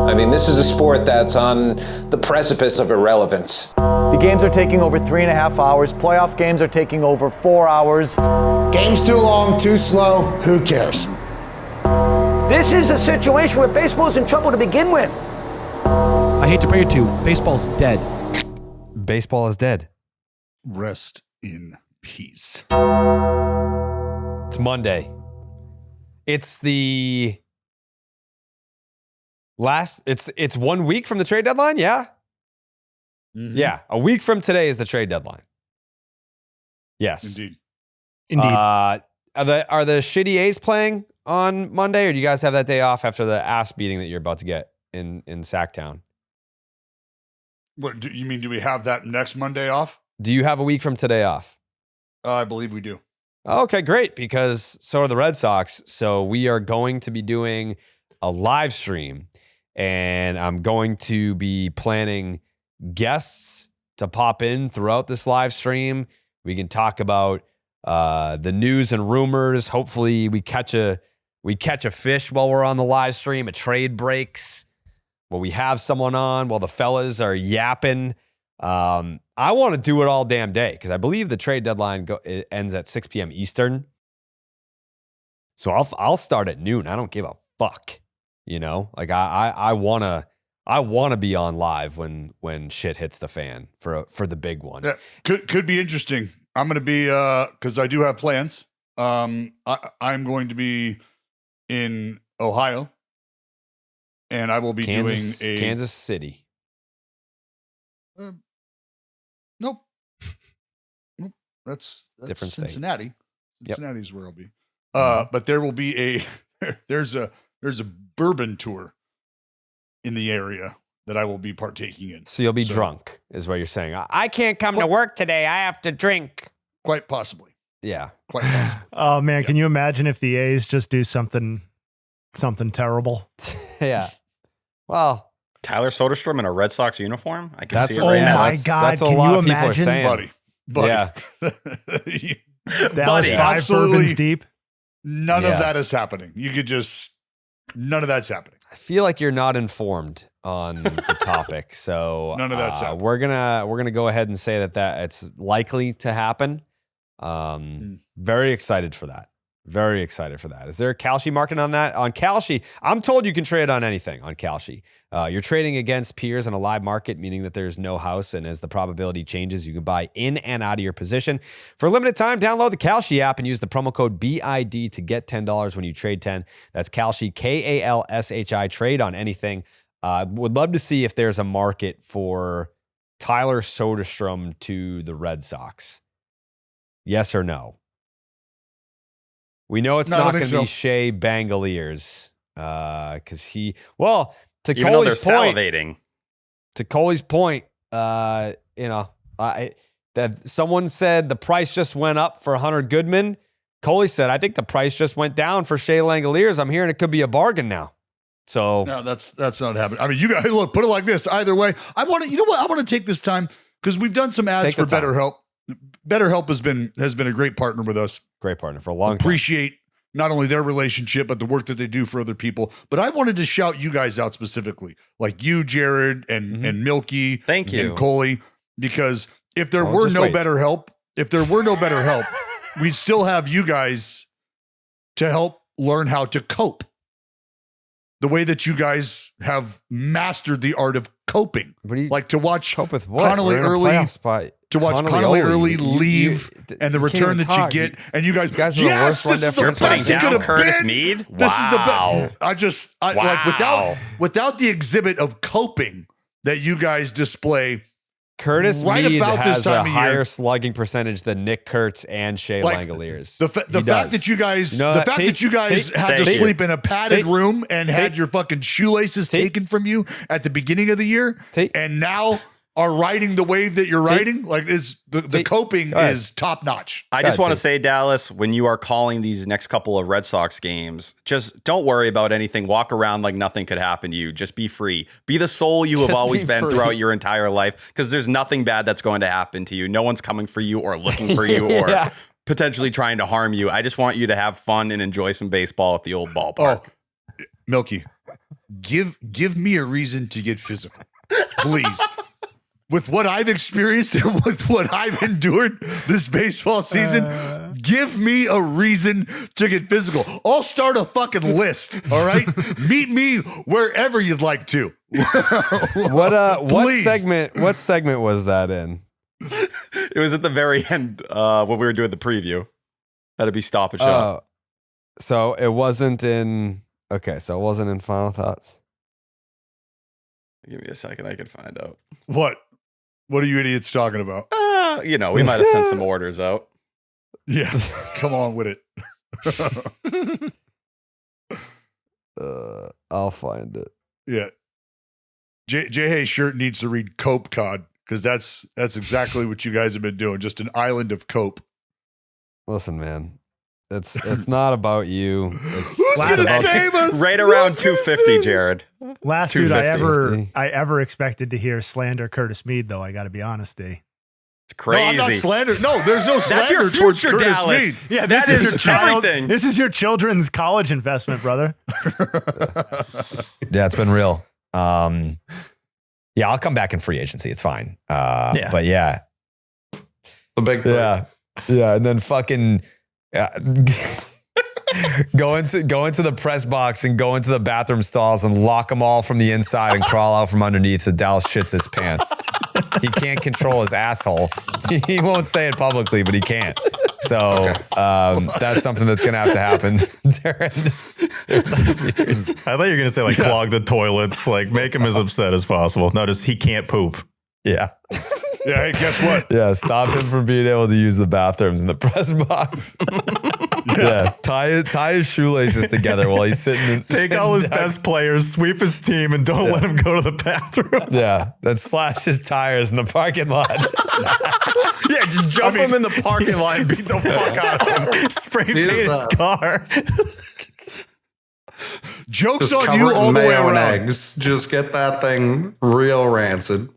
I mean, this is a sport that's on the precipice of irrelevance. The games are taking over 3.5 hours. Playoff games are taking over 4 hours. Game's too long, too slow. Who cares? This is a situation where baseball's in trouble to begin with. I hate to break it to you, baseball's dead. Baseball is dead. Rest in peace. It's Monday. It's the last, it's 1 week from the trade deadline, yeah? Mm-hmm. Yeah, a week from today is the trade deadline. Yes. Indeed. Are the shitty A's playing on Monday, or do you guys have that day off after the ass beating that you're about to get in Sacktown? What do you mean? Do we have that next Monday off? Do you have a week from today off? I believe we do. Okay, great, because so are the Red Sox. So we are going to be doing a live stream, and I'm going to be planning guests to pop in throughout this live stream. We can talk about the news and rumors. Hopefully we catch a fish while we're on the live stream. A trade breaks. Well, we have someone on while the fellas are yapping. I want to do it all damn day because I believe the trade deadline ends at 6 p.m. Eastern. So I'll start at noon. I don't give a fuck. You know, like I wanna be on live when shit hits the fan for the big one. That could be interesting. I'm gonna be because I do have plans. I'm going to be in Ohio. And I will be doing Kansas City. Nope. That's different Cincinnati. State. Cincinnati is where I'll be. But there will be there's a bourbon tour in the area that I will be partaking in. So you'll be drunk, is what you're saying. I can't come to work today. I have to drink. Quite possibly. Yeah. Quite possibly. Oh man, can you imagine if the A's just do something terrible? Yeah. Well, Tyler Soderstrom in a Red Sox uniform. I can see it right oh now. my God, that's what can a lot you of people are imagine? saying. Buddy. Yeah. That was 5 absolutely bourbons deep. None of that is happening. None of that's happening. I feel like you're not informed on the topic, so none of that's happening. We're gonna go ahead and say that it's likely to happen. Very excited for that. Very excited for that. Is there a Kalshi market on that? On Kalshi, I'm told you can trade on anything on Kalshi. You're trading against peers in a live market, meaning that there's no house, and as the probability changes, you can buy in and out of your position. For a limited time, download the Kalshi app and use the promo code BID to get $10 when you trade 10. That's Kalshi, Kalshi, trade on anything. Would love to see if there's a market for Tyler Soderstrom to the Red Sox. Yes or no? We know it's not going to be Shea Bangaliers because to Coley's point, salivating. To Coley's point, that someone said the price just went up for Hunter Goodman. Coley said, I think the price just went down for Shea Langoliers. I'm hearing it could be a bargain now. So no, that's not happening. I mean, you guys look, put it like this. Either way, I want to take this time because we've done some ads for BetterHelp. BetterHelp has been a great partner with us. Great partner for a long time. Appreciate not only their relationship, but the work that they do for other people. But I wanted to shout you guys out specifically, like you, Jared, and Milky, thank you, and Coley, because if there were no BetterHelp, we'd still have you guys to help learn how to cope. The way that you guys have mastered the art of coping, like to watch cope with what? Connolly early. To watch Connolly early leave and the return that you get, and you guys are the worst one this is You're the putting best down Curtis Mead. Wow. This is the best. Like without the exhibit of coping that you guys display. Curtis Mead about has this time a of higher year, slugging percentage than Nick Kurtz and Shea Langoliers. The fact that you guys, had to sleep in a padded room and had your fucking shoelaces taken from you at the beginning of the year, and now are riding the wave that you're riding, like it's the coping is top notch. I just want to say, Dallas, when you are calling these next couple of Red Sox games, just don't worry about anything. Walk around like nothing could happen to you. Just be free. Be the soul you have always been throughout your entire life, because there's nothing bad that's going to happen to you. No one's coming for you or looking for you or potentially trying to harm you. I just want you to have fun and enjoy some baseball at the old ballpark. Milky, give me a reason to get physical, please. With what I've experienced and with what I've endured this baseball season, give me a reason to get physical. I'll start a fucking list. All right, meet me wherever you'd like to. What segment? What segment was that in? It was at the very end when we were doing the preview. That'd be Stop and Shop. So it wasn't in. Okay, so it wasn't in Final Thoughts. Give me a second. I can find out. What are you idiots talking about? We might have sent some orders out. Yeah, come on with it. I'll find it. Yeah. J. Hay's shirt needs to read Cope Cod because that's exactly what you guys have been doing. Just an island of cope. Listen, man. It's not about you. It's Who's gonna save us? Right around 250, Jared. Last dude I ever expected to hear slander Curtis Mead, though. I got to be honest, D. It's crazy. No, I'm not slander. No, there's no slander. That's your towards future, Curtis Dallas. Mead. Yeah, that is everything. This is your children's college investment, brother. Yeah, it's been real. Yeah, I'll come back in free agency. It's fine. But yeah, The big yeah, and then fucking. Go into the press box and go into the bathroom stalls and lock them all from the inside and crawl out from underneath so Dallas shits his pants. He can't control his asshole. He won't say it publicly, but he can't. So that's something that's going to have to happen during the I thought you were going to say clog the toilets, make him as upset as possible. No, just he can't poop. Yeah. Yeah, hey, guess what? Yeah, stop him from being able to use the bathrooms in the press box. Yeah, tie his shoelaces together while he's sitting. Take all his best players, sweep his team, and don't let him go to the bathroom. Yeah, then slash his tires in the parking lot. Yeah, just jump him in the parking lot and beat the fuck out of him. Spray paint his car. Joke's on you all the way around. Eggs. Just get that thing real rancid.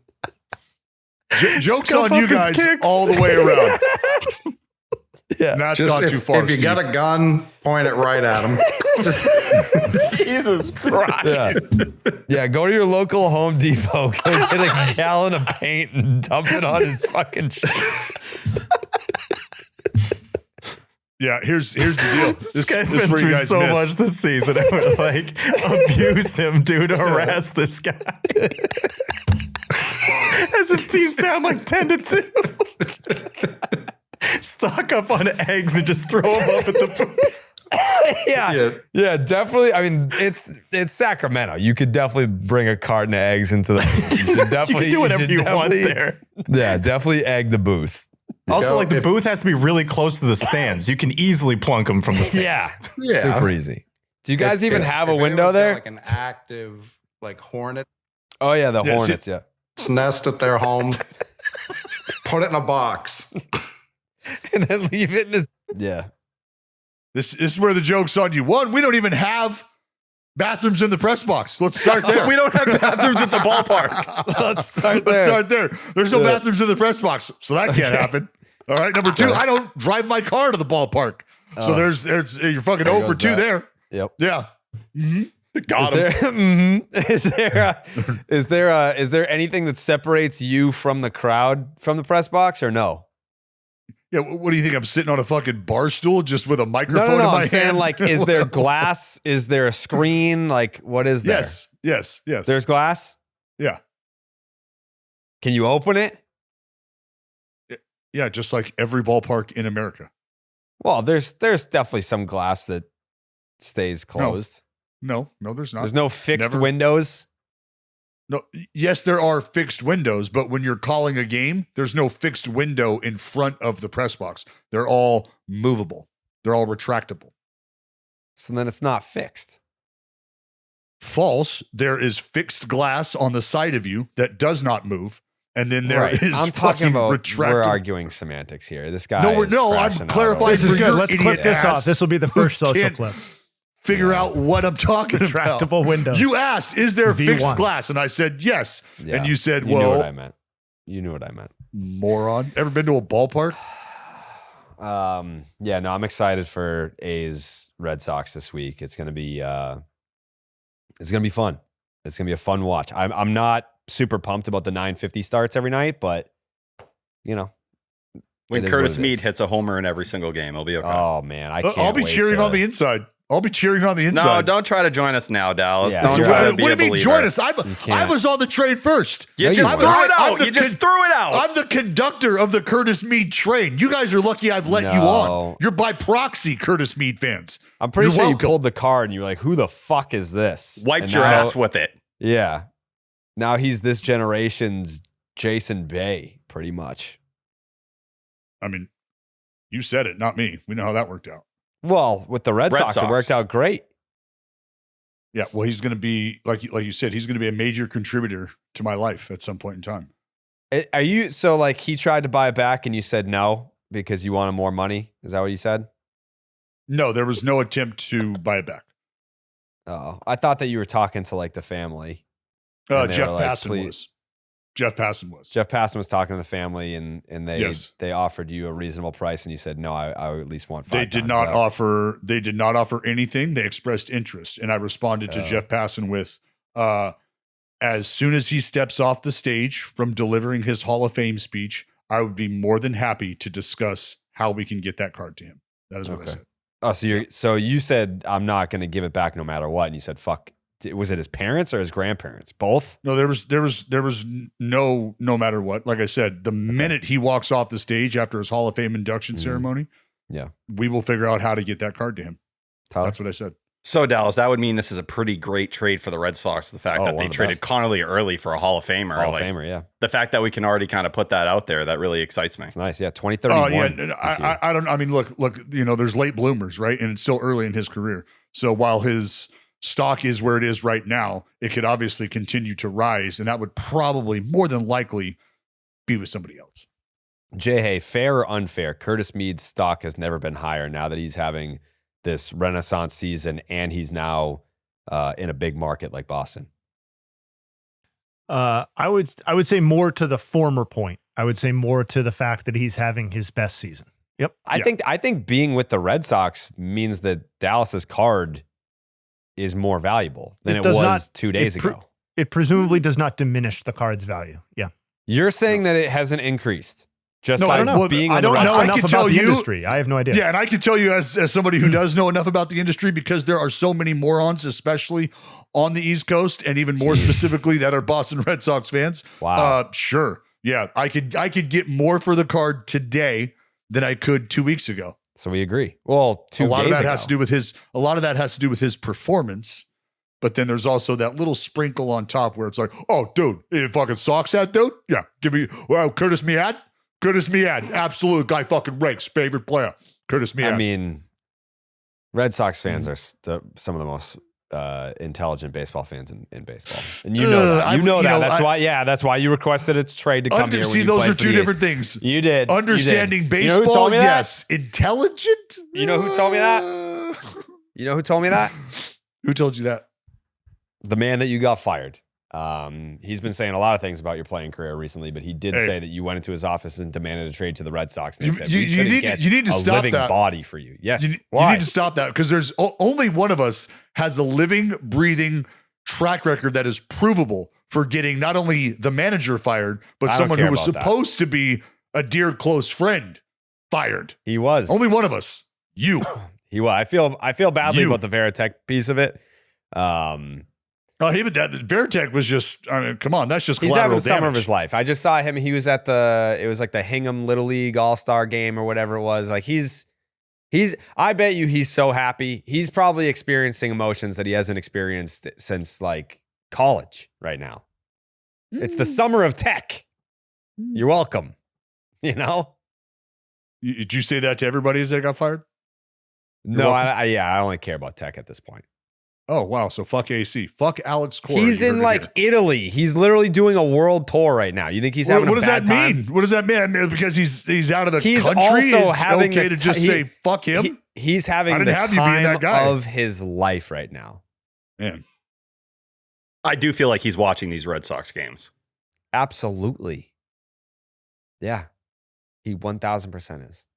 Joke's on you guys all the way around. Yeah, that's gone too far. If you got a gun, point it right at him. Jesus Christ. Yeah, go to your local Home Depot, go get a gallon of paint and dump it on his fucking shit. Yeah, here's the deal. This guy's been through so much this season. I would abuse him, dude, harass this guy. As his team's down 10-2. Stock up on eggs and just throw them up at the Yeah, definitely. I mean, it's Sacramento. You could definitely bring a carton of eggs into the. You could definitely you can do whatever you want there. Yeah, definitely egg the booth. Also, the booth has to be really close to the stands. You can easily plunk them from the stands. Yeah, super easy. Do you guys even have a window there? An active hornet. Oh yeah, the Hornets. Yeah, nest at their home. Put it in a box. And then leave it in his. Yeah. This is where the joke's on you. One, we don't even have bathrooms in the press box. Let's start there. We don't have bathrooms at the ballpark. Let's start there. There's no bathrooms in the press box, so that can't happen. All right. Number two, I don't drive my car to the ballpark. So there's you're fucking there over 2 that. there. Yep. Yeah. Mm-hmm. Got him. Is there anything that separates you from the crowd from the press box or no? Yeah, what do you think? I'm sitting on a fucking bar stool just with a microphone in my I'm hand? saying is there glass? Is there a screen? What is there? Yes. There's glass? Yeah. Can you open it? Yeah, just like every ballpark in America. Well, there's definitely some glass that stays closed. No, there's not. There's no fixed windows? No, yes, there are fixed windows, but when you're calling a game, there's no fixed window in front of the press box. They're all movable. They're all retractable. So then it's not fixed. False. There is fixed glass on the side of you that does not move. And then there is I'm talking about retractable. We're arguing semantics here. This guy I'm clarifying. This is for good. your Let's clip this ass off. This will be the first social clip. Figure out what I'm talking about. Retractable windows. You asked, is there V1. fixed glass? And I said, yes. Yeah. And you said, You well. knew what I meant. You knew what I meant. Moron. Ever been to a ballpark? Yeah, no, I'm excited for A's Red Sox this week. It's going to be It's going to be fun. It's going to be a fun watch. I'm not super pumped about the 9:50 starts every night, but you know, when Curtis Mead hits a homer in every single game, it'll be okay. Oh man, I'll be cheering on the inside. I'll be cheering on the inside. No, don't try to join us now, Dallas. Yeah, don't try to be what do you mean join us? I can't. was on the train first. You just threw it out. You just threw it out. I'm the conductor of the Curtis Mead train. You guys are lucky I've let you on. You're by proxy Curtis Mead fans. I'm pretty sure you pulled the card and you're like, who the fuck is this? Wiped your ass with it. Yeah. Now he's this generation's Jason Bay, pretty much. I mean, you said it, not me. We know how that worked out. Well, with the Red Sox, it worked out great. Yeah, well, he's going to be, like you said, he's going to be a major contributor to my life at some point in time. Are you, so like he tried to buy it back and you said no because you wanted more money? Is that what you said? No, there was no attempt to buy it back. Oh, I thought that you were talking to like the family. Jeff Passan was. Jeff Passan was. Jeff Passan was talking to the family, and they offered you a reasonable price, and you said no. I at least want 5 They did not offer. They did not offer anything. They expressed interest, and I responded to Jeff Passan with, as soon as he steps off the stage from delivering his Hall of Fame speech, I would be more than happy to discuss how we can get that card to him. That is what I said. Oh, so you said I'm not going to give it back no matter what, and you said fuck. Was it his parents or his grandparents? Both? No, there was no matter what. Like I said, the minute he walks off the stage after his Hall of Fame induction ceremony, we will figure out how to get that card to him. Tyler? That's what I said. So, Dallas, that would mean this is a pretty great trade for the Red Sox. The fact that they traded Connolly early for a Hall of Famer. Hall of Famer, yeah. The fact that we can already kind of put that out there, that really excites me. It's nice, yeah. 2031. Oh, yeah. I don't. I mean, look. You know, there's late bloomers, right? And it's still early in his career. So while his stock is where it is right now, it could obviously continue to rise, and that would probably more than likely be with somebody else. Hey, fair or unfair, Curtis Mead's stock has never been higher now that he's having this renaissance season and he's now in a big market like Boston. I would say more to the former point. I would say more to the fact that he's having his best season. Yep. I think being with the Red Sox means that Dallas's card is more valuable than it was 2 days ago. It presumably does not diminish the card's value. Yeah. You're saying that it hasn't increased just by being I on the don't Red know Sox? enough about the industry. I have no idea. Yeah, and I can tell you as somebody who does know enough about the industry, because there are so many morons, especially on the East Coast, and even more specifically that are Boston Red Sox fans. Wow. Sure. Yeah, I could get more for the card today than I could 2 weeks ago. So we agree. Well, a lot of that has to do with his performance, but then there's also that little sprinkle on top where it's like, oh, dude, it fucking Sox hat, dude. Yeah, give me Curtis Mead, absolute guy, fucking rakes, favorite player, Curtis Mead. I mean, Red Sox fans are some of the most intelligent baseball fans in baseball, and you know that. That's why you requested its trade to come here. See, those are two different things. You did. Understanding baseball, you know who told me yes. That? Intelligent. You know who told me that? You know who told me that? Who told you that? The man that you got fired. He's been saying a lot of things about your playing career recently, but he did say that you went into his office and demanded a trade to the Red Sox. And they said, you need to stop living that body for you. Yes. You need to stop that, because there's only one of us has a living, breathing track record that is provable for getting not only the manager fired, but someone who was supposed to be a dear close friend fired. He was. Only one of us. You. He was. I feel badly about the Veritek piece of it. Veritek was just, I mean, come on, that's just he's collateral having the summer of his life. I just saw him. He was at it was like the Hingham Little League All-Star game or whatever it was. Like I bet you he's so happy. He's probably experiencing emotions that he hasn't experienced since like college right now. It's the summer of tech. You're welcome. You know? Did you say that to everybody as they got fired? No, I only care about tech at this point. Oh, wow. So fuck AC. Fuck Alex Cora. He's in like Italy. He's literally doing a world tour right now. You think he's having a bad time? What does that mean? Because he's out of the country? Also having okay to just say fuck him? He's having the time of his life right now. Man. I do feel like he's watching these Red Sox games. Absolutely. Yeah. He 1000% is.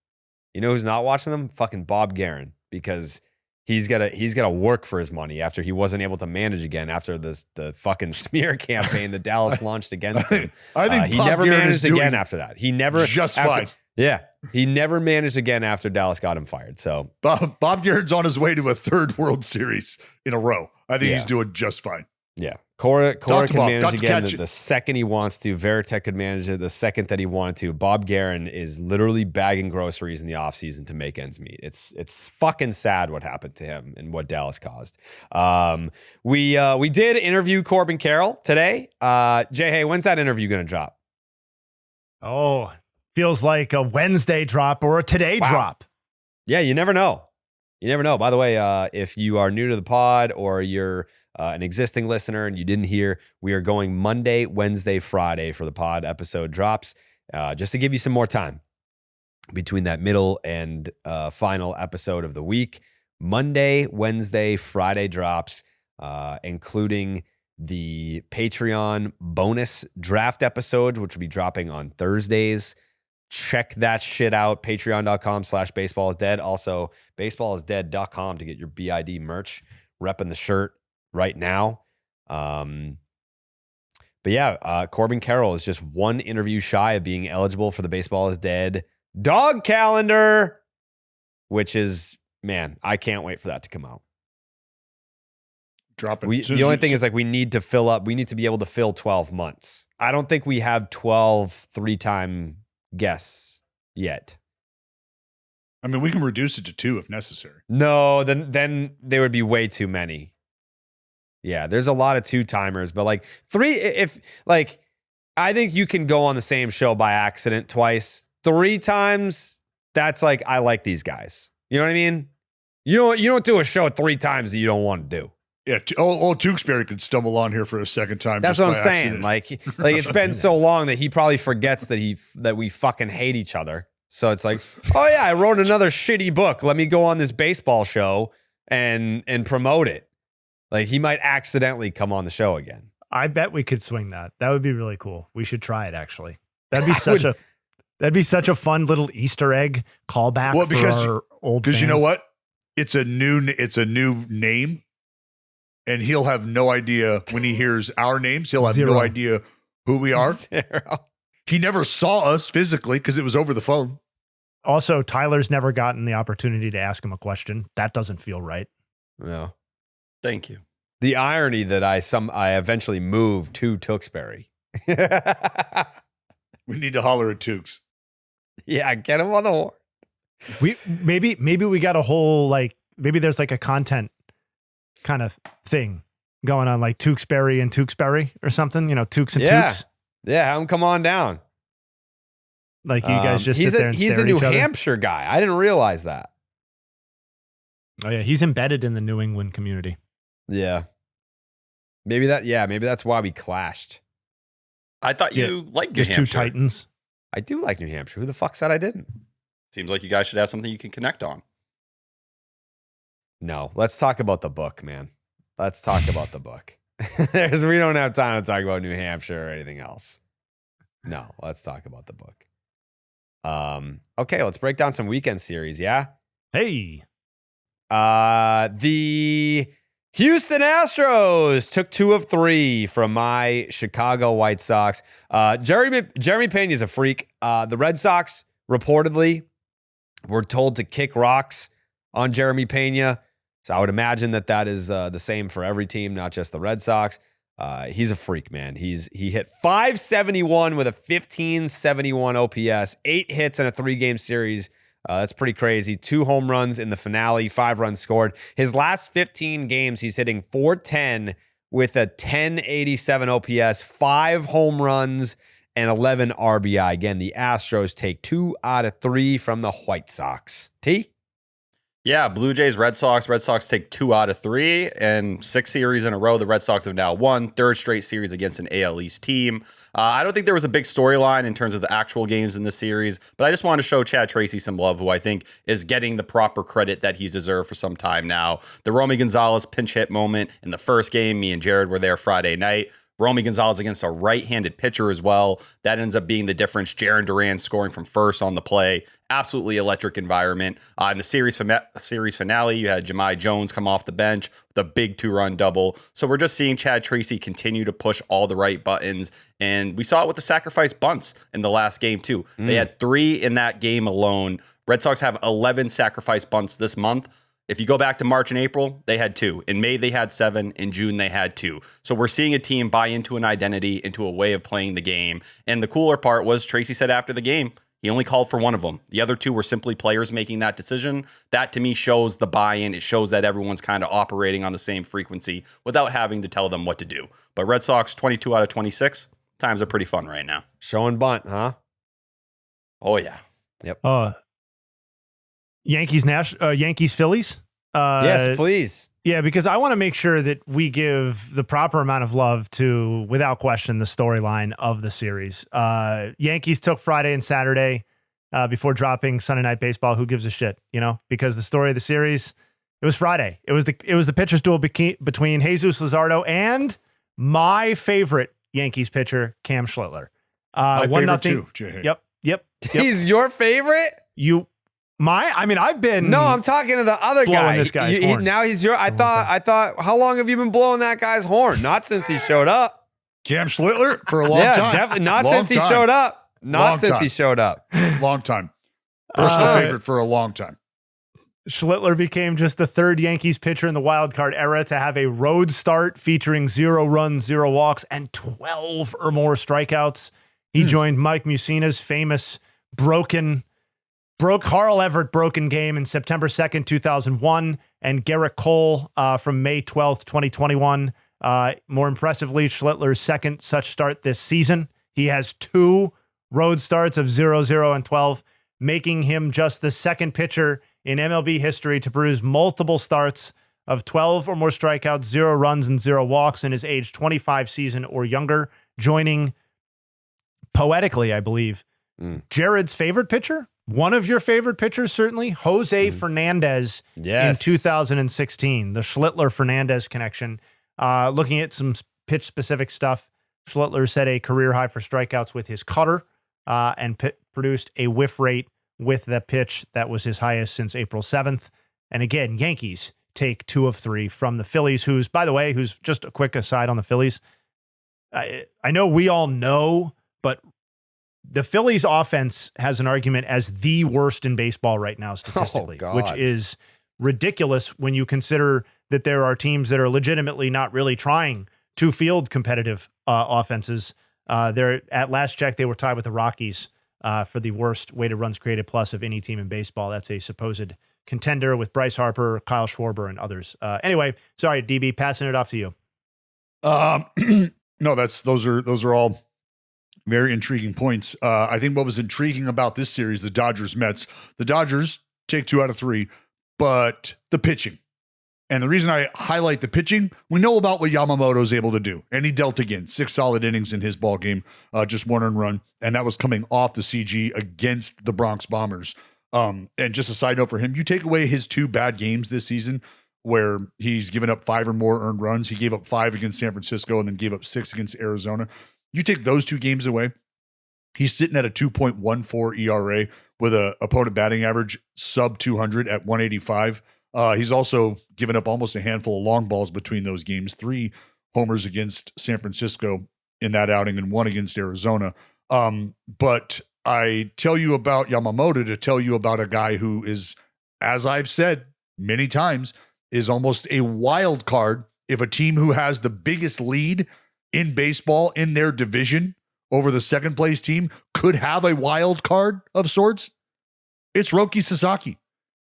You know who's not watching them? Fucking Bob Guerin, because he's gotta work for his money after he wasn't able to manage again after the fucking smear campaign that Dallas launched against him. I think he Bob never Guerin managed is doing again after that. He never just after, fine. Yeah, he never managed again after Dallas got him fired. So Bob Guerin's on his way to a third World Series in a row. I think he's doing just fine. Yeah. Cora can manage again the the second he wants to. Veritek could manage it the second that he wanted to. Bob Guerin is literally bagging groceries in the offseason to make ends meet. It's fucking sad what happened to him and what Dallas caused. We did interview Corbin Carroll today. Jay, hey, when's that interview going to drop? Oh, feels like a Wednesday drop or a today drop. Yeah, you never know. You never know. By the way, if you are new to the pod or you're an existing listener and you didn't hear, we are going Monday, Wednesday, Friday for the pod episode drops, just to give you some more time between that middle and final episode of the week. Monday, Wednesday, Friday drops, including the Patreon bonus draft episodes, which will be dropping on Thursdays. Check that shit out. Patreon.com/baseballisdead. Also, baseballisdead.com to get your BID merch. Repping the shirt right now. But yeah, Corbin Carroll is just one interview shy of being eligible for the Baseball is Dead dog calendar, which is, man, I can't wait for that to come out. Dropping. The only thing is, like, we need to be able to fill 12 months. I don't think we have 12 three-time guests yet. I mean, we can reduce it to 2 if necessary. No, then there would be way too many. Yeah, there's a lot of 2-timers, but like 3, I think you can go on the same show by accident twice. 3 times, that's like, I like these guys. You know what I mean? You don't do a show 3 times that you don't want to do. Yeah, old Tewksbury could stumble on here for a second time. That's what I'm saying. Like it's been so long that he probably forgets that we fucking hate each other. So it's like, oh yeah, I wrote another shitty book. Let me go on this baseball show and promote it. Like, he might accidentally come on the show again. I bet we could swing that. That would be really cool. We should try it, actually. That'd be such a fun little Easter egg callback for our old fans. Because you know what? It's a new name. And he'll have no idea when he hears our names. He'll have no idea who we are. 0. He never saw us physically because it was over the phone. Also, Tyler's never gotten the opportunity to ask him a question. That doesn't feel right. No. Thank you. The irony that I eventually moved to Tewksbury. We need to holler at Tukes. Yeah, get him on the horn. Maybe we got a whole, like, maybe there's like a content kind of thing going on, like Tewksbury and Tewksbury or something, Tukes and Tukes. Yeah, have him come on down. Like, you guys just sit there and he's stare a at New each other. Hampshire guy. I didn't realize that. Oh yeah, he's embedded in the New England community. Yeah. Maybe that's why we clashed. I thought you liked New Just Hampshire. 2 Titans. I do like New Hampshire. Who the fuck said I didn't? Seems like you guys should have something you can connect on. No, let's talk about the book, man. Let's talk about the book. We don't have time to talk about New Hampshire or anything else. No, let's talk about the book. Okay, let's break down some weekend series, yeah? Hey. The Houston Astros took 2 of 3 from my Chicago White Sox. Jeremy Pena is a freak. The Red Sox reportedly were told to kick rocks on Jeremy Pena. So I would imagine that is the same for every team, not just the Red Sox. He's a freak, man. He hit .571 with a 1571 OPS, 8 hits in a 3-game series. That's pretty crazy. 2 home runs in the finale, 5 runs scored. His last 15 games, he's hitting .410 with a 1087 OPS, 5 home runs, and 11 RBI. Again, the Astros take 2 out of 3 from the White Sox. T? Yeah, Blue Jays, Red Sox. Red Sox take 2 out of 3, and 6 series in a row. The Red Sox have now won, 3rd straight series against an AL East team. I don't think there was a big storyline in terms of the actual games in this series, but I just want to show Chad Tracy some love, who I think is getting the proper credit that he's deserved for some time now. The Romy Gonzalez pinch hit moment in the first game, me and Jared were there Friday night. Romy Gonzalez against a right-handed pitcher as well. That ends up being the difference. Jarren Duran scoring from first on the play. Absolutely electric environment. In the series finale, you had Jahmai Jones come off the bench with a big 2-run double. So we're just seeing Chad Tracy continue to push all the right buttons. And we saw it with the sacrifice bunts in the last game too. They had 3 in that game alone. Red Sox have 11 sacrifice bunts this month. If you go back to March and April, they had 2. In May, they had 7. In June, they had 2. So we're seeing a team buy into an identity, into a way of playing the game. And the cooler part was Tracy said after the game, he only called for one of them. The other 2 were simply players making that decision. That to me shows the buy-in. It shows that everyone's kind of operating on the same frequency without having to tell them what to do. But Red Sox, 22 out of 26, times are pretty fun right now. Showing bunt, huh? Oh, yeah. Yep. Yankees Phillies. Yes, please. Yeah, because I want to make sure that we give the proper amount of love to, without question, the storyline of the series. Yankees took Friday and Saturday before dropping Sunday Night Baseball. Who gives a shit? Because the story of the series, it was Friday. It was the pitchers duel between Jesus Luzardo and my favorite Yankees pitcher, Cam Schlittler. My favorite too, Jay. Yep. He's your favorite? I've been. No, I'm talking to the other guy. This guy's horn. Now he's your. I thought. How long have you been blowing that guy's horn? Not since he showed up. Cam Schlittler for a long time. Yeah, definitely not since he showed up. Not since he showed up. Long time. Personal favorite for a long time. Schlittler became just the 3rd Yankees pitcher in the wild card era to have a road start featuring 0 runs, 0 walks, and 12 or more strikeouts. He joined Mike Mussina's famous Carl Everett broken game in September 2nd, 2001, and Garrett Cole from May 12th, 2021. More impressively, Schlittler's 2nd such start this season. He has 2 road starts of 0, 0, and 12, making him just the 2nd pitcher in MLB history to produce multiple starts of 12 or more strikeouts, 0 runs, and 0 walks in his age 25 season or younger, joining, poetically, I believe, Jared's favorite pitcher. One of your favorite pitchers, certainly, Jose Fernandez in 2016, the Schlittler-Fernandez connection. Looking at some pitch-specific stuff, Schlittler set a career high for strikeouts with his cutter and produced a whiff rate with the pitch that was his highest since April 7th. And again, Yankees take 2 of 3 from the Phillies, who's just a quick aside on the Phillies. I know we all know, but the Phillies offense has an argument as the worst in baseball right now statistically, which is ridiculous when you consider that there are teams that are legitimately not really trying to field competitive offenses. They're at last check, they were tied with the Rockies for the worst weighted runs created plus of any team in baseball. That's a supposed contender with Bryce Harper, Kyle Schwarber, and others. Anyway, sorry, DB, passing it off to you. No, those are all very intriguing points. I think what was intriguing about this series, the Dodgers-Mets, the Dodgers take 2 out of 3, but the pitching. And the reason I highlight the pitching, we know about what Yamamoto's able to do. And he dealt again, 6 solid innings in his ball game, just 1 earned run. And that was coming off the CG against the Bronx Bombers. And just a side note for him, you take away his 2 bad games this season where he's given up 5 or more earned runs. He gave up 5 against San Francisco and then gave up 6 against Arizona. You take those 2 games away, he's sitting at a 2.14 ERA with a opponent batting average sub 200 at 185. He's also given up almost a handful of long balls between those games, 3 homers against San Francisco in that outing and 1 against Arizona. But I tell you about Yamamoto to tell you about a guy who is, as I've said many times, is almost a wild card if a team who has the biggest lead in baseball in their division over the 2nd place team could have a wild card of sorts. It's Roki Sasaki.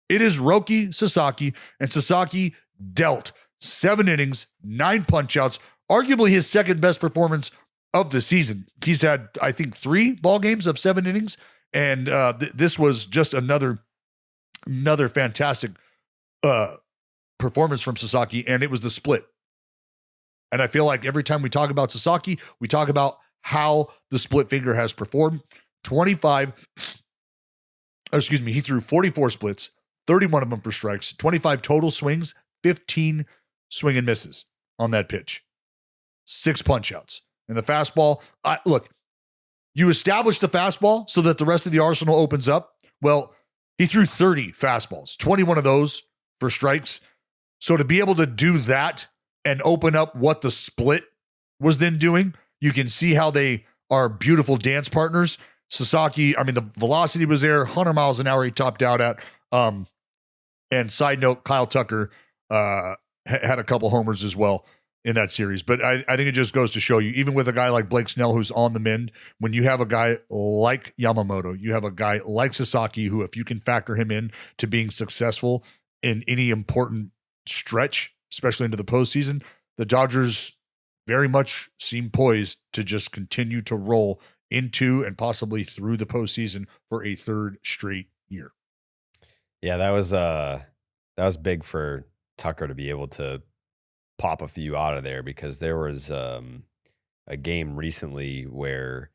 It is Roki Sasaki, and Sasaki dealt 7 innings, 9 punch-outs, arguably his 2nd best performance of the season. He's had, I think, 3 ball games of 7 innings, and this was just another fantastic performance from Sasaki, and it was the split. And I feel like every time we talk about Sasaki, we talk about how the split finger has performed. He threw 44 splits, 31 of them for strikes, 25 total swings, 15 swing and misses on that pitch, 6 punch outs. And the fastball, look, you establish the fastball so that the rest of the arsenal opens up. Well, he threw 30 fastballs, 21 of those for strikes. So to be able to do that and open up what the split was then doing, you can see how they are beautiful dance partners. Sasaki, I mean, the velocity was there, 100 miles an hour he topped out at. And side note, Kyle Tucker had a couple homers as well in that series. But I think it just goes to show you, even with a guy like Blake Snell who's on the mend, when you have a guy like Yamamoto, you have a guy like Sasaki who, if you can factor him in to being successful in any important stretch, especially into the postseason, the Dodgers very much seem poised to just continue to roll into and possibly through the postseason for a third straight year. Yeah, that was big for Tucker to be able to pop a few out of there, because there was a game recently where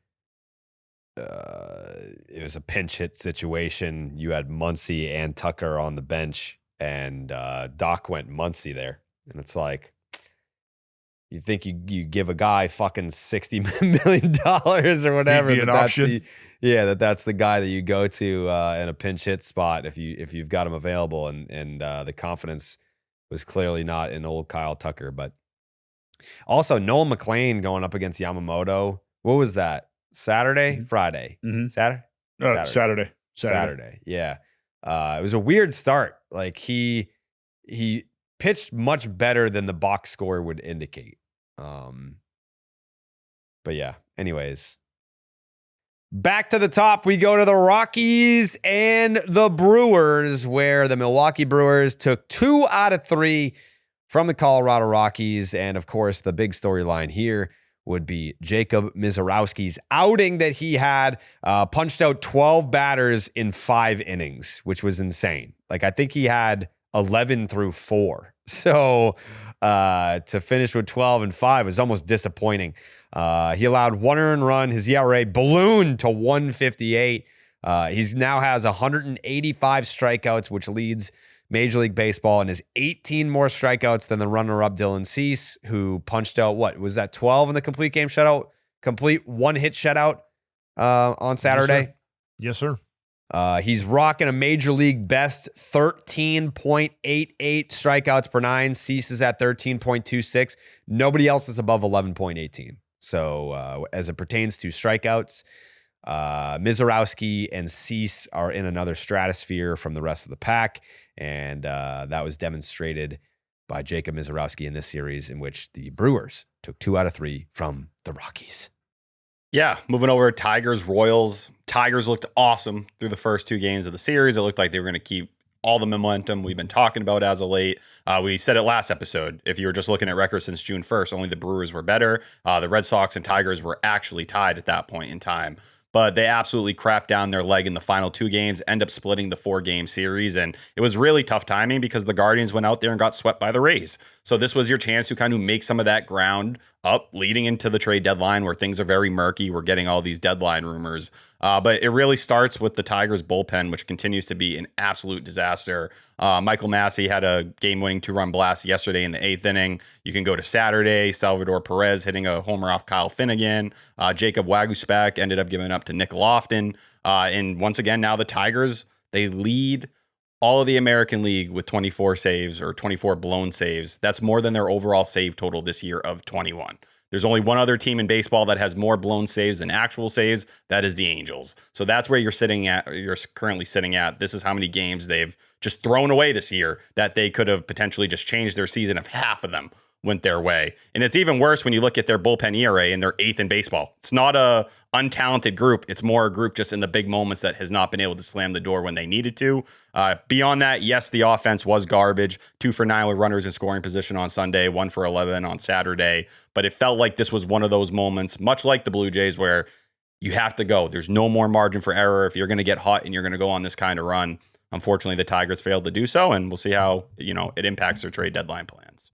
it was a pinch hit situation. You had Muncy and Tucker on the bench, and Doc went Muncy there. And it's like, you think you give a guy fucking $60 million or whatever. An option. That's the guy that you go to in a pinch hit spot if you've got him available, and the confidence was clearly not in old Kyle Tucker. But also Noel McLean going up against Yamamoto. What was that? Saturday? Mm-hmm. Friday? Mm-hmm. Saturday? Saturday. Yeah. It was a weird start. Like he pitched much better than the box score would indicate. But yeah, anyways, back to the top, we go to the Rockies and the Brewers, where the Milwaukee Brewers took 2 out of 3 from the Colorado Rockies. And of course, the big storyline here would be Jacob Mizorowski's outing that he had, punched out 12 batters in 5 innings, which was insane. Like, I think he had 11 through 4. So to finish with 12 and 5 was almost disappointing. He allowed 1 earned run. His ERA ballooned to 1.58. He's now has 185 strikeouts, which leads Major League Baseball, and has 18 more strikeouts than the runner-up Dylan Cease, who punched out, what was that, 12 in the complete game shutout? Complete one-hit shutout on Saturday? Yes, sir. He's rocking a Major League best 13.88 strikeouts per 9. Cease is at 13.26. Nobody else is above 11.18. So as it pertains to strikeouts, Mizorowski and Cease are in another stratosphere from the rest of the pack. And that was demonstrated by Jacob Mizorowski in this series, in which the Brewers took 2 out of 3 from the Rockies. Yeah, moving over, Tigers, Royals. Tigers looked awesome through the first 2 games of the series. It looked like they were going to keep all the momentum we've been talking about as of late. We said it last episode. If you were just looking at records since June 1st, only the Brewers were better. The Red Sox and Tigers were actually tied at that point in time. But they absolutely crapped down their leg in the final 2 games, end up splitting the 4-game series. And it was really tough timing because the Guardians went out there and got swept by the Rays. So this was your chance to kind of make some of that ground up leading into the trade deadline, where things are very murky. We're getting all these deadline rumors. But it really starts with the Tigers bullpen, which continues to be an absolute disaster. Michael Massey had a game-winning 2-run blast yesterday in the 8th inning. You can go to Saturday, Salvador Perez hitting a homer off Kyle Finnegan. Jacob Waguspek ended up giving up to Nick Lofton. And once again, now the Tigers, they lead all of the American League with 24 saves, or 24 blown saves. That's more than their overall save total this year of 21. There's only one other team in baseball that has more blown saves than actual saves. That is the Angels. So that's where you're currently sitting at. This is how many games they've just thrown away this year that they could have potentially just changed their season if half of them went their way. And it's even worse when you look at their bullpen ERA, and they're 8th in baseball. It's not a untalented group. It's more a group just in the big moments that has not been able to slam the door when they needed to. Beyond that, yes, the offense was garbage. 2 for 9 with runners in scoring position on Sunday, 1 for 11 on Saturday. But it felt like this was one of those moments, much like the Blue Jays, where you have to go. There's no more margin for error if you're going to get hot and you're going to go on this kind of run. Unfortunately, the Tigers failed to do so, and we'll see how it impacts their trade deadline plans.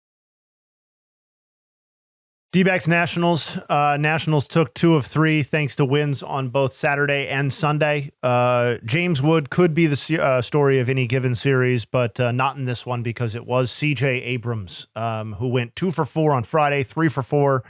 D-backs Nationals. Nationals took 2 of 3 thanks to wins on both Saturday and Sunday. James Wood could be the story of any given series, but not in this one, because it was C.J. Abrams who went 2 for 4 on Friday, 3 for 4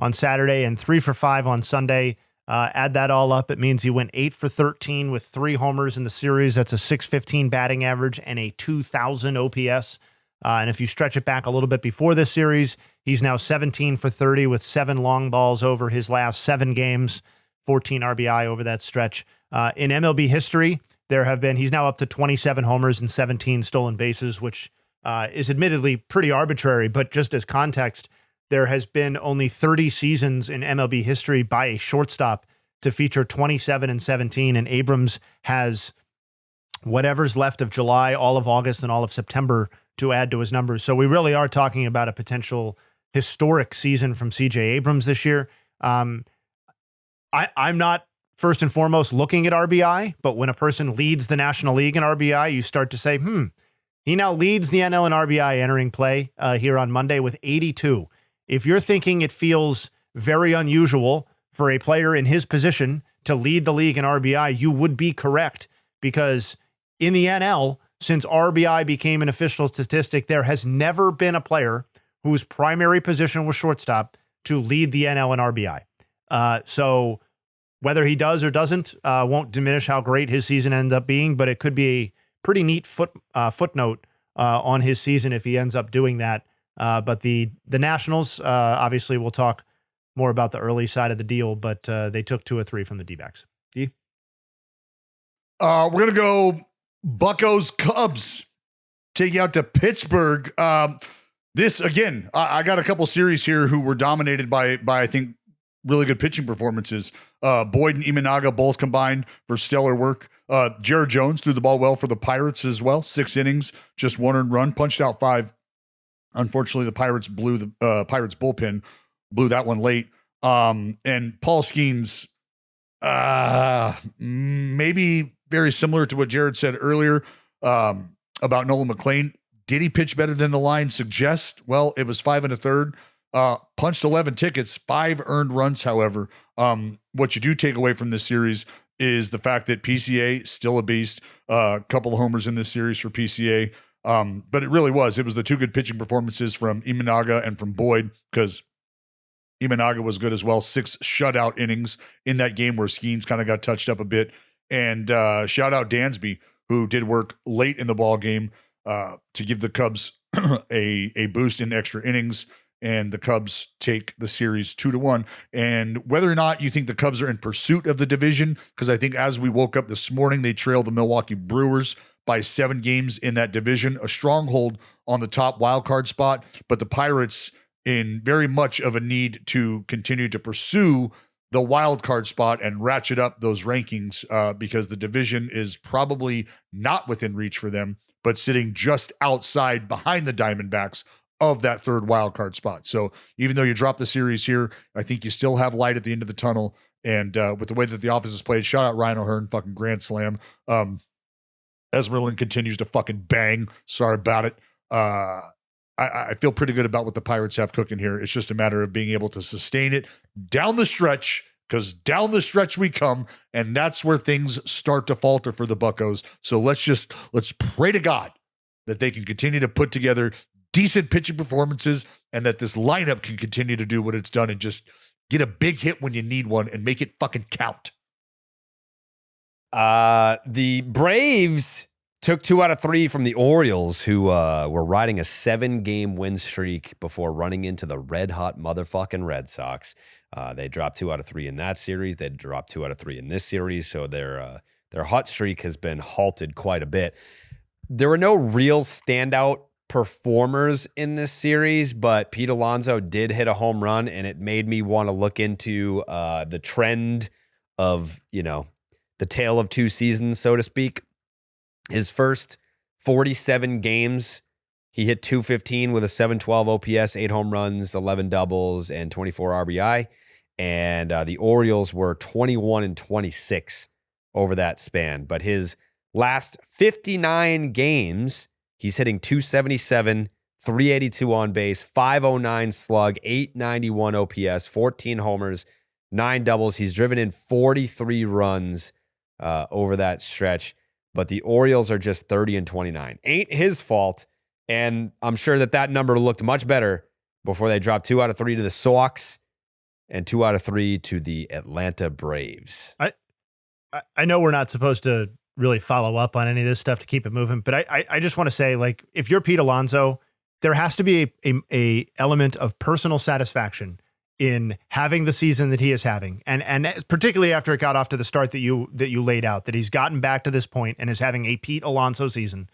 on Saturday and 3 for 5 on Sunday. Add that all up, it means he went 8 for 13 with 3 homers in the series. That's a .615 batting average and a 2,000 OPS. And if you stretch it back a little bit before this series, he's now 17 for 30 with 7 long balls over his last 7 games, 14 RBI over that stretch. In MLB history, he's now up to 27 homers and 17 stolen bases, which is admittedly pretty arbitrary, but just as context, there has been only 30 seasons in MLB history by a shortstop to feature 27 and 17, and Abrams has whatever's left of July, all of August, and all of September to add to his numbers. So we really are talking about a potential historic season from CJ Abrams this year. I'm not first and foremost looking at RBI, but when a person leads the National League in RBI, you start to say, he now leads the NL in RBI entering play here on Monday with 82. If you're thinking it feels very unusual for a player in his position to lead the league in RBI, you would be correct, because in the NL, since RBI became an official statistic, there has never been a player whose primary position was shortstop to lead the NL in RBI. So whether he does or doesn't won't diminish how great his season ends up being, but it could be a pretty neat footnote on his season if he ends up doing that. But the Nationals, obviously, we'll talk more about the early side of the deal, but they took 2 or 3 from the D-backs. D? We're going to go Buccos Cubs taking out to Pittsburgh. This, again, I got a couple series here who were dominated by I think, really good pitching performances. Boyd and Imanaga both combined for stellar work. Jared Jones threw the ball well for the Pirates as well. 6 innings, just 1 earned run, punched out 5. Unfortunately, the Pirates blew the Pirates bullpen, blew that one late. And Paul Skeens, maybe very similar to what Jared said earlier about Nolan McLean. Did he pitch better than the line suggests? Well, it was 5 1/3. Punched 11 tickets, 5 earned runs. However, what you do take away from this series is the fact that PCA still a beast. A couple of homers in this series for PCA. But it was the 2 good pitching performances from Imanaga and from Boyd, because Imanaga was good as well. 6 shutout innings in that game where Skeens kind of got touched up a bit. And shout out Dansby, who did work late in the ball game to give the Cubs a boost in extra innings. And the Cubs take the series 2-1. And whether or not you think the Cubs are in pursuit of the division, because I think as we woke up this morning, they trailed the Milwaukee Brewers by 7 games in that division, a stronghold on the top wild card spot. But the Pirates in very much of a need to continue to pursue the wild card spot and ratchet up those rankings because the division is probably not within reach for them, but sitting just outside behind the Diamondbacks of that 3rd wild card spot. So even though you drop the series here, I think you still have light at the end of the tunnel. And with the way that the offense is played, shout out Ryan O'Hearn, fucking grand slam. Esmeralyn continues to fucking bang. Sorry about it. I feel pretty good about what the Pirates have cooking here. It's just a matter of being able to sustain it down the stretch, because down the stretch we come, and that's where things start to falter for the Buccos. So let's pray to God that they can continue to put together decent pitching performances and that this lineup can continue to do what it's done and just get a big hit when you need one and make it fucking count. The Braves took 2 out of 3 from the Orioles, who were riding a 7-game win streak before running into the red-hot motherfucking Red Sox. They dropped 2 out of 3 in that series. They dropped 2 out of 3 in this series, so their hot streak has been halted quite a bit. There were no real standout performers in this series, but Pete Alonso did hit a home run, and it made me want to look into the trend of, the tale of 2 seasons, so to speak. His first 47 games, he hit .215 with a .712 OPS, 8 home runs, 11 doubles, and 24 RBI. And the Orioles were 21-26 over that span. But his last 59 games, he's hitting .277, 382 on base, 509 slug, 891 OPS, 14 homers, 9 doubles. He's driven in 43 runs over that stretch. But the Orioles are just 30-29. Ain't his fault. And I'm sure that number looked much better before they dropped 2 out of 3 to the Sox. and 2 out of 3 to the Atlanta Braves. I know we're not supposed to really follow up on any of this stuff to keep it moving, but I just want to say, like, if you're Pete Alonso, there has to be a element of personal satisfaction in having the season that he is having, and particularly after it got off to the start that you laid out, that he's gotten back to this point and is having a Pete Alonso season,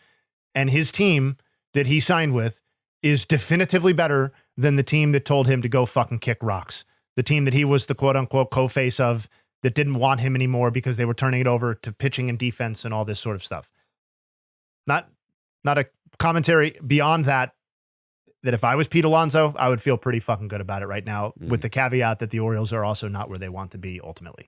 and his team that he signed with is definitively better than the team that told him to go fucking kick rocks. The team that he was the quote unquote co-face of, that didn't want him anymore because they were turning it over to pitching and defense and all this sort of stuff. Not a commentary beyond that if I was Pete Alonso, I would feel pretty fucking good about it right now, with the caveat that the Orioles are also not where they want to be ultimately.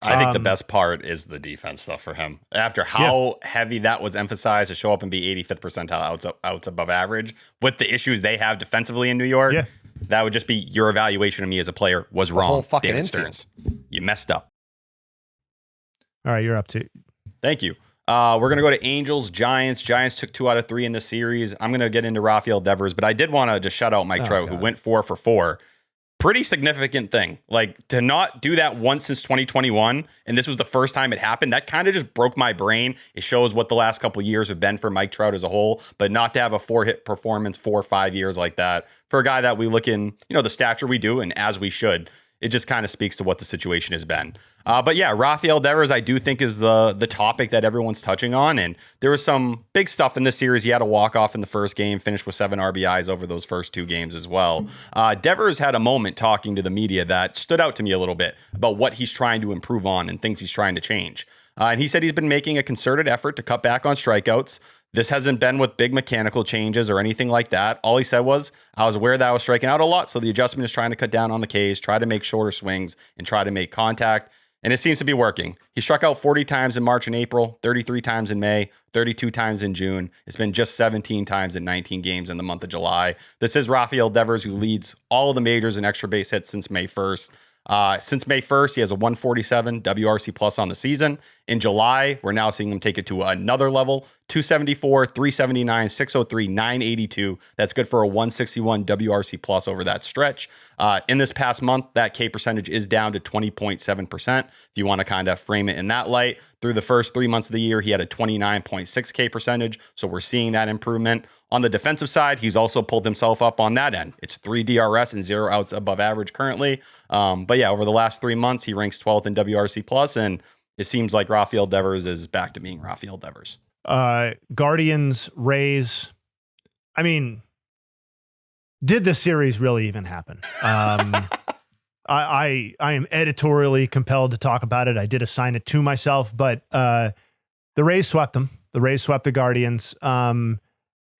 I think the best part is the defense stuff for him. After how heavy that was emphasized to show up and be 85th percentile outs above average with the issues they have defensively in New York, that would just be your evaluation of me as a player was wrong. Whole fucking David infield. Stearns. You messed up. All right, you're up to. Thank you. We're going to go to Angels, Giants. Giants took 2 out of 3 in this series. I'm going to get into Rafael Devers, but I did want to just shout out Mike Trout, who went 4 for 4. Pretty significant thing. Like, to not do that once since 2021, and this was the first time it happened, that kind of just broke my brain. It shows what the last couple of years have been for Mike Trout as a whole, but not to have a 4-hit performance 4 or 5 years like that for a guy that we look in, the stature we do, and as we should. It just kind of speaks to what the situation has been. But yeah, Rafael Devers, I do think is the topic that everyone's touching on. And there was some big stuff in this series. He had a walk-off in the first game, finished with 7 RBIs over those first 2 games as well. Devers had a moment talking to the media that stood out to me a little bit about what he's trying to improve on and things he's trying to change. And he said he's been making a concerted effort to cut back on strikeouts. This hasn't been with big mechanical changes or anything like that. All he said was, I was aware that I was striking out a lot, so the adjustment is trying to cut down on the Ks, try to make shorter swings, and try to make contact. And it seems to be working. He struck out 40 times in March and April, 33 times in May, 32 times in June. It's been just 17 times in 19 games in the month of July. This is Rafael Devers, who leads all of the majors in extra base hits since May 1st. Since May 1st, he has a 147 WRC plus on the season. In July, we're now seeing him take it to another level, 274, 379, 603, 982. That's good for a 161 WRC plus over that stretch. In this past month, that K percentage is down to 20.7%. If you want to kind of frame it in that light, through the first 3 months of the year, he had a 29.6 K percentage. So we're seeing that improvement. On the defensive side, he's also pulled himself up on that end. It's 3 DRS and 0 outs above average currently. But yeah, over the last 3 months, he ranks 12th in WRC plus, and it seems like Rafael Devers is back to being Rafael Devers. Guardians, Rays. I mean, did the series really even happen? I am editorially compelled to talk about it. I did assign it to myself, but the Rays swept them. The Rays swept the Guardians.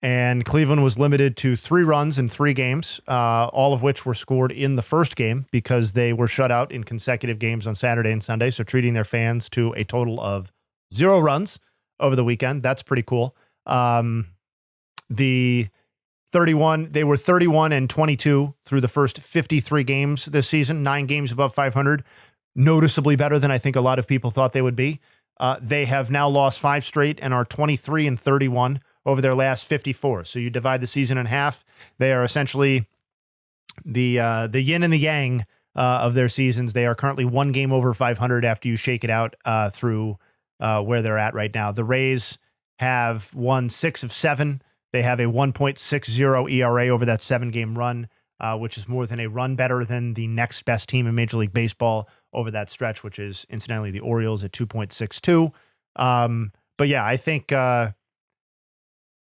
And Cleveland was limited to 3 runs in 3 games, all of which were scored in the first game because they were shut out in consecutive games on Saturday and Sunday. So treating their fans to a total of 0 runs over the weekend. That's pretty cool. They were 31 and 22 through the first 53 games this season, 9 games above 500, noticeably better than I think a lot of people thought they would be. They have now lost 5 straight and are 23 and 31 over their last 54. So you divide the season in half. They are essentially the yin and the yang of their seasons. They are currently 1 game over 500 after you shake it out through where they're at right now. The Rays have won 6 of 7. They have a 1.60 ERA over that 7-game run, which is more than a run better than the next best team in Major League Baseball over that stretch, which is incidentally the Orioles at 2.62. But yeah, I think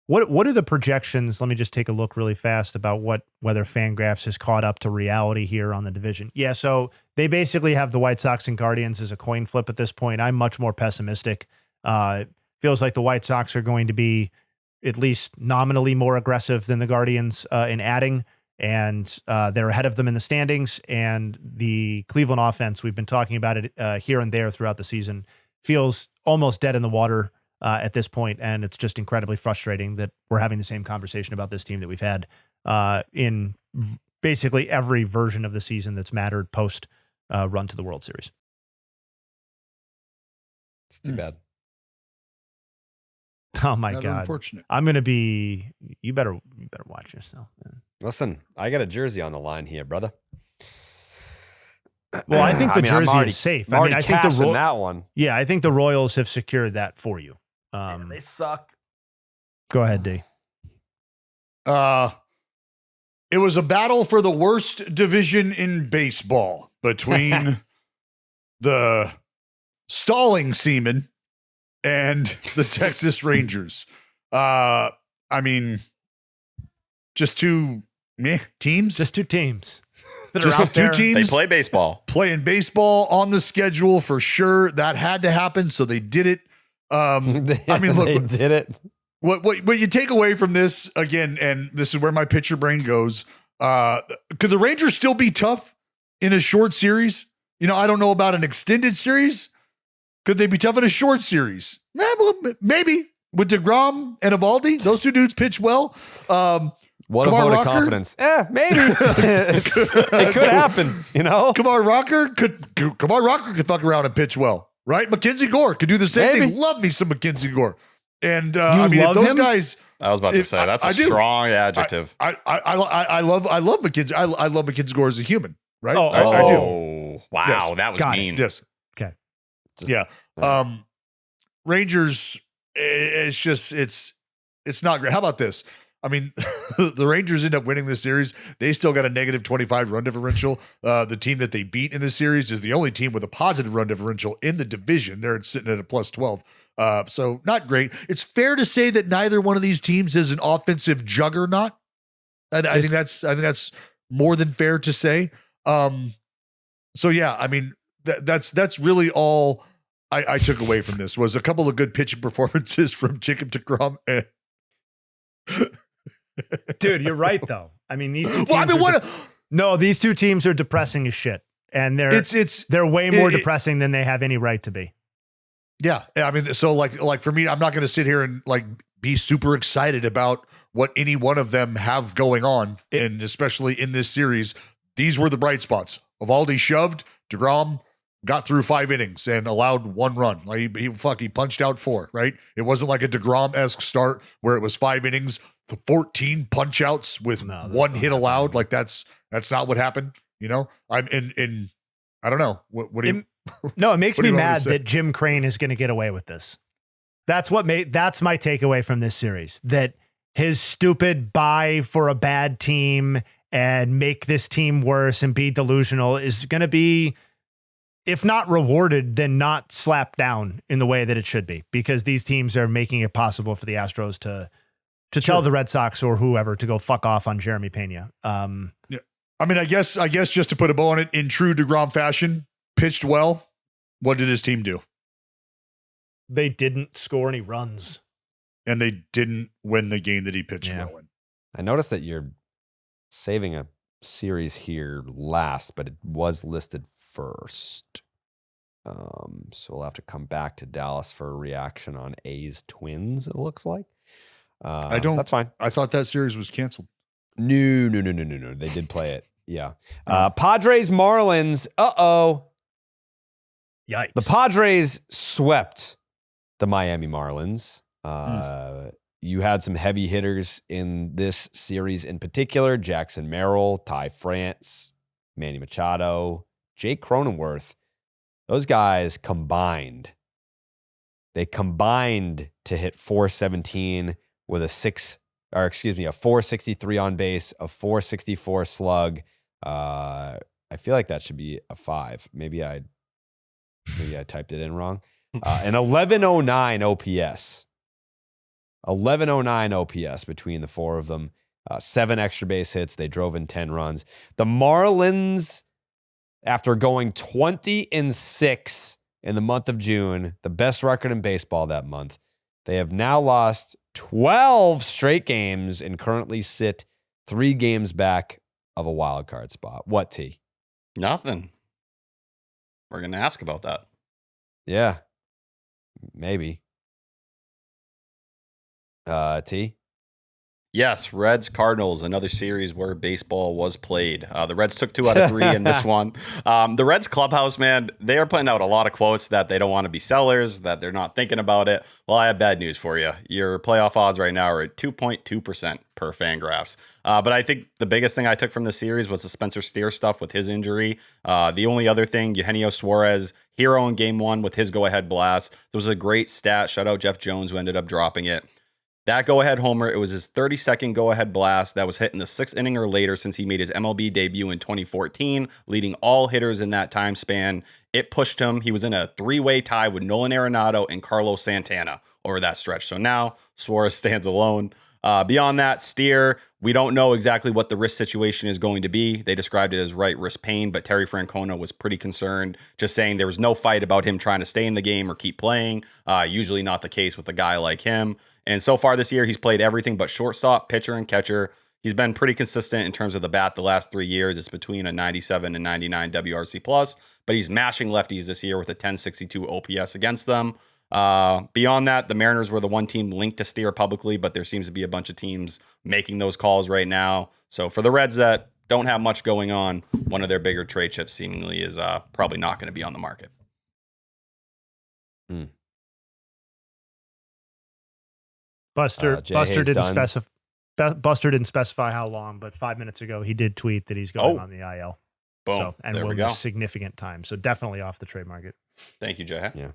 what are the projections? Let me just take a look really fast about whether Fangraphs has caught up to reality here on the division. Yeah, so they basically have the White Sox and Guardians as a coin flip at this point. I'm much more pessimistic. Feels like the White Sox are going to be at least nominally more aggressive than the Guardians in adding, and they're ahead of them in the standings. And the Cleveland offense, we've been talking about it here and there throughout the season, feels almost dead in the water at this point, and it's just incredibly frustrating that we're having the same conversation about this team that we've had in basically every version of the season that's mattered post run to the World Series. It's too bad. Oh my Rather God! unfortunate. I'm gonna be. You better watch yourself, man. Listen, I got a jersey on the line here, brother. Well, I think the jersey already, is safe. I'm already I think cashing that one. Yeah, I think the Royals have secured that for you. They suck. Go ahead, D. It was a battle for the worst division in baseball between the stalling seamen and the Texas Rangers. Just two teams. Just two teams. Just two teams. They play baseball. Playing baseball on the schedule for sure. That had to happen, so they did it. Look, they did it. What you take away from this, again, and this is where my pitcher brain goes, could the Rangers still be tough in a short series? I don't know about an extended series. Could they be tough in a short series? Maybe. With DeGrom and Eovaldi, those two dudes pitch well. What a vote of confidence. Maybe. it could happen, Kumar Rocker could fuck around and pitch well, right? Mackenzie Gore could do the same thing. Love me some Mackenzie Gore. And if those guys, I was about to say that's a strong adjective. I love Mackenzie. I love Mackenzie Gore as a human, right? I do. Wow, yes. that was mean. Yes. Okay. Yeah. Rangers. It's not great. How about this? The Rangers end up winning this series. They still got a negative 25 run differential. The team that they beat in this series is the only team with a positive run differential in the division. They're sitting at a plus 12. So not great. It's fair to say that neither one of these teams is an offensive juggernaut. And I think that's more than fair to say. So yeah, that's really all I took away from this was a couple of good pitching performances from Jacob deGrom. Dude, you're right though. These two teams these two teams are depressing as shit, and they're way more depressing than they have any right to be. Yeah, so like for me, I'm not going to sit here and be super excited about what any one of them have going on, and especially in this series, these were the bright spots. Eovaldi shoved, DeGrom got through 5 innings and allowed 1 run. He punched out 4, right? It wasn't like a DeGrom-esque start where it was 5 innings, 14 punch outs with 1 hit allowed. That's not what happened. I'm in I don't know. What do you No, it makes me mad that Jim Crane is going to get away with this. That's my takeaway from this series, that his stupid buy for a bad team and make this team worse and be delusional is going to be, if not rewarded, then not slapped down in the way that it should be, because these teams are making it possible for the Astros to tell the Red Sox or whoever to go fuck off on Jeremy Pena. Yeah. I guess just to put a bow on it, in true DeGrom fashion, pitched well. What did his team do? They didn't score any runs. And they didn't win the game that he pitched well in. I noticed that you're saving a series here last, but it was listed first. So we'll have to come back to Dallas for a reaction on A's Twins, it looks like. That's fine. I thought that series was canceled. No. They did play it. Yeah. Padres Marlins. Yikes. The Padres swept the Miami Marlins. You had some heavy hitters in this series in particular. Jackson Merrill, Ty France, Manny Machado, Jake Cronenworth. Those guys combined. They combined to hit 417 with a 463 on base, a 464 slug. I feel like that should be a 5. Maybe I typed it in wrong. An 1109 OPS. 1109 OPS between the 4 of them. 7 extra base hits. They drove in 10 runs. The Marlins, after going 20-6 in the month of June, the best record in baseball that month, they have now lost 12 straight games and currently sit 3 games back of a wild card spot. What, T? Nothing. We're going to ask about that. Yeah, maybe. T? Yes, Reds Cardinals, another series where baseball was played. The Reds took 2 out of 3 in this one. The Reds clubhouse, man, they are putting out a lot of quotes that they don't want to be sellers, that they're not thinking about it. Well, I have bad news for you. Your playoff odds right now are at 2.2% per Fangraphs. But I think the biggest thing I took from this series was the Spencer Steer stuff with his injury. The only other thing, Eugenio Suarez, hero in game 1 with his go-ahead blast. There was a great stat. Shout out Jeff Jones, who ended up dropping it. That go-ahead homer, it was his 32nd go-ahead blast that was hit in the 6th inning or later since he made his MLB debut in 2014, leading all hitters in that time span. It pushed him. He was in a 3-way tie with Nolan Arenado and Carlos Santana over that stretch. So now Suarez stands alone. Beyond that, Steer, we don't know exactly what the risk situation is going to be. They described it as right wrist pain, but Terry Francona was pretty concerned, just saying there was no fight about him trying to stay in the game or keep playing. Usually not the case with a guy like him. And so far this year, he's played everything but shortstop, pitcher, and catcher. He's been pretty consistent in terms of the bat the last 3 years. It's between a 97 and 99 WRC plus, but he's mashing lefties this year with a 1062 OPS against them. Beyond that, the Mariners were the one team linked to Steer publicly, but there seems to be a bunch of teams making those calls right now. So for the Reds that don't have much going on, one of their bigger trade chips seemingly is probably not going to be on the market. Buster didn't specify how long, but 5 minutes ago he did tweet that he's going on the IL. Boom. So, and there we will go. miss significant time. So definitely off the trade market. Thank you, Jay. Yeah.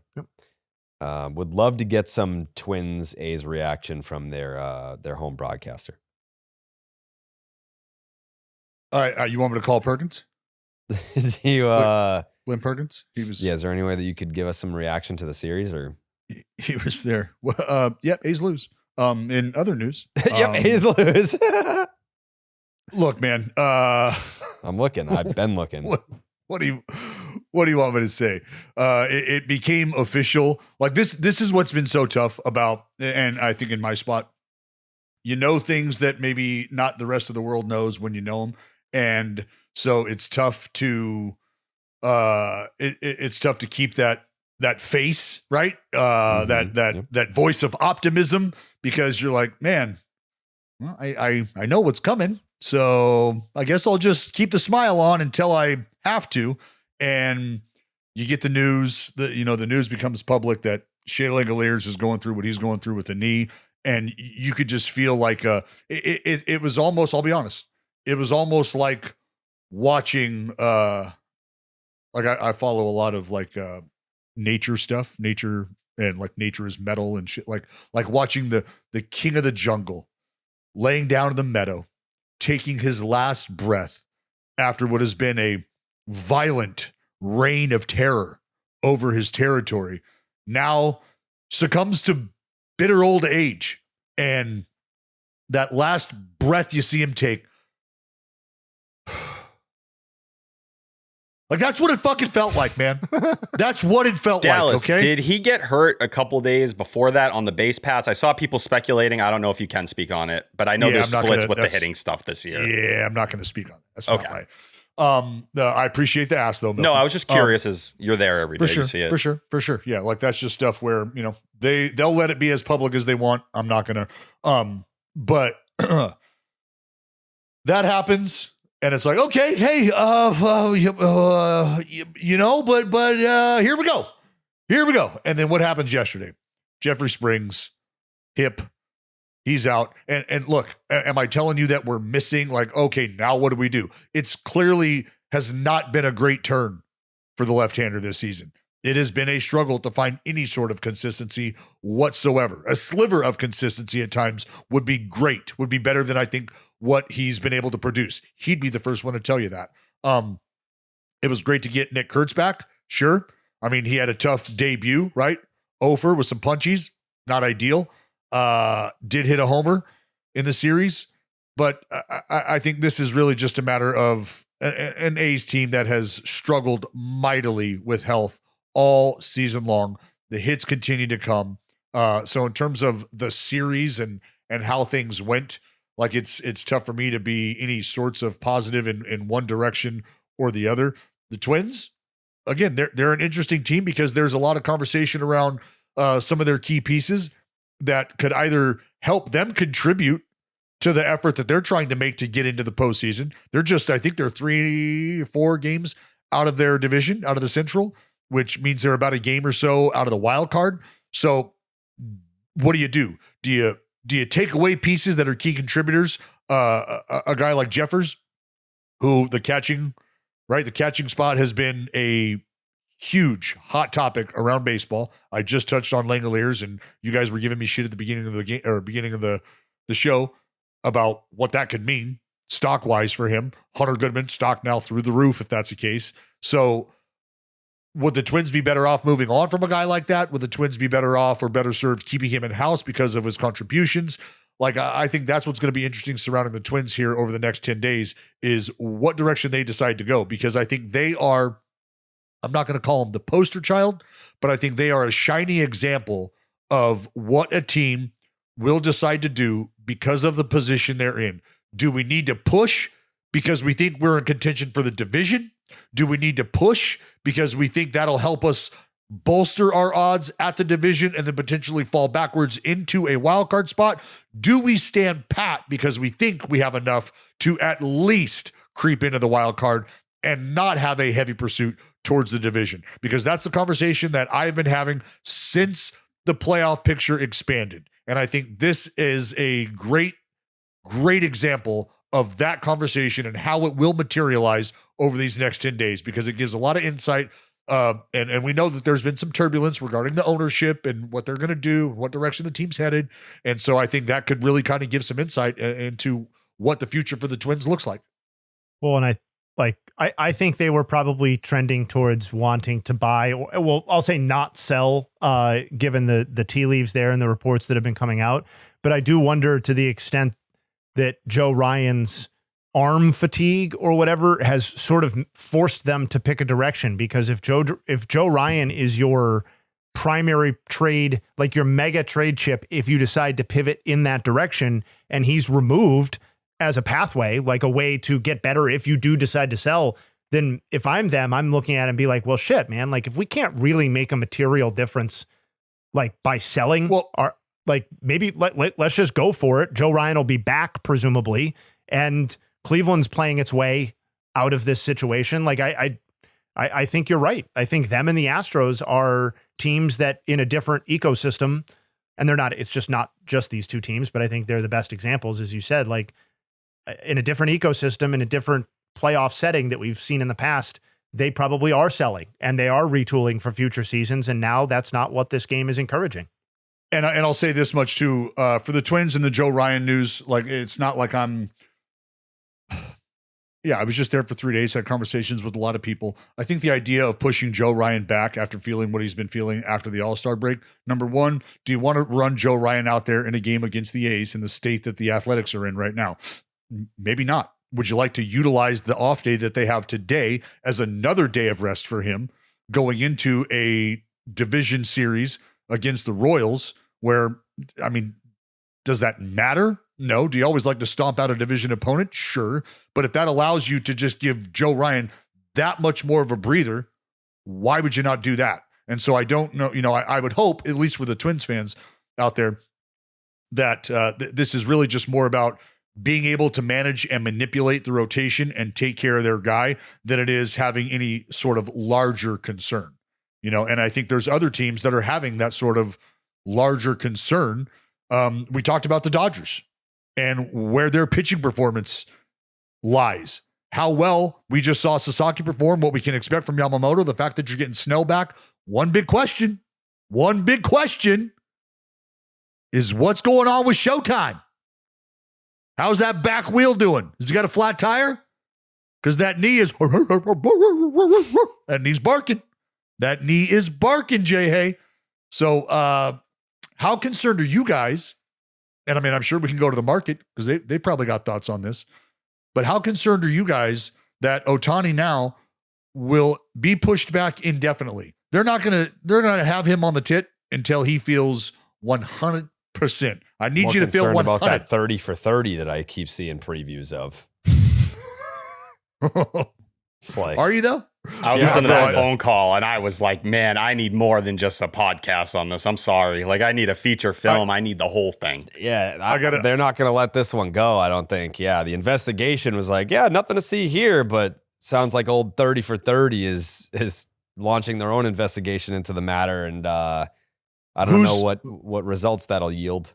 Would love to get some Twins A's reaction from their home broadcaster. All right, you want me to call Perkins? Lynn Perkins? He was. Yeah. Is there any way that you could give us some reaction to the series, or he was there? Yep, A's lose. In other news, yep, A's lose. Look, man. I'm looking. I've been looking. What do you want me to say? It became official. Like this is what's been so tough about, and I think in my spot, things that maybe not the rest of the world knows when you know them. And so it's tough to, it's tough to keep that face, right? That voice of optimism, because you're like, man, well, I know what's coming. So I guess I'll just keep the smile on until I have to. And you get the news that, the news becomes public that Shea Langoliers is going through what he's going through with the knee. And you could just feel like it was almost, I'll be honest, it was almost like watching, I follow a lot of nature stuff, nature, and like nature is metal and shit, like watching the king of the jungle laying down in the meadow, taking his last breath after what has been a violent reign of terror over his territory, now succumbs to bitter old age. And that last breath you see him take, like, that's what it fucking felt like, man. That's what it felt Dallas, like, okay? Did he get hurt a couple days before that on the base paths? I saw people speculating. I don't know if you can speak on it, but I know there's splits with the hitting stuff this year. Yeah, I'm not going to speak on it. That's not right. I appreciate the ask, though, Milton. No, I was just curious as you're there every day. For you see it. For sure. Yeah, like that's just stuff where, they'll let it be as public as they want. I'm not going to. But that happens. And it's like, okay, hey, but here we go. And then what happens yesterday? Jeffrey Springs, hip, he's out. And look, am I telling you that we're missing? Like, okay, now what do we do? It's clearly has not been a great turn for the left-hander this season. It has been a struggle to find any sort of consistency whatsoever. A sliver of consistency at times would be great, would be better than I think what he's been able to produce. He'd be the first one to tell you that. It was great to get Nick Kurtz back. Sure. I mean, he had a tough debut, right? Ofer with some punchies, not ideal. Did hit a homer in the series, but I think this is really just a matter of an A's team that has struggled mightily with health all season long. The hits continue to come. So in terms of the series and how things went, like it's tough for me to be any sorts of positive in one direction or the other. The Twins, again, they're an interesting team because there's a lot of conversation around some of their key pieces that could either help them contribute to the effort that they're trying to make to get into the postseason. I think they're 3-4 games out of their division, out of the Central, which means they're about a game or so out of the wild card. So what do? Do you take away pieces that are key contributors? A guy like Jeffers, who the catching spot has been a huge hot topic around baseball. I just touched on Langoliers, and you guys were giving me shit at the beginning of the game or beginning of the show about what that could mean stock wise for him. Hunter Goodman stock now through the roof if that's the case. So would the Twins be better off moving on from a guy like that? Would the Twins be better off or better served keeping him in house because of his contributions? Like, I think that's what's going to be interesting surrounding the Twins here over the next 10 days is what direction they decide to go, because I think they are, I'm not going to call them the poster child, but I think they are a shiny example of what a team will decide to do because of the position they're in. Do we need to push because we think we're in contention for the division? Do we need to push because we think that'll help us bolster our odds at the division and then potentially fall backwards into a wild card spot? Do we stand pat because we think we have enough to at least creep into the wild card and not have a heavy pursuit towards the division? Because that's the conversation that I've been having since the playoff picture expanded. And I think this is a great example of that conversation and how it will materialize over these next 10 days, because it gives a lot of insight. And we know that there's been some turbulence regarding the ownership and what they're going to do, what direction the team's headed. And so I think that could really kind of give some insight into what the future for the Twins looks like. Well, and I think they were probably trending towards wanting to buy, well, I'll say not sell, given the tea leaves there and the reports that have been coming out. But I do wonder to the extent that Joe Ryan's arm fatigue or whatever has sort of forced them to pick a direction, because if Joe Ryan is your primary trade, like your mega trade chip, if you decide to pivot in that direction and he's removed as a pathway, like a way to get better if you do decide to sell, then if I'm them, I'm looking at it and be like, well, shit, man, like if we can't really make a material difference, like by selling, like maybe let's just go for it. Joe Ryan will be back presumably, and Cleveland's playing its way out of this situation. Like I think you're right. I think them and the Astros are teams that in a different ecosystem, and it's just not just these two teams, but I think they're the best examples, as you said, like in a different ecosystem, in a different playoff setting that we've seen in the past, they probably are selling and they are retooling for future seasons. And now that's not what this game is encouraging. And I'll say this much too, for the Twins and the Joe Ryan news, like it's not like I was just there for 3 days, had conversations with a lot of people. I think the idea of pushing Joe Ryan back after feeling what he's been feeling after the All-Star break, number one, do you want to run Joe Ryan out there in a game against the A's in the state that the Athletics are in right now? Maybe not. Would you like to utilize the off day that they have today as another day of rest for him going into a division series against the Royals where, I mean, does that matter? No. Do you always like to stomp out a division opponent? Sure. But if that allows you to just give Joe Ryan that much more of a breather, why would you not do that? And so I don't know, I would hope, at least for the Twins fans out there, that this is really just more about being able to manage and manipulate the rotation and take care of their guy than it is having any sort of larger concern, and I think there's other teams that are having that sort of larger concern. We talked about the Dodgers and where their pitching performance lies, how well we just saw Sasaki perform, what we can expect from Yamamoto, the fact that you're getting Snell back. One big question is what's going on with Showtime? How's that back wheel doing? Has he got a flat tire? Because that knee is barking. That knee is barking, Jay Hay. So how concerned are you guys? And I mean, I'm sure we can go to the market because they probably got thoughts on this. But how concerned are you guys that Ohtani now will be pushed back indefinitely? They're gonna have him on the tit until he feels 100%. I need More you to feel 100. About that 30 for 30 that I keep seeing previews of. Are you though? I was listening to that phone call and I was like, man, I need more than just a podcast on this. I'm sorry. Like, I need a feature film. I need the whole thing. Yeah, they're not going to let this one go, I don't think. Yeah, the investigation was like, yeah, nothing to see here, but sounds like old 30 for 30 is launching their own investigation into the matter, and I don't know what results that'll yield.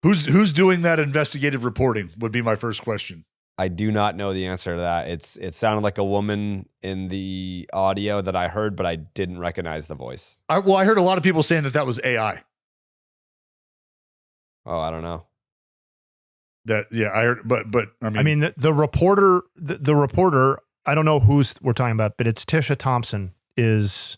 Who's doing that investigative reporting would be my first question. I do not know the answer to that. It sounded like a woman in the audio that I heard, but I didn't recognize the voice. I heard a lot of people saying that was AI. Oh, I don't know. I heard, but I mean, the reporter, the reporter, I don't know who's we're talking about, but it's Tisha Thompson is,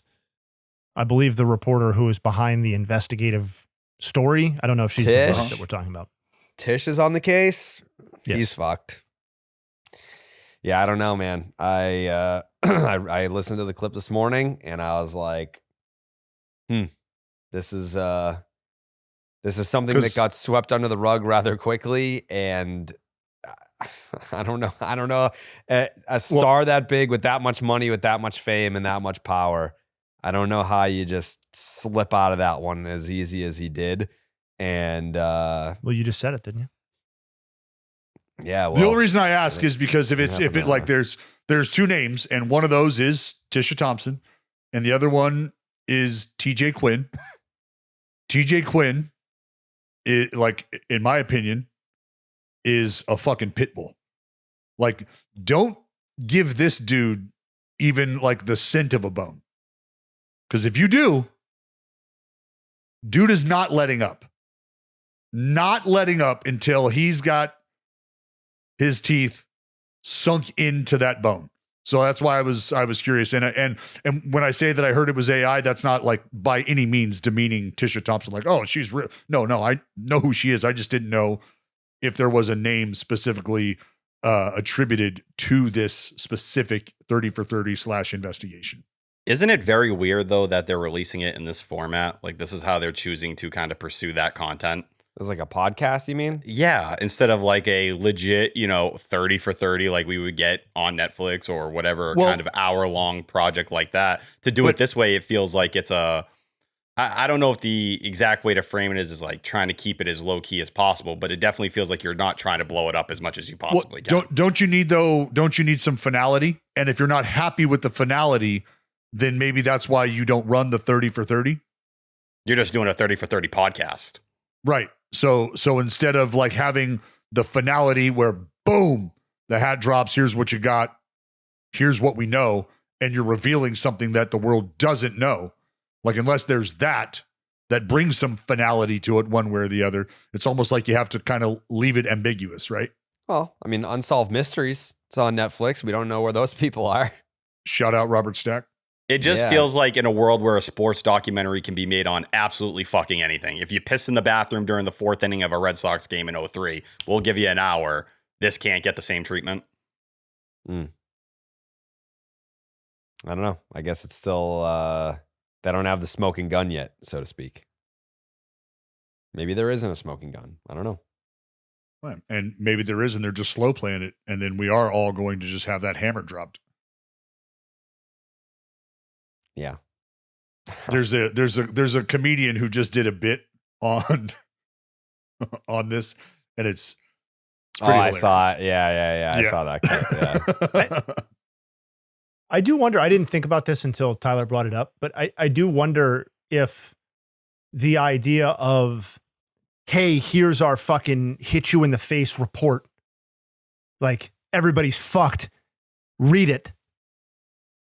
I believe, the reporter who is behind the investigative story. I don't know if she's the one that we're talking about. Tish is on the case. Yes. He's fucked. Yeah, I don't know, man. I I listened to the clip this morning and I was like, this is something that got swept under the rug rather quickly, and I don't know. A star that big with that much money, with that much fame and that much power, I don't know how you just slip out of that one as easy as he did. And well, you just said it, didn't you? Yeah. Well, the only reason I ask is because there's two names, and one of those is Tisha Thompson, and the other one is TJ Quinn. TJ Quinn, in my opinion, is a fucking pit bull. Like, don't give this dude even like the scent of a bone. Because if you do, dude is not letting up. Not letting up until he's got his teeth sunk into that bone. So that's why I was curious. And when I say that I heard it was AI, that's not like by any means demeaning Tisha Thompson. Like, oh, she's real. No, I know who she is. I just didn't know if there was a name specifically attributed to this specific 30 for 30 / investigation. Isn't it very weird, though, that they're releasing it in this format? Like, this is how they're choosing to kind of pursue that content. It's like a podcast, you mean? Yeah, instead of like a legit, 30 for 30 like we would get on Netflix or whatever kind of hour-long project like that. To do it this way, it feels like it's I don't know if the exact way to frame it is like trying to keep it as low-key as possible, but it definitely feels like you're not trying to blow it up as much as you possibly can. Don't you need some finality? And if you're not happy with the finality, then maybe that's why you don't run the 30 for 30. You're just doing a 30 for 30 podcast. Right. So instead of like having the finality where boom, the hat drops, here's what you got, here's what we know, and you're revealing something that the world doesn't know. Like, unless there's that brings some finality to it one way or the other, it's almost like you have to kind of leave it ambiguous, right? Well, I mean, Unsolved Mysteries, it's on Netflix. We don't know where those people are. Shout out Robert Stack. It just feels like in a world where a sports documentary can be made on absolutely fucking anything. If you piss in the bathroom during the 4th inning of a Red Sox game in 2003, we'll give you an hour. This can't get the same treatment. I don't know. I guess it's still, they don't have the smoking gun yet, so to speak. Maybe there isn't a smoking gun. I don't know. Right. And maybe there is, and they're just slow playing it. And then we are all going to just have that hammer dropped. Yeah. There's a comedian who just did a bit on this, and it's pretty hilarious. I saw it. Yeah. I saw that clip. Yeah. I do wonder, I didn't think about this until Tyler brought it up, but I do wonder if the idea of, hey, here's our fucking hit you in the face report. Like, everybody's fucked. Read it.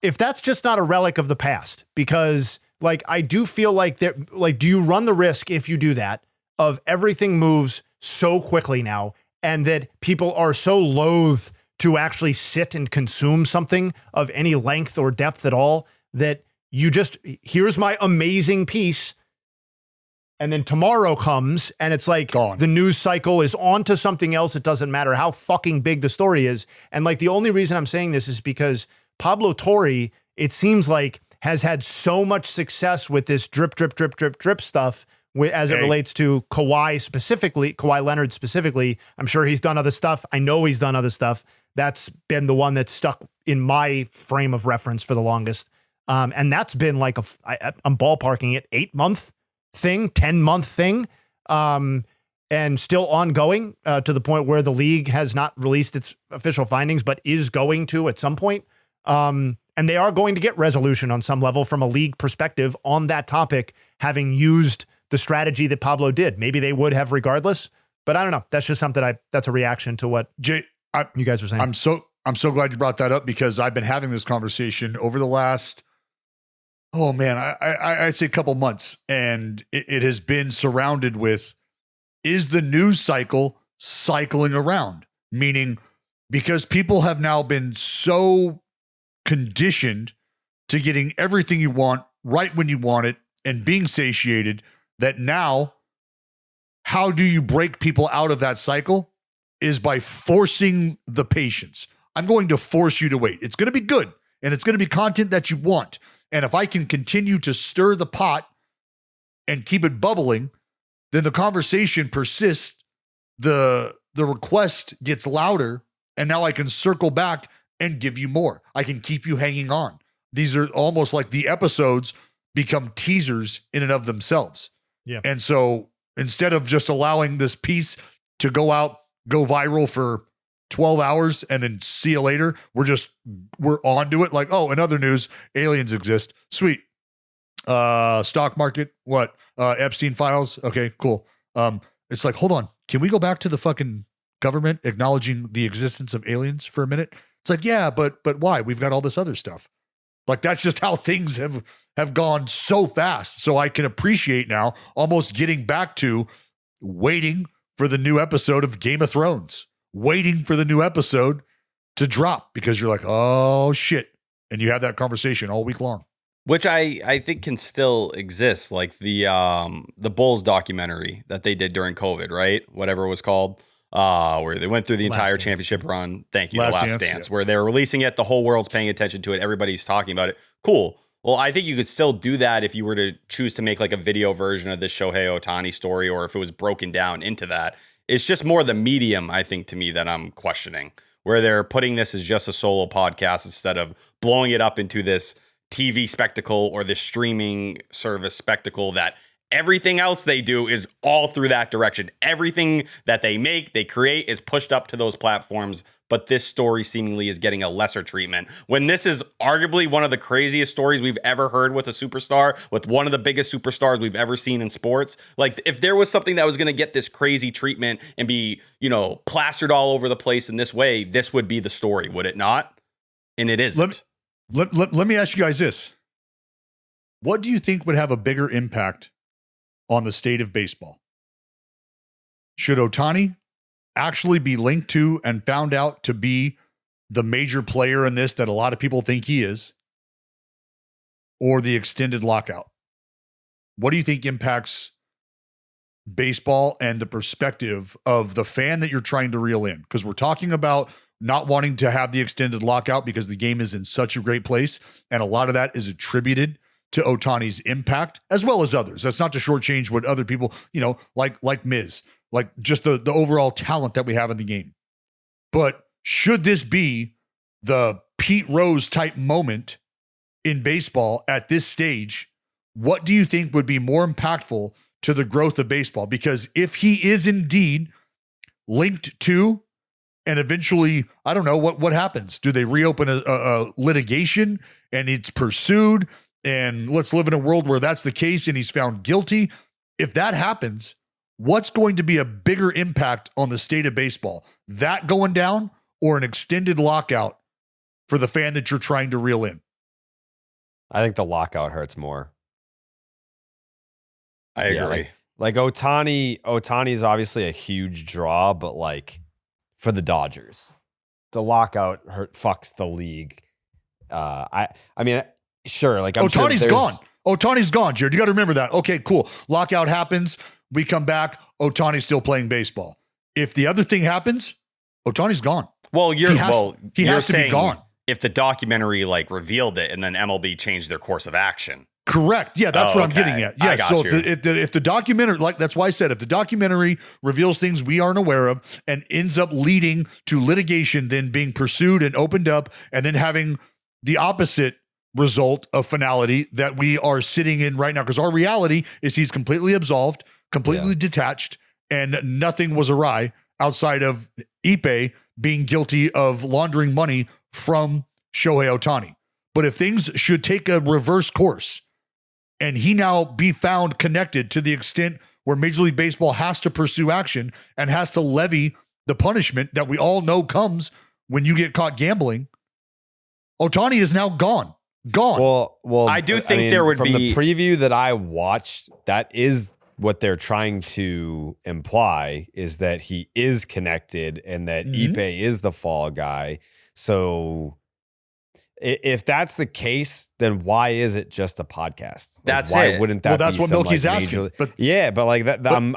If that's just not a relic of the past, because like, I do feel like do you run the risk if you do that of everything moves so quickly now, and that people are so loath to actually sit and consume something of any length or depth at all, that you just, here's my amazing piece, and then tomorrow comes and it's like gone. The news cycle is on to something else. It doesn't matter how fucking big the story is. And like, the only reason I'm saying this is because Pablo Torre, it seems like, has had so much success with this drip stuff as it relates to Kawhi Leonard specifically. I'm sure he's done other stuff. I know he's done other stuff, That's been the one that's stuck in my frame of reference for the longest. And that's been like I'm ballparking it 8-month thing, 10-month thing, and still ongoing to the point where the league has not released its official findings, but is going to at some point. And they are going to get resolution on some level from a league perspective on that topic, having used the strategy that Pablo did. Maybe they would have regardless, but I don't know. That's just something that's a reaction to what you guys were saying. I'm so glad you brought that up, because I've been having this conversation over the last, I'd say a couple months, and it has been surrounded with, is the news cycle cycling around? Meaning, because people have now been so conditioned to getting everything you want right when you want it and being satiated, that now, how do you break people out of that cycle? Is by forcing the patience. I'm going to force you to wait. It's going to be good, and it's going to be content that you want. And if I can continue to stir the pot and keep it bubbling, then the conversation persists, the request gets louder, and now I can circle back and give you more. I can keep you hanging on. These are almost like the episodes become teasers in and of themselves. Yeah. And so instead of just allowing this piece to go viral for 12 hours and then see you later, we're on to it. Like, oh, in other news, aliens exist. Sweet. Stock market, what? Epstein files. Okay, cool. It's like, hold on. Can we go back to the fucking government acknowledging the existence of aliens for a minute? It's like, yeah, but why? We've got all this other stuff. Like, that's just how things have gone so fast. So I can appreciate now almost getting back to waiting for the new episode of Game of Thrones, waiting for the new episode to drop, because you're like, oh shit. And you have that conversation all week long. Which I think can still exist, like the Bulls documentary that they did during COVID, right? Whatever it was called, where they went through the entire championship run. Thank you, The Last Dance, where they were releasing it. The whole world's paying attention to it. Everybody's talking about it. Cool. Well, I think you could still do that if you were to choose to make like a video version of this Shohei Ohtani story, or if it was broken down into that. It's just more the medium, I think, to me, that I'm questioning, where they're putting this as just a solo podcast instead of blowing it up into this TV spectacle or this streaming service spectacle that everything else they do is all through that direction. Everything that they make, they create, is pushed up to those platforms. But this story seemingly is getting a lesser treatment, when this is arguably one of the craziest stories we've ever heard with a superstar, with one of the biggest superstars we've ever seen in sports. Like, if there was something that was going to get this crazy treatment and be, plastered all over the place in this way, this would be the story, would it not? And it isn't. Let me ask you guys this. What do you think would have a bigger impact on the state of baseball? Should Ohtani actually be linked to and found out to be the major player in this that a lot of people think he is, or the extended lockout? What do you think impacts baseball and the perspective of the fan that you're trying to reel in? Because we're talking about not wanting to have the extended lockout because the game is in such a great place, and a lot of that is attributed to Ohtani's impact, as well as others. That's not to shortchange what other people, like Miz, like just the overall talent that we have in the game. But should this be the Pete Rose type moment in baseball at this stage? What do you think would be more impactful to the growth of baseball? Because if he is indeed linked to, and eventually, I don't know, what happens? Do they reopen a litigation and it's pursued? And let's live in a world where that's the case and he's found guilty. If that happens, what's going to be a bigger impact on the state of baseball? That going down, or an extended lockout for the fan that you're trying to reel in? I think the lockout hurts more. I agree. Like Ohtani is obviously a huge draw, but like for the Dodgers, the lockout fucks the league. I mean, sure. Like Ohtani's gone. Ohtani's gone, Jared. You got to remember that. Okay, cool. Lockout happens. We come back. Ohtani's still playing baseball. If the other thing happens, Ohtani's gone. Well, he has to be gone. If the documentary like revealed it and then MLB changed their course of action, Correct. Yeah, that's what I'm getting at. Yeah. got So you. if the documentary, like that's why I said, if the documentary reveals things we aren't aware of and ends up leading to litigation, then being pursued and opened up, and then having the opposite result of finality that we are sitting in right now, because our reality is he's completely absolved, completely detached, and nothing was awry outside of Ippei being guilty of laundering money from Shohei Ohtani. But if things should take a reverse course and he now be found connected to the extent where Major League Baseball has to pursue action and has to levy the punishment that we all know comes when you get caught gambling, Ohtani is now gone. Well, I do think there would from be- the preview that I watched, that is what they're trying to imply, is that he is connected and that Ippei is the fall guy. So if that's the case, then why is it just a podcast? That's why it. Wouldn't that That's be what some, Milky's like, asking. major- But yeah, but like that, I'm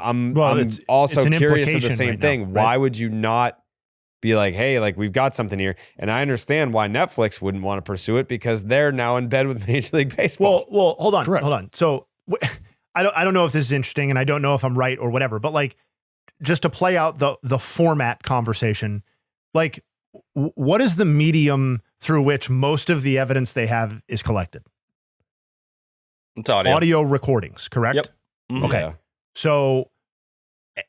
also it's an curious of the implication same right thing. now, right? Why would you not be like, hey, like we've got something here? And I understand why Netflix wouldn't want to pursue it because they're now in bed with Major League Baseball. Well, hold on, Correct. hold on. So I don't know if this is interesting, and I don't know if I'm right or whatever. But like, just to play out the format conversation, like, what is the medium through which most of the evidence they have is collected? It's audio. Audio recordings, correct? Yep. Mhm. Okay. Yeah. So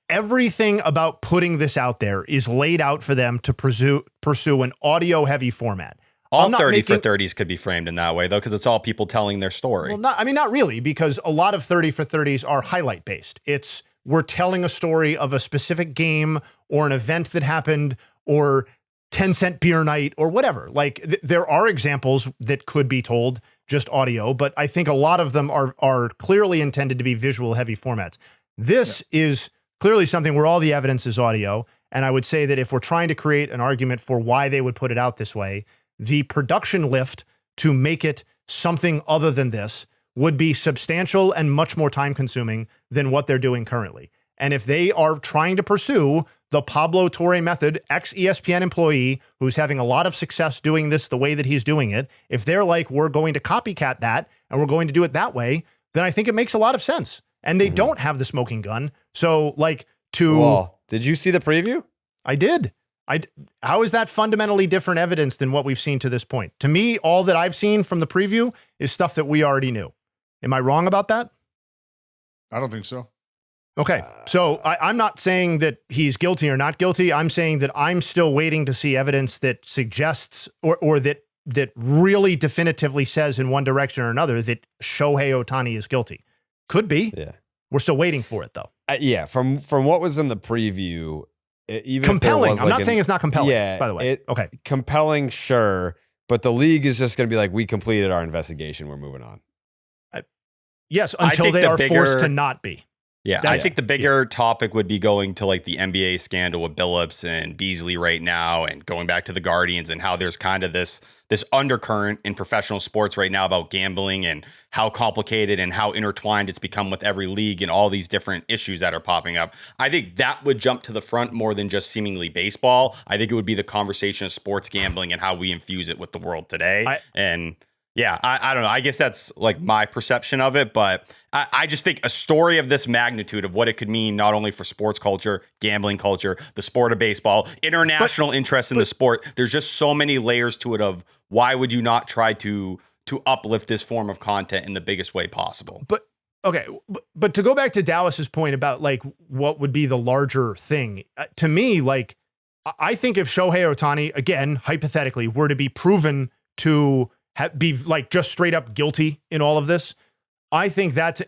everything about putting this out there is laid out for them to pursue an audio heavy format. All I'm not 30 for making- 30s could be framed in that way, though, because it's all people telling their story. Well, not really, because a lot of 30 for 30s are highlight based. It's we're telling a story of a specific game or an event that happened or 10-cent beer night or whatever. Like there are examples that could be told just audio, but I think a lot of them are clearly intended to be visual heavy formats. This is clearly something where all the evidence is audio. And I would say that if we're trying to create an argument for why they would put it out this way, the production lift to make it something other than this would be substantial and much more time consuming than what they're doing currently. And if they are trying to pursue the Pablo Torre method, ex-ESPN employee who's having a lot of success doing this the way that he's doing it, if they're like, we're going to copycat that and we're going to do it that way, then I think it makes a lot of sense. And they don't have the smoking gun. So like Well, did you see the preview? I did. How is that fundamentally different evidence than what we've seen to this point? To me, all that I've seen from the preview is stuff that we already knew. Am I wrong about that? I don't think so. Okay. So I'm not saying that he's guilty or not guilty. I'm saying that I'm still waiting to see evidence that suggests or that really definitively says in one direction or another that Shohei Ohtani is guilty. Could be. Yeah. We're still waiting for it, though. Yeah. From what was in the preview, even compelling. If there was I'm not saying it's not compelling. Yeah, by the way. Okay. Compelling, sure, but the league is just going to be like, we completed our investigation. We're moving on. Yes, until they are forced to not be. Yeah, I think the bigger topic would be going to like the NBA scandal with Billups and Beasley right now, and going back to the Guardians and how there's kind of this undercurrent in professional sports right now about gambling and how complicated and how intertwined it's become with every league and all these different issues that are popping up. I think that would jump to the front more than just seemingly baseball. I think it would be the conversation of sports gambling and how we infuse it with the world today. I don't know. I guess that's like my perception of it, but I just think a story of this magnitude of what it could mean, not only for sports culture, gambling culture, the sport of baseball, international interest in the sport. There's just so many layers to it of why would you not try to uplift this form of content in the biggest way possible? But okay, but to go back to Dallas's point about like what would be the larger thing, to me, like I think if Shohei Ohtani, again, hypothetically, were to be proven to be like just straight up guilty in all of this, I think that's,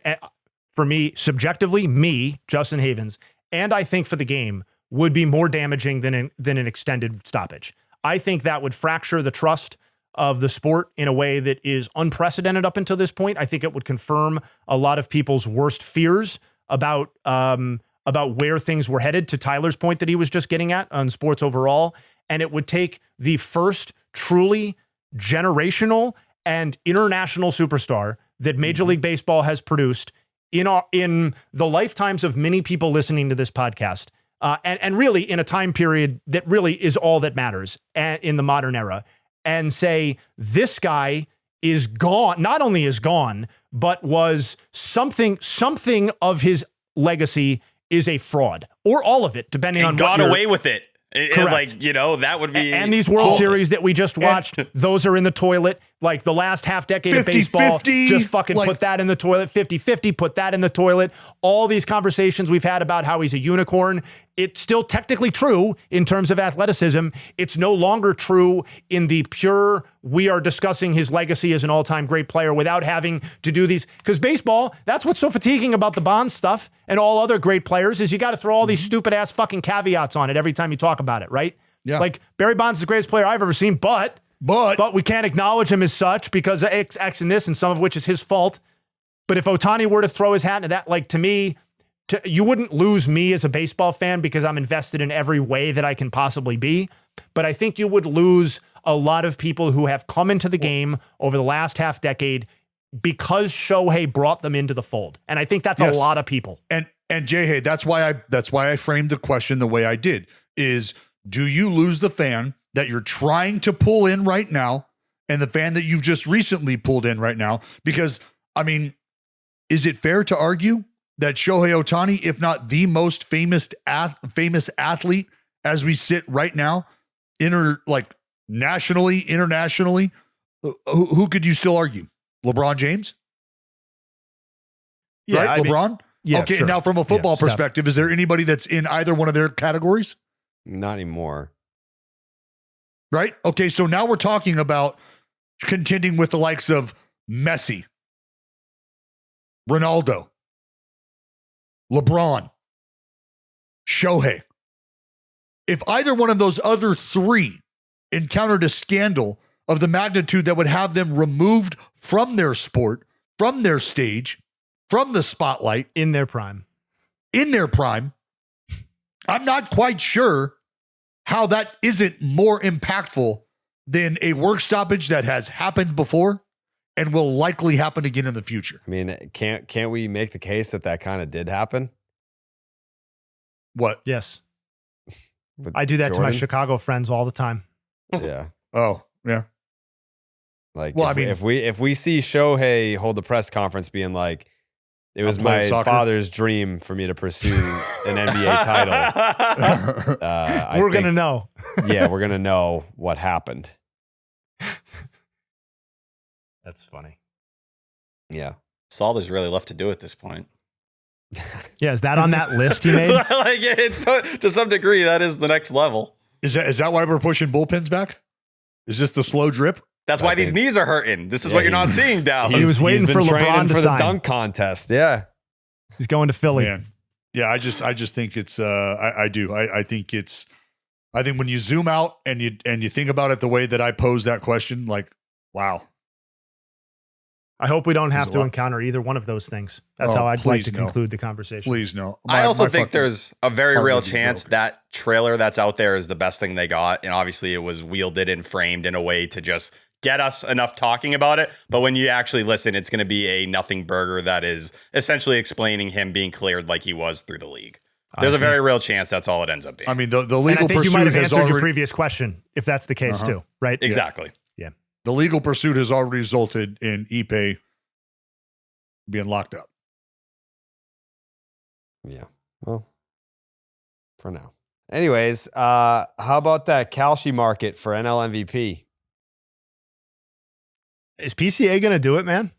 for me, subjectively, Justin Havens, and I think for the game, would be more damaging than an extended stoppage. I think that would fracture the trust of the sport in a way that is unprecedented up until this point. I think it would confirm a lot of people's worst fears about where things were headed, to Tyler's point that he was just getting at on sports overall. And it would take the first truly generational and international superstar that Major League Baseball has produced in the lifetimes of many people listening to this podcast, and really in a time period that really is all that matters in the modern era, and say, this guy is gone, not only is gone, but was something of his legacy is a fraud, or all of it, depending on got what away with it. Correct. That would be. And these World Series that we just watched, those are in the toilet. Like the last half decade of baseball, just fucking put that in the toilet. 50-50, put that in the toilet. All these conversations we've had about how he's a unicorn, it's still technically true in terms of athleticism. It's no longer true in the pure, we are discussing his legacy as an all-time great player without having to do these. Because baseball, that's what's so fatiguing about the Bonds stuff and all other great players is you got to throw all these stupid-ass fucking caveats on it every time you talk about it, right? Yeah. Like Barry Bonds is the greatest player I've ever seen, but we can't acknowledge him as such because of X and this, and some of which is his fault. But if Ohtani were to throw his hat into that, like to me, you wouldn't lose me as a baseball fan because I'm invested in every way that I can possibly be. But I think you would lose a lot of people who have come into the game over the last half decade because Shohei brought them into the fold. And I think that's a lot of people. And Jay, that's why I framed the question the way I did is, do you lose the fan that you're trying to pull in right now and the fan that you've just recently pulled in right now? Because, I mean, is it fair to argue that Shohei Ohtani, if not the most famous athlete as we sit right now, nationally, internationally, who could you still argue? LeBron James? Yeah, right? LeBron? Yeah, okay, sure. now from a football perspective, is there anybody that's in either one of their categories? Not anymore. Right? Okay, so now we're talking about contending with the likes of Messi, Ronaldo, LeBron, Shohei. If either one of those other three encountered a scandal of the magnitude that would have them removed from their sport, from their stage, from the spotlight, in their prime, I'm not quite sure how that isn't more impactful than a work stoppage that has happened before and will likely happen again in the future. I mean, can't we make the case that kind of did happen? What? Yes. I do that Jordan? to my Chicago friends all the time. Yeah. Oh, yeah. Like, well, if we see Shohei hold the press conference being like, it was my father's dream for me to pursue an NBA title. We're going to know. Yeah, we're going to know what happened. That's funny. Yeah. That's all there's really left to do at this point. Yeah, is that on that list he made? To some degree, that is the next level. Is that why we're pushing bullpens back? Is this the slow drip? That's why these knees are hurting. This is what you're not seeing, Dallas. He was waiting for LeBron to for sign. the dunk contest. Yeah, he's going to Philly. Man. Yeah, I just think it's. I do. I think it's. I think when you zoom out and you think about it the way that I pose that question, like, wow. I hope we don't have to encounter either one of those things. That's how I'd like to conclude the conversation. Please no. I also think there's a very real chance that trailer that's out there is the best thing they got. And obviously it was wielded and framed in a way to just get us enough talking about it. But when you actually listen, it's going to be a nothing burger that is essentially explaining him being cleared like he was through the league. There's a very real chance that's all it ends up being. I mean, the legal and I think you might have answered your your previous question if that's the case too, right? Exactly. Yeah. The legal pursuit has already resulted in Ipe being locked up. Yeah. Well, for now. Anyways, how about that Kalshi market for NL MVP? Is PCA going to do it, man?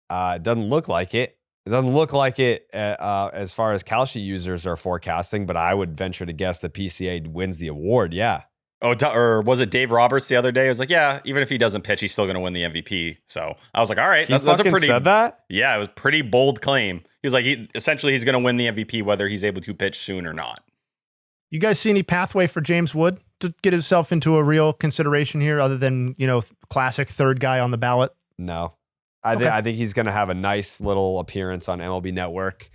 It doesn't look like it. It doesn't look like it as far as Kalshi users are forecasting, but I would venture to guess that PCA wins the award. Yeah. Oh, or was it Dave Roberts the other day? I was like, yeah, even if he doesn't pitch, he's still going to win the MVP. So I was like, all right, that's a pretty. Said that? Yeah, it was a pretty bold claim. He was like, essentially, he's going to win the MVP whether he's able to pitch soon or not. You guys see any pathway for James Wood to get himself into a real consideration here, other than classic third guy on the ballot? No, I think he's going to have a nice little appearance on MLB Network.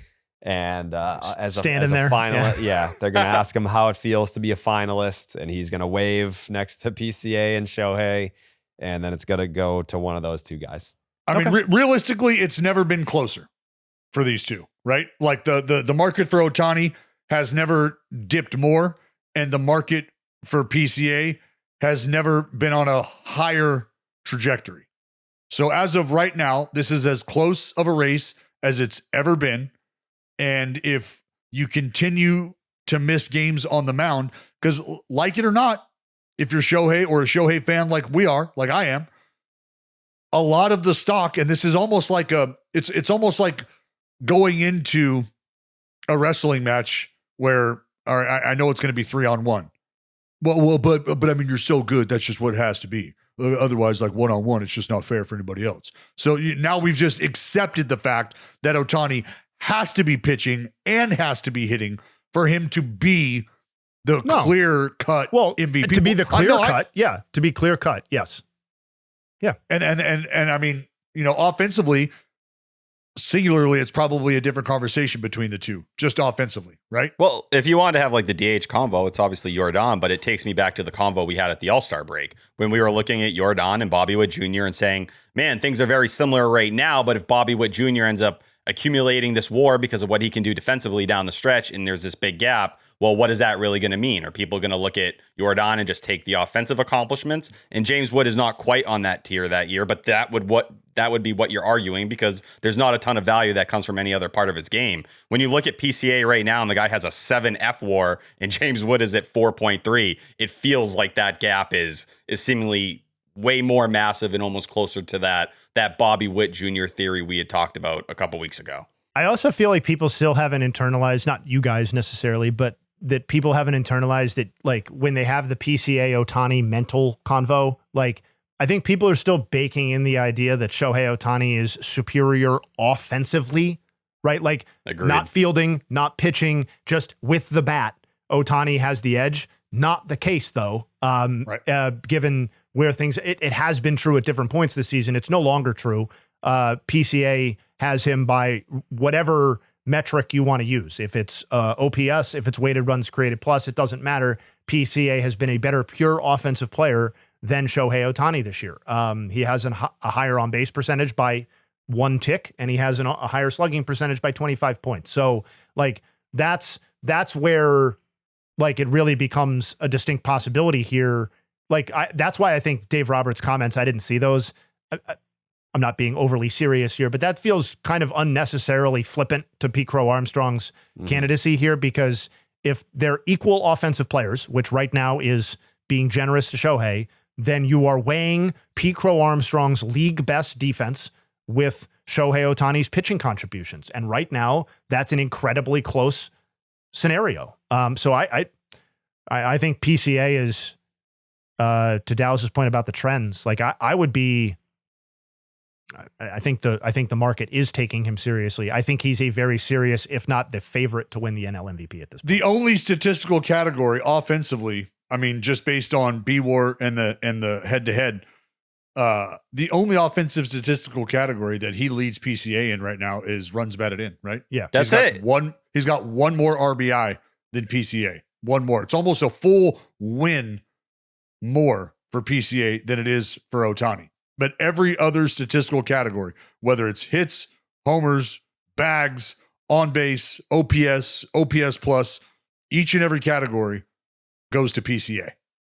And as a finalist, they're going to ask him how it feels to be a finalist, and he's going to wave next to PCA and Shohei, and then it's going to go to one of those two guys. I mean, realistically, it's never been closer for these two, right? Like the market for Ohtani has never dipped more, and the market for PCA has never been on a higher trajectory. So as of right now, this is as close of a race as it's ever been. And if you continue to miss games on the mound, because like it or not, if you're Shohei or a Shohei fan like we are, like I am, a lot of the stock, and this is almost like it's almost like going into a wrestling match where, all right, I know it's going to be 3-on-1. Well, but I mean, you're so good. That's just what it has to be. Otherwise, like 1-on-1, it's just not fair for anybody else. So now we've just accepted the fact that Ohtani has to be pitching and has to be hitting for him to be the clear-cut MVP. To be the clear-cut, yeah. To be clear-cut, yes. Yeah. And I mean, offensively, singularly, it's probably a different conversation between the two, just offensively, right? Well, if you want to have like the DH combo, it's obviously Yordan, but it takes me back to the combo we had at the All-Star break when we were looking at Yordan and Bobby Witt Jr. and saying, man, things are very similar right now, but if Bobby Witt Jr. ends up accumulating this WAR because of what he can do defensively down the stretch, and there's this big gap, well, what is that really going to mean? Are people going to look at Yordan and just take the offensive accomplishments? And James Wood is not quite on that tier that year, but that would be what you're arguing, because there's not a ton of value that comes from any other part of his game. When you look at PCA right now and the guy has a 7 F-WAR and James Wood is at 4.3, it feels like that gap is seemingly way more massive and almost closer to that Bobby Witt Jr. theory we had talked about a couple weeks ago. I also feel like people still haven't internalized, not you guys necessarily, but that people haven't internalized that, like, when they have the PCA Ohtani mental convo, like, I think people are still baking in the idea that Shohei Ohtani is superior offensively, right? Like, agreed. Not fielding, not pitching, just with the bat. Ohtani has the edge. Not the case, though, given where things, it has been true at different points this season. It's no longer true. PCA has him by whatever metric you want to use. If it's OPS, if it's weighted runs created plus, it doesn't matter. PCA has been a better pure offensive player than Shohei Ohtani this year. He has a higher on base percentage by 1 tick, and he has a higher slugging percentage by 25 points. So, like, that's where, like, it really becomes a distinct possibility here. Like, that's why I think Dave Roberts' comments, I didn't see those. I'm not being overly serious here, but that feels kind of unnecessarily flippant to Pete Crow Armstrong's candidacy here, because if they're equal offensive players, which right now is being generous to Shohei, then you are weighing Pete Crow Armstrong's league best defense with Shohei Ohtani's pitching contributions. And right now, that's an incredibly close scenario. So I think PCA is, to Dallas's point about the trends, like I would be, I think the market is taking him seriously. I think he's a very serious, if not the favorite to win the NL MVP at this point. The only statistical category offensively, I mean, just based on B-WAR and the head-to-head, the only offensive statistical category that he leads PCA in right now is runs batted in, right? Yeah. That's it. He's got one more RBI than PCA. One more. It's almost a full win more for PCA than it is for Ohtani. But every other statistical category, whether it's hits, homers, bags, on base, OPS, OPS plus, each and every category goes to PCA.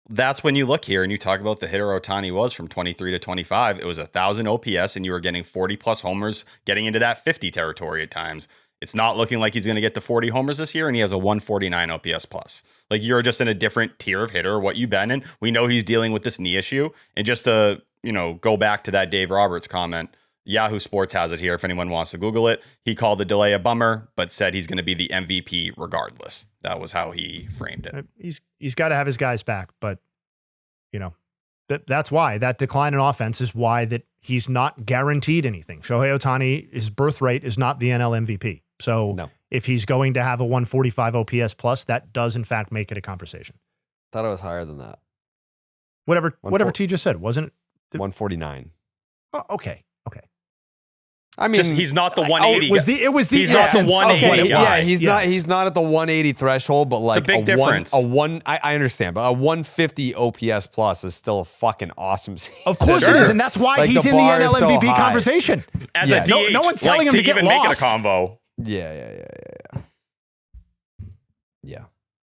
That's when you look here and you talk about the hitter Ohtani was from 23 to 25. It was 1,000 OPS and you were getting 40 plus homers, getting into that 50 territory at times. It's not looking like he's going to get to 40 homers this year, and he has a 149 OPS plus. Like, you're just in a different tier of hitter, what you've been in. We know he's dealing with this knee issue. And just to, go back to that Dave Roberts comment, Yahoo Sports has it here if anyone wants to Google it. He called the delay a bummer, but said he's going to be the MVP regardless. That was how he framed it. He's got to have his guys back, but, that's why that decline in offense is why that he's not guaranteed anything. Shohei Ohtani, his birth rate is not the NL MVP. So if he's going to have a 145 OPS plus, that does in fact make it a conversation. Thought it was higher than that. Whatever T just said, wasn't it? 149. Oh, okay. I mean, he's not the 180. He's not the 180 guy. Yeah, he's not at the 180 threshold, but like it's a big difference. I understand, but a 150 OPS plus is still a fucking awesome season. Of course it is, and that's why he's in the NL MVP conversation. As a DH, no one's telling him to get even lost. Make it a combo. Yeah.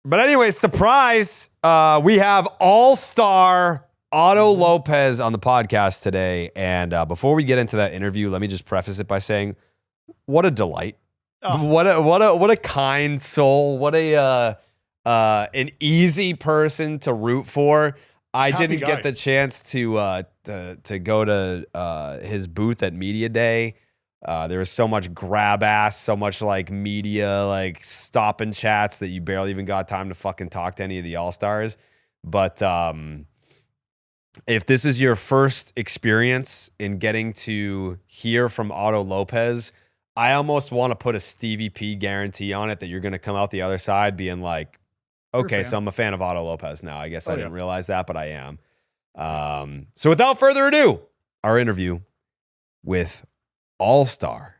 But anyway, surprise, we have all-star Otto Lopez on the podcast today. And before we get into that interview, let me just preface it by saying, what a delight. Oh. What a kind soul. What an easy person to root for. I didn't get the chance to go to his booth at Media Day. There was so much grab ass, so much like media, like stopping chats that you barely even got time to fucking talk to any of the All-Stars. But if this is your first experience in getting to hear from Otto Lopez, I almost want to put a Stevie P guarantee on it that you're going to come out the other side being like, okay, so I'm a fan of Otto Lopez now. I guess I didn't realize that, but I am. So without further ado, our interview with All-Star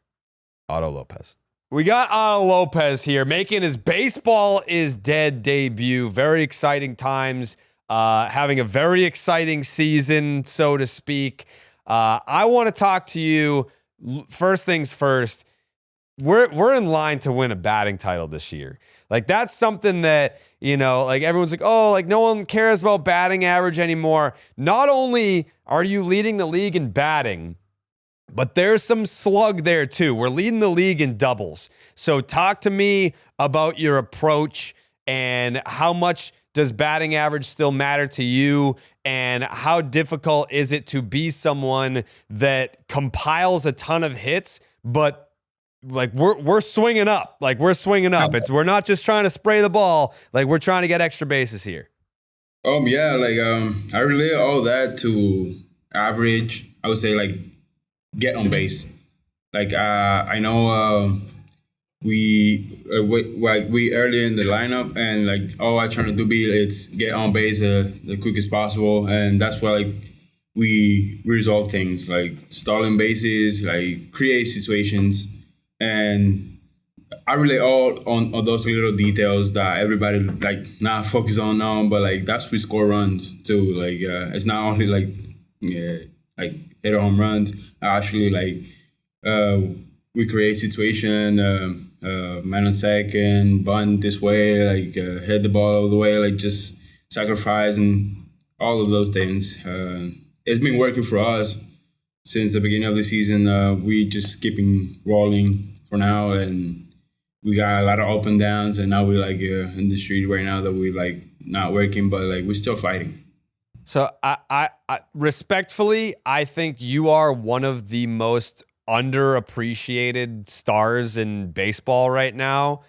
Otto Lopez. We got Otto Lopez here making his Baseball is Dead debut. Very exciting times. Having a very exciting season, so to speak. I want to talk to you. First things first. We're in line to win a batting title this year. Like, that's something that, you know, like everyone's like, oh, like no one cares about batting average anymore. Not only are you leading the league in batting, but there's some slug there too. We're leading the league in doubles. So talk to me about your approach and how much does batting average still matter to you, and how difficult is it to be someone that compiles a ton of hits, but like we're swinging up. Like we're swinging up. We're not just trying to spray the ball. Like we're trying to get extra bases here. Yeah, like I relate all that to average. I would say like get on base. Like I know we early in the lineup, and like all I trying to do is get on base the quickest possible, and that's why like we resolve things like stalling bases, like create situations, and I relate all on those little details that everybody like not focus on now, but like that's we score runs too. Like it's not only like like hit a home runs. Actually, like we create situation. Man on second, bunt this way, like hit the ball all the way, like just sacrifice and all of those things. It's been working for us since the beginning of the season. We just keeping rolling for now, and we got a lot of up and downs, and now we're like in the street right now that we like not working, but like we're still fighting. So I respectfully, I think you are one of the most underappreciated stars in baseball right now.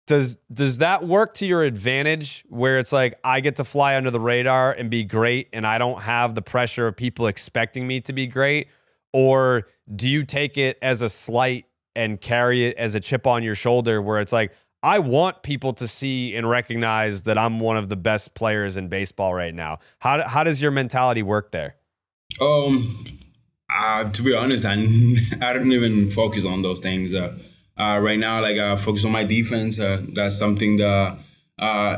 Does that work to your advantage, where it's like I get to fly under the radar and be great, and I don't have the pressure of people expecting me to be great? Or do you take it as a slight and carry it as a chip on your shoulder, where it's like, I want people to see and recognize that I'm one of the best players in baseball right now? How does your mentality work there? To be honest, I don't even focus on those things. Right now, like I focus on my defense. That's something that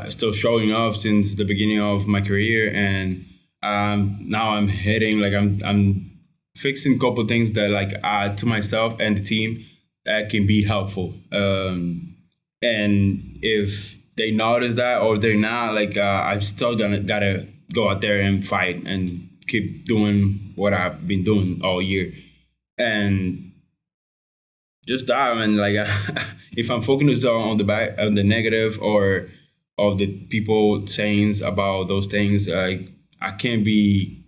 still showing up since the beginning of my career, and now I'm hitting. Like I'm fixing a couple of things that like to myself and the team that can be helpful. And if they notice that or they're not, like I'm still gotta go out there and fight and keep doing what I've been doing all year, and just that. And like if I'm focused on the negative or of the people saying about those things, like I can't be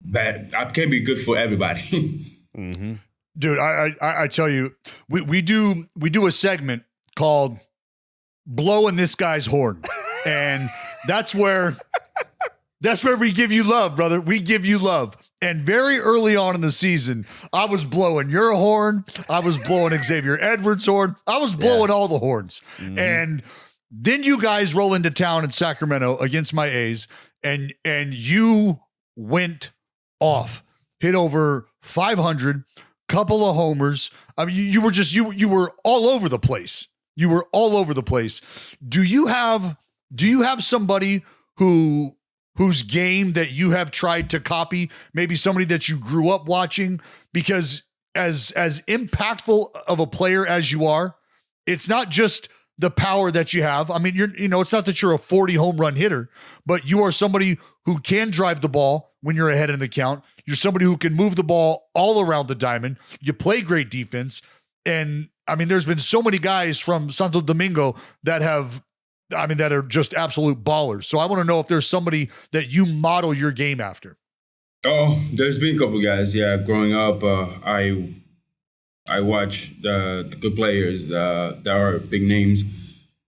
bad. I can't be good for everybody. Mm-hmm. Dude, I tell you, we do a segment called "Blowing This Guy's Horn," and that's where we give you love, brother. We give you love. And very early on in the season, I was blowing your horn. I was blowing Xavier Edwards' horn. I was blowing all the horns. Mm-hmm. And then you guys roll into town in Sacramento against my A's, and you went off, hit over 500, couple of homers. I mean, you were all over the place. You were all over the place. Do you have somebody whose game that you have tried to copy, maybe somebody that you grew up watching? Because as impactful of a player as you are, it's not just the power that you have. I mean, it's not that you're a 40 home run hitter, but you are somebody who can drive the ball when you're ahead in the count. You're somebody who can move the ball all around the diamond. You play great defense. And I mean, there's been so many guys from Santo Domingo that are just absolute ballers. So I want to know if there's somebody that you model your game after. Oh, there's been a couple guys. Yeah, growing up, I watch the good players that are big names,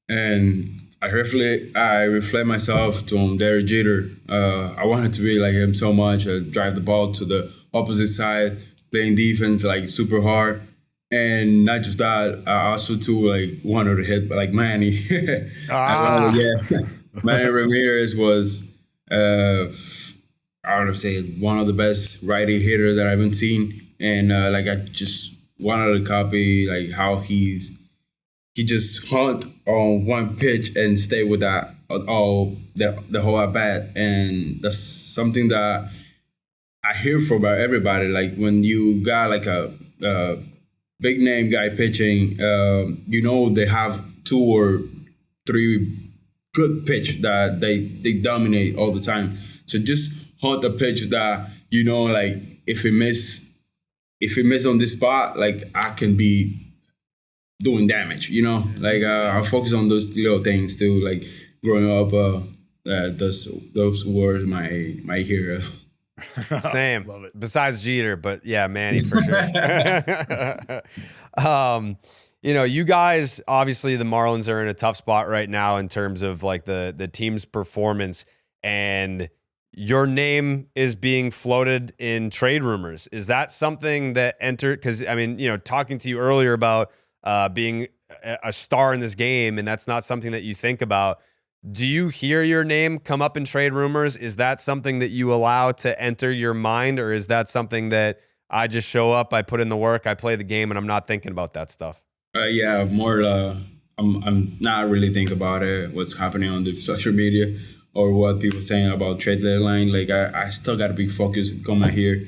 and I reflect myself to Derek Jeter. I wanted to be like him so much. Drive the ball to the opposite side, playing defense like super hard, and not just that. I also too like wanted to hit like Manny. Manny Ramirez was. I would say one of the best righty hitter that I've been seen, and like I just wanted to copy like how he just hunt on one pitch and stay with that all the whole at bat, and that's something that I hear from everybody. Like when you got like a big name guy pitching, they have 2 or 3 good pitch that they dominate all the time. So just hunt the pitch that like if he miss on this spot, like I can be doing damage. Like I focus on those little things too. Like growing up, those were my hero. Same. Love it. Besides Jeter, but yeah, Manny for sure. You guys, obviously the Marlins are in a tough spot right now in terms of like the team's performance, and your name is being floated in trade rumors. Is that something that entered? Because, I mean, talking to you earlier about being a star in this game, and that's not something that you think about. Do you hear your name come up in trade rumors? Is that something that you allow to enter your mind, or is that something that I just show up, I put in the work, I play the game, and I'm not thinking about that stuff? Yeah, more. I'm not really thinking about it. What's happening on the social media or what people saying about trade deadline. Like I still got to be focused, come out here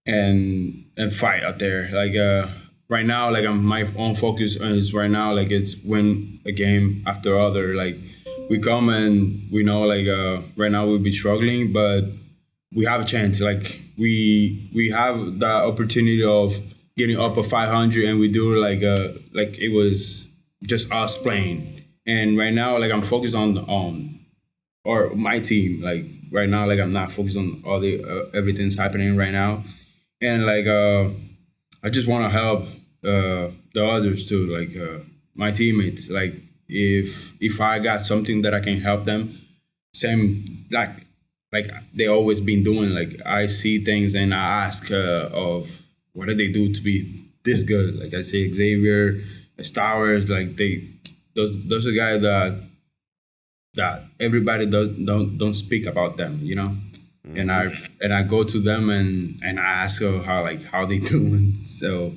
and fight out there. Like right now, like my own focus is right now, like it's win a game after other. Like we come and we know like right now we'll be struggling, but we have a chance. Like we have the opportunity of getting up a 500, and we do like it was just us playing. And right now, like I'm focused on or my team. Like right now, like I'm not focused on all the everything's happening right now, and like I just want to help the others too, like my teammates. Like if I got something that I can help them, same like they always been doing. Like I see things and I ask of what did they do to be this good. Like I say Xavier, Stowers, like those are guys that everybody don't speak about them, and I go to them and I ask her how they doing. So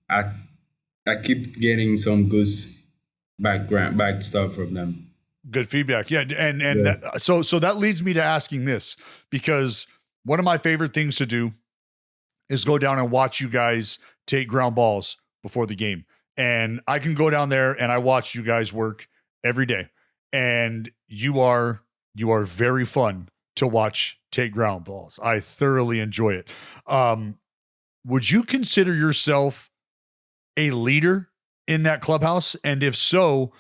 I keep getting some good back stuff from them. Good feedback. Yeah. And so that leads me to asking this, because one of my favorite things to do is go down and watch you guys take ground balls before the game. And I can go down there and I watch you guys work every day. And you are very fun to watch take ground balls. I thoroughly enjoy it. Would you consider yourself a leader in that clubhouse? And if so,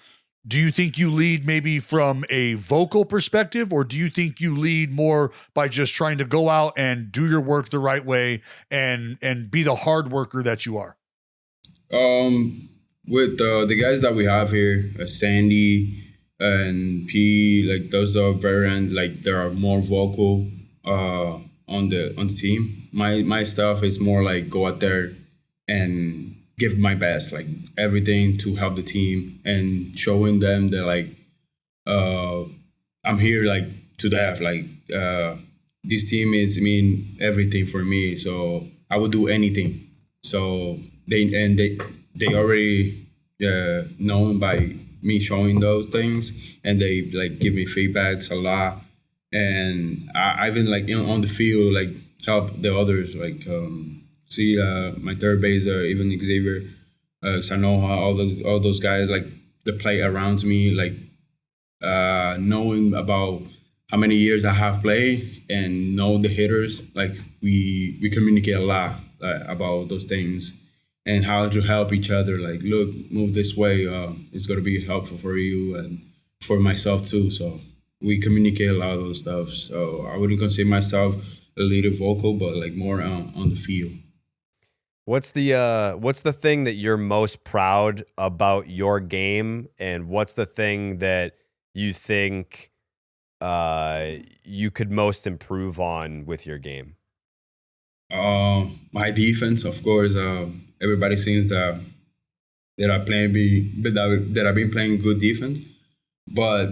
do you think you lead maybe from a vocal perspective, or do you think you lead more by just trying to go out and do your work the right way and be the hard worker that you are? With the guys that we have here, Sandy and P, like those are they are more vocal on the team. My stuff is more like go out there and give my best, like everything to help the team and showing them that like I'm here like to death. Like these teammates mean everything for me, so I would do anything. So they already known by me showing those things, and they like give me feedbacks a lot, and I even like on the field like help the others, like see my third base, even Xavier, Sanoja, all those guys, like the play around me, like knowing about how many years I have played and know the hitters. Like we communicate a lot about those things and how to help each other. Like, look, move this way. It's gonna be helpful for you and for myself too. So we communicate a lot of those stuff. So I wouldn't consider myself a leader vocal, but like more on the field. What's the thing that you're most proud about your game, and what's the thing that you think you could most improve on with your game? My defense, of course. Everybody seems that I've been playing good defense, but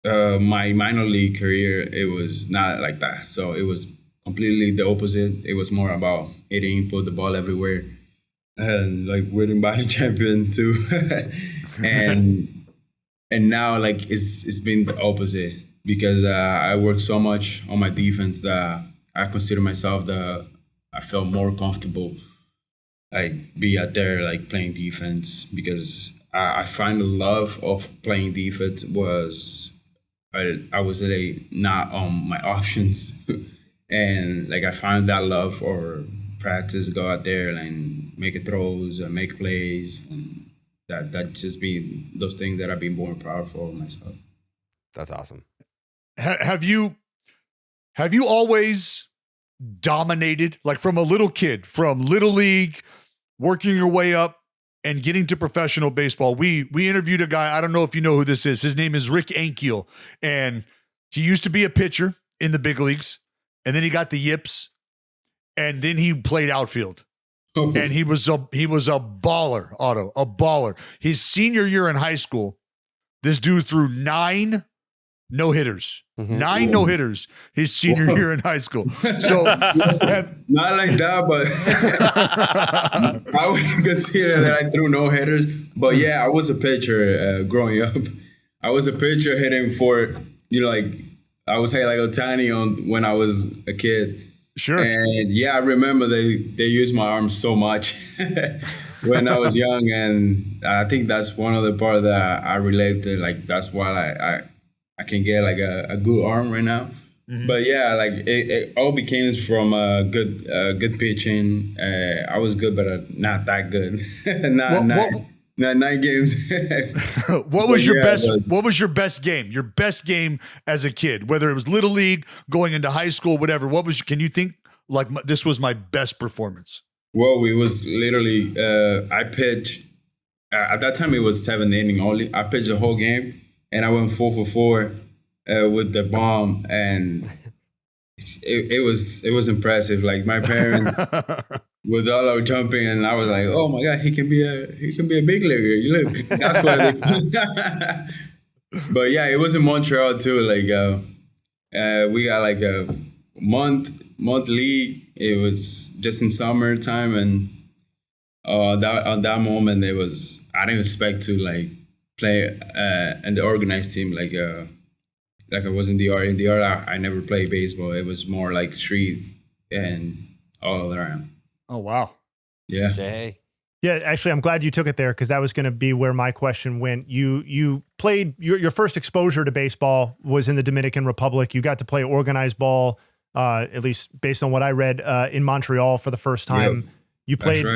my minor league career, it was not like that. So it was completely the opposite. It was more about hitting, put the ball everywhere, and like winning batting champion too. and now like it's been the opposite because I worked so much on my defense that I consider myself that I felt more comfortable like be out there like playing defense because I find the love of playing defense was I was like not on my options. And like I found that love or practice, go out there and make throws and make plays, and that just been those things that I've been more proud for myself. That's awesome. Have you always dominated, like from a little kid, from little league, working your way up and getting to professional baseball? We interviewed a guy, I don't know if you know who this is. His name is Rick Ankiel, and he used to be a pitcher in the big leagues. And then he got the yips, and then he played outfield. And he was a baller, Otto, a baller. His senior year in high school, this dude threw 9 no-hitters. 9 no-hitters his senior year in high school. So not like that, but I wouldn't consider that I threw no-hitters. But yeah, I was a pitcher growing up. I was a pitcher hitting for, like, I was hitting like Ohtani when I was a kid. Sure. And yeah, I remember they used my arms so much when I was young, and I think that's one of the part that I relate to. Like that's why I can get like a good arm right now. Mm-hmm. But yeah, like it all became from good pitching. I was good, but not that good. Not 9 games. What was your best? What was your best game? Your best game as a kid, whether it was little league, going into high school, whatever. What was? Can you think like this was my best performance? Well, it was literally I pitched at that time. It was 7th inning only. I pitched the whole game, and I went 4 for 4 with the bomb, and it was impressive. Like my parents. With all our jumping, and I was like, "Oh my God, he can be a big leaguer." You look, that's why. But yeah, it was in Montreal too. Like we got like a month league. It was just in summertime, and on that moment, it was I didn't expect to like play in the organized team. Like I was in the art. In the art, I never played baseball. It was more like street and all around. Oh, wow. Yeah. Jay. Yeah, actually, I'm glad you took it there because that was going to be where my question went. You played, your first exposure to baseball was in the Dominican Republic. You got to play organized ball, at least based on what I read, in Montreal for the first time. Yep, you played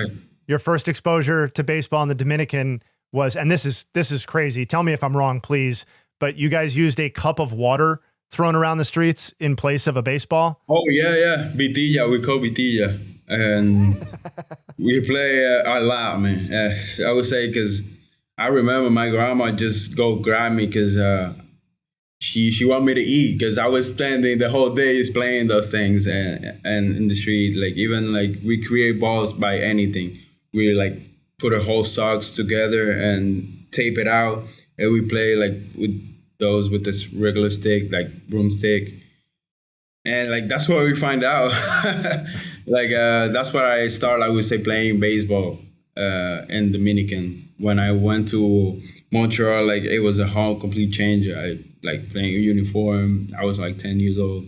your first exposure to baseball in the Dominican was, and this is crazy. Tell me if I'm wrong, please, but you guys used a cup of water thrown around the streets in place of a baseball? Oh, yeah. Vitilla, we call Vitilla. And we play a lot, man. I would say because I remember my grandma just go grab me because she wanted me to eat because I was standing the whole day playing those things and in the street. Like even like we create balls by anything. We like put our whole socks together and tape it out, and we play like with those with this regular stick, like broomstick. And like that's where we find out. Like that's where I started, I would say, playing baseball in Dominican. When I went to Montreal, like it was a whole complete change. I like playing a uniform. I was like 10 years old.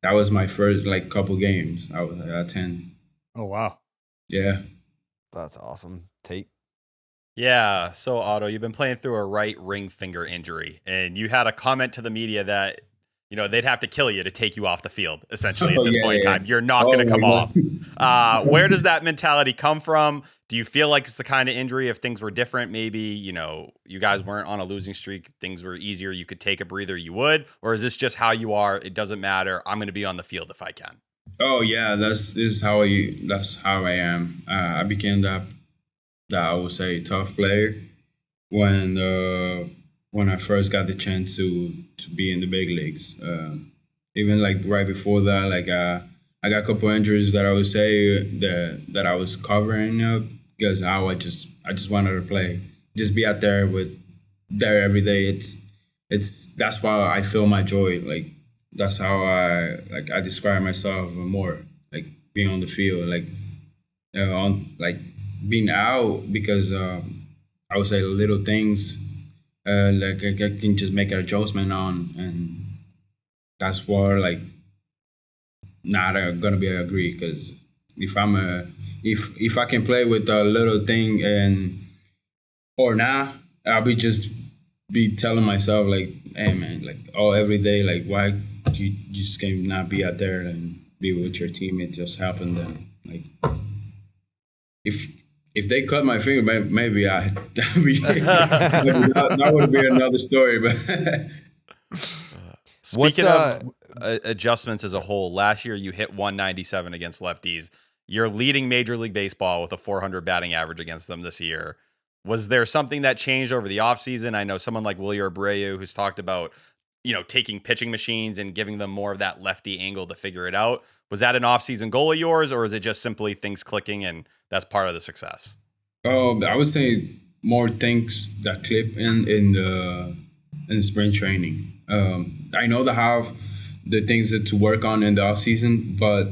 That was my first like couple games. I was at 10. Oh wow. Yeah. That's awesome. Tate. Yeah. So Otto, you've been playing through a right ring finger injury, and you had a comment to the media that they'd have to kill you to take you off the field, essentially, at this point in time. Yeah. You're not going to come off. Where does that mentality come from? Do you feel like it's the kind of injury, if things were different, maybe, you guys weren't on a losing streak, things were easier, you could take a breather, you would? Or is this just how you are? It doesn't matter. I'm going to be on the field if I can. Oh yeah, that's how I am. I became that I would say tough player when I first got the chance to be in the big leagues. Even like right before that, like I got a couple injuries that I would say that I was covering up because I just wanted to play, just be out there every day. That's why I feel my joy. Like that's how I describe myself more, like being on the field, like being out because I would say little things. Like I can just make an adjustment on, and that's where like not gonna be agree because if I can play with a little thing or not, I'll be telling myself like, hey man, like every day, like why you just can not be out there and be with your teammates, just helping them. Like if they cut my finger, maybe that would be another story. But speaking of adjustments as a whole, last year you hit 197 against lefties. You're leading Major League Baseball with a 400 batting average against them this year. Was there something that changed over the offseason? I know someone like Wilyer Abreu who's talked about, taking pitching machines and giving them more of that lefty angle to figure it out. Was that an offseason goal of yours, or is it just simply things clicking and that's part of the success? Oh, I would say more things that clip in the spring training. I know they have the things to work on in the off season, but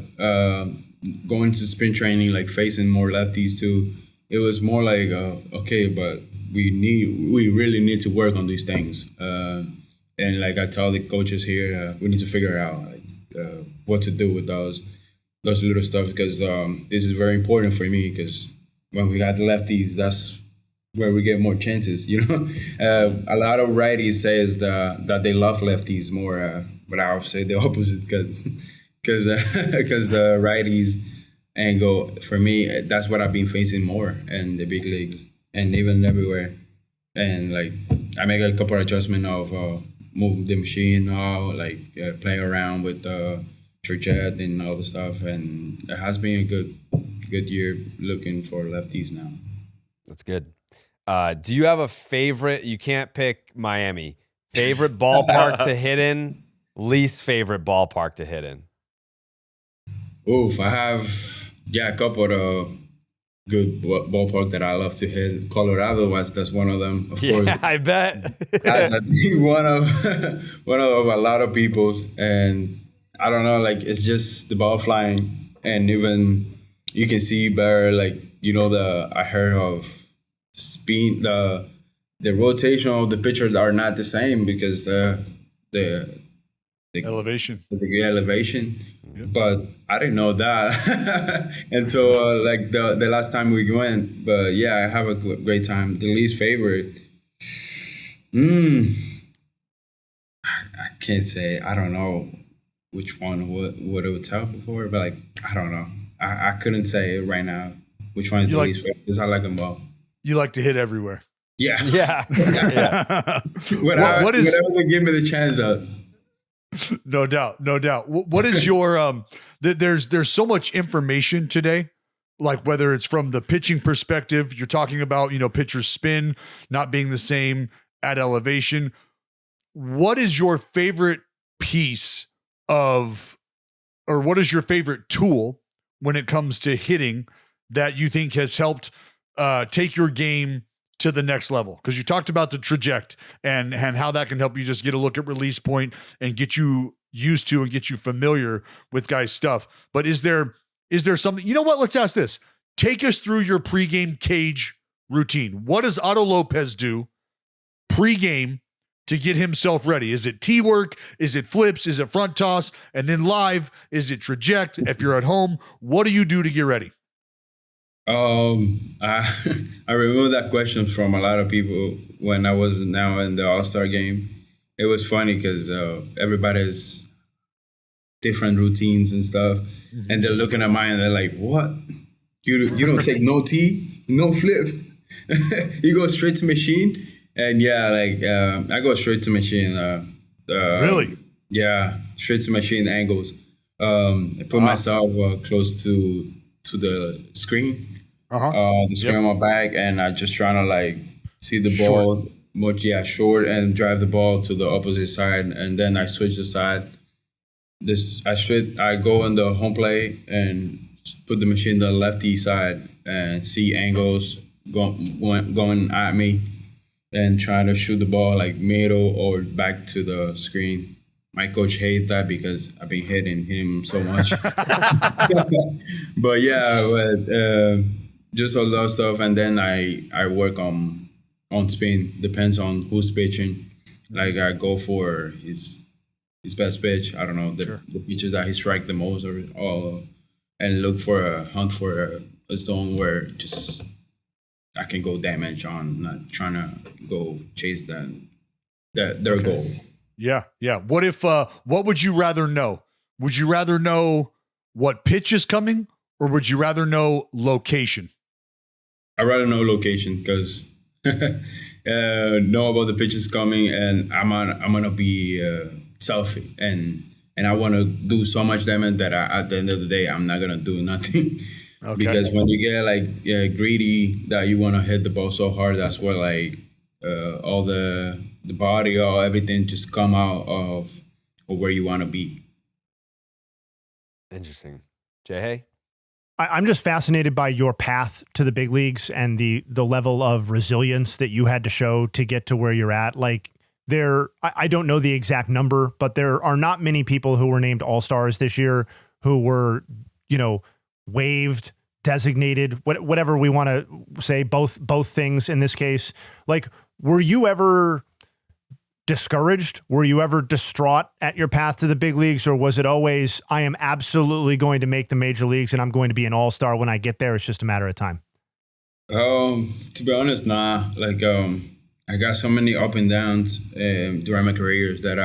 going to spring training, like facing more lefties too, it was more like okay, but we really need to work on these things. And like I tell the coaches here, we need to figure out what to do with those little stuff because this is very important for me because when we got the lefties, that's where we get more chances. A lot of righties says that they love lefties more, but I would say the opposite because the righties angle for me, that's what I've been facing more in the big leagues and even everywhere. And like I make a couple of adjustments of move the machine out, like playing around with Trichet and all the stuff, and it has been a good year looking for lefties now. That's good. Do you have a favorite? You can't pick Miami. Favorite ballpark to hit in, least favorite ballpark to hit in? Oof, I have a couple of good ballpark that I love to hit. Colorado that's one of them, of course. I bet. That's I think one of a lot of people's, and I don't know, like it's just the ball flying, and even you can see better, like I heard of speed, the rotation of the pitchers are not the same because the elevation. The elevation. Yep. But I didn't know that until like the last time we went. But yeah, I have a great time. The least favorite, I can't say. I don't know which one would it would tell before, but like I don't know. I couldn't say it right now. Which one is the least favorite? Because I like them both. You like to hit everywhere. Yeah. Yeah. Whatever they give me the chance of. No doubt. What is your there's so much information today, like whether it's from the pitching perspective, you're talking about, pitcher's spin not being the same at elevation. What is your favorite piece of, or what is your favorite tool when it comes to hitting that you think has helped take your game to the next level? Because you talked about the trajectory and how that can help you just get a look at release point and get you used to and get you familiar with guys' stuff. But is there something, let's ask this. Take us through your pregame cage routine. What does Otto Lopez do pregame to get himself ready? Is it tee work? Is it flips? Is it front toss? And then live, is it traject? If you're at home, what do you do to get ready? I remember that question from a lot of people when I was now in the All-Star game. it was funny because everybody's different routines and stuff, and they're looking at mine and they're like, "What? You don't take no tee, no flip, you go straight to machine?" And yeah, like I go straight to machine. Really? Yeah, straight to machine angles. I put myself close to the screen, the screen on my back, and I just trying to like see the ball short and drive the ball to the opposite side, and then I switch the side. I go on the home plate and put the machine the lefty side and see angles going at me and trying to shoot the ball like middle or back to the screen. My coach hates that because I've been hitting him so much. But just all that stuff, and then I work on spin. Depends on who's pitching. Like I go for his best pitch. I don't know the pitches that he strike the most, and look for a hunt for a zone where just I can go damage on, not trying to go chase their goal. Yeah. What would you rather know? Would you rather know what pitch is coming, or would you rather know location? I'd rather know location because know about the pitches coming, and I'm gonna be selfish and I want to do so much damage that at the end of the day I'm not gonna do nothing. Okay. Because when you get like greedy that you want to hit the ball so hard, that's where like all the body or everything just come out of where you want to be. Interesting. Jay? I'm just fascinated by your path to the big leagues and the level of resilience that you had to show to get to where you're at. Like I don't know the exact number, but there are not many people who were named All-Stars this year who were, waived, designated, whatever we want to say, both things in this case. Like, were you ever discouraged? Were you ever distraught at your path to the big leagues? Or was it always, I am absolutely going to make the major leagues and I'm going to be an all-star when I get there? It's just a matter of time. To be honest, nah. Like, I got so many up and downs during my careers that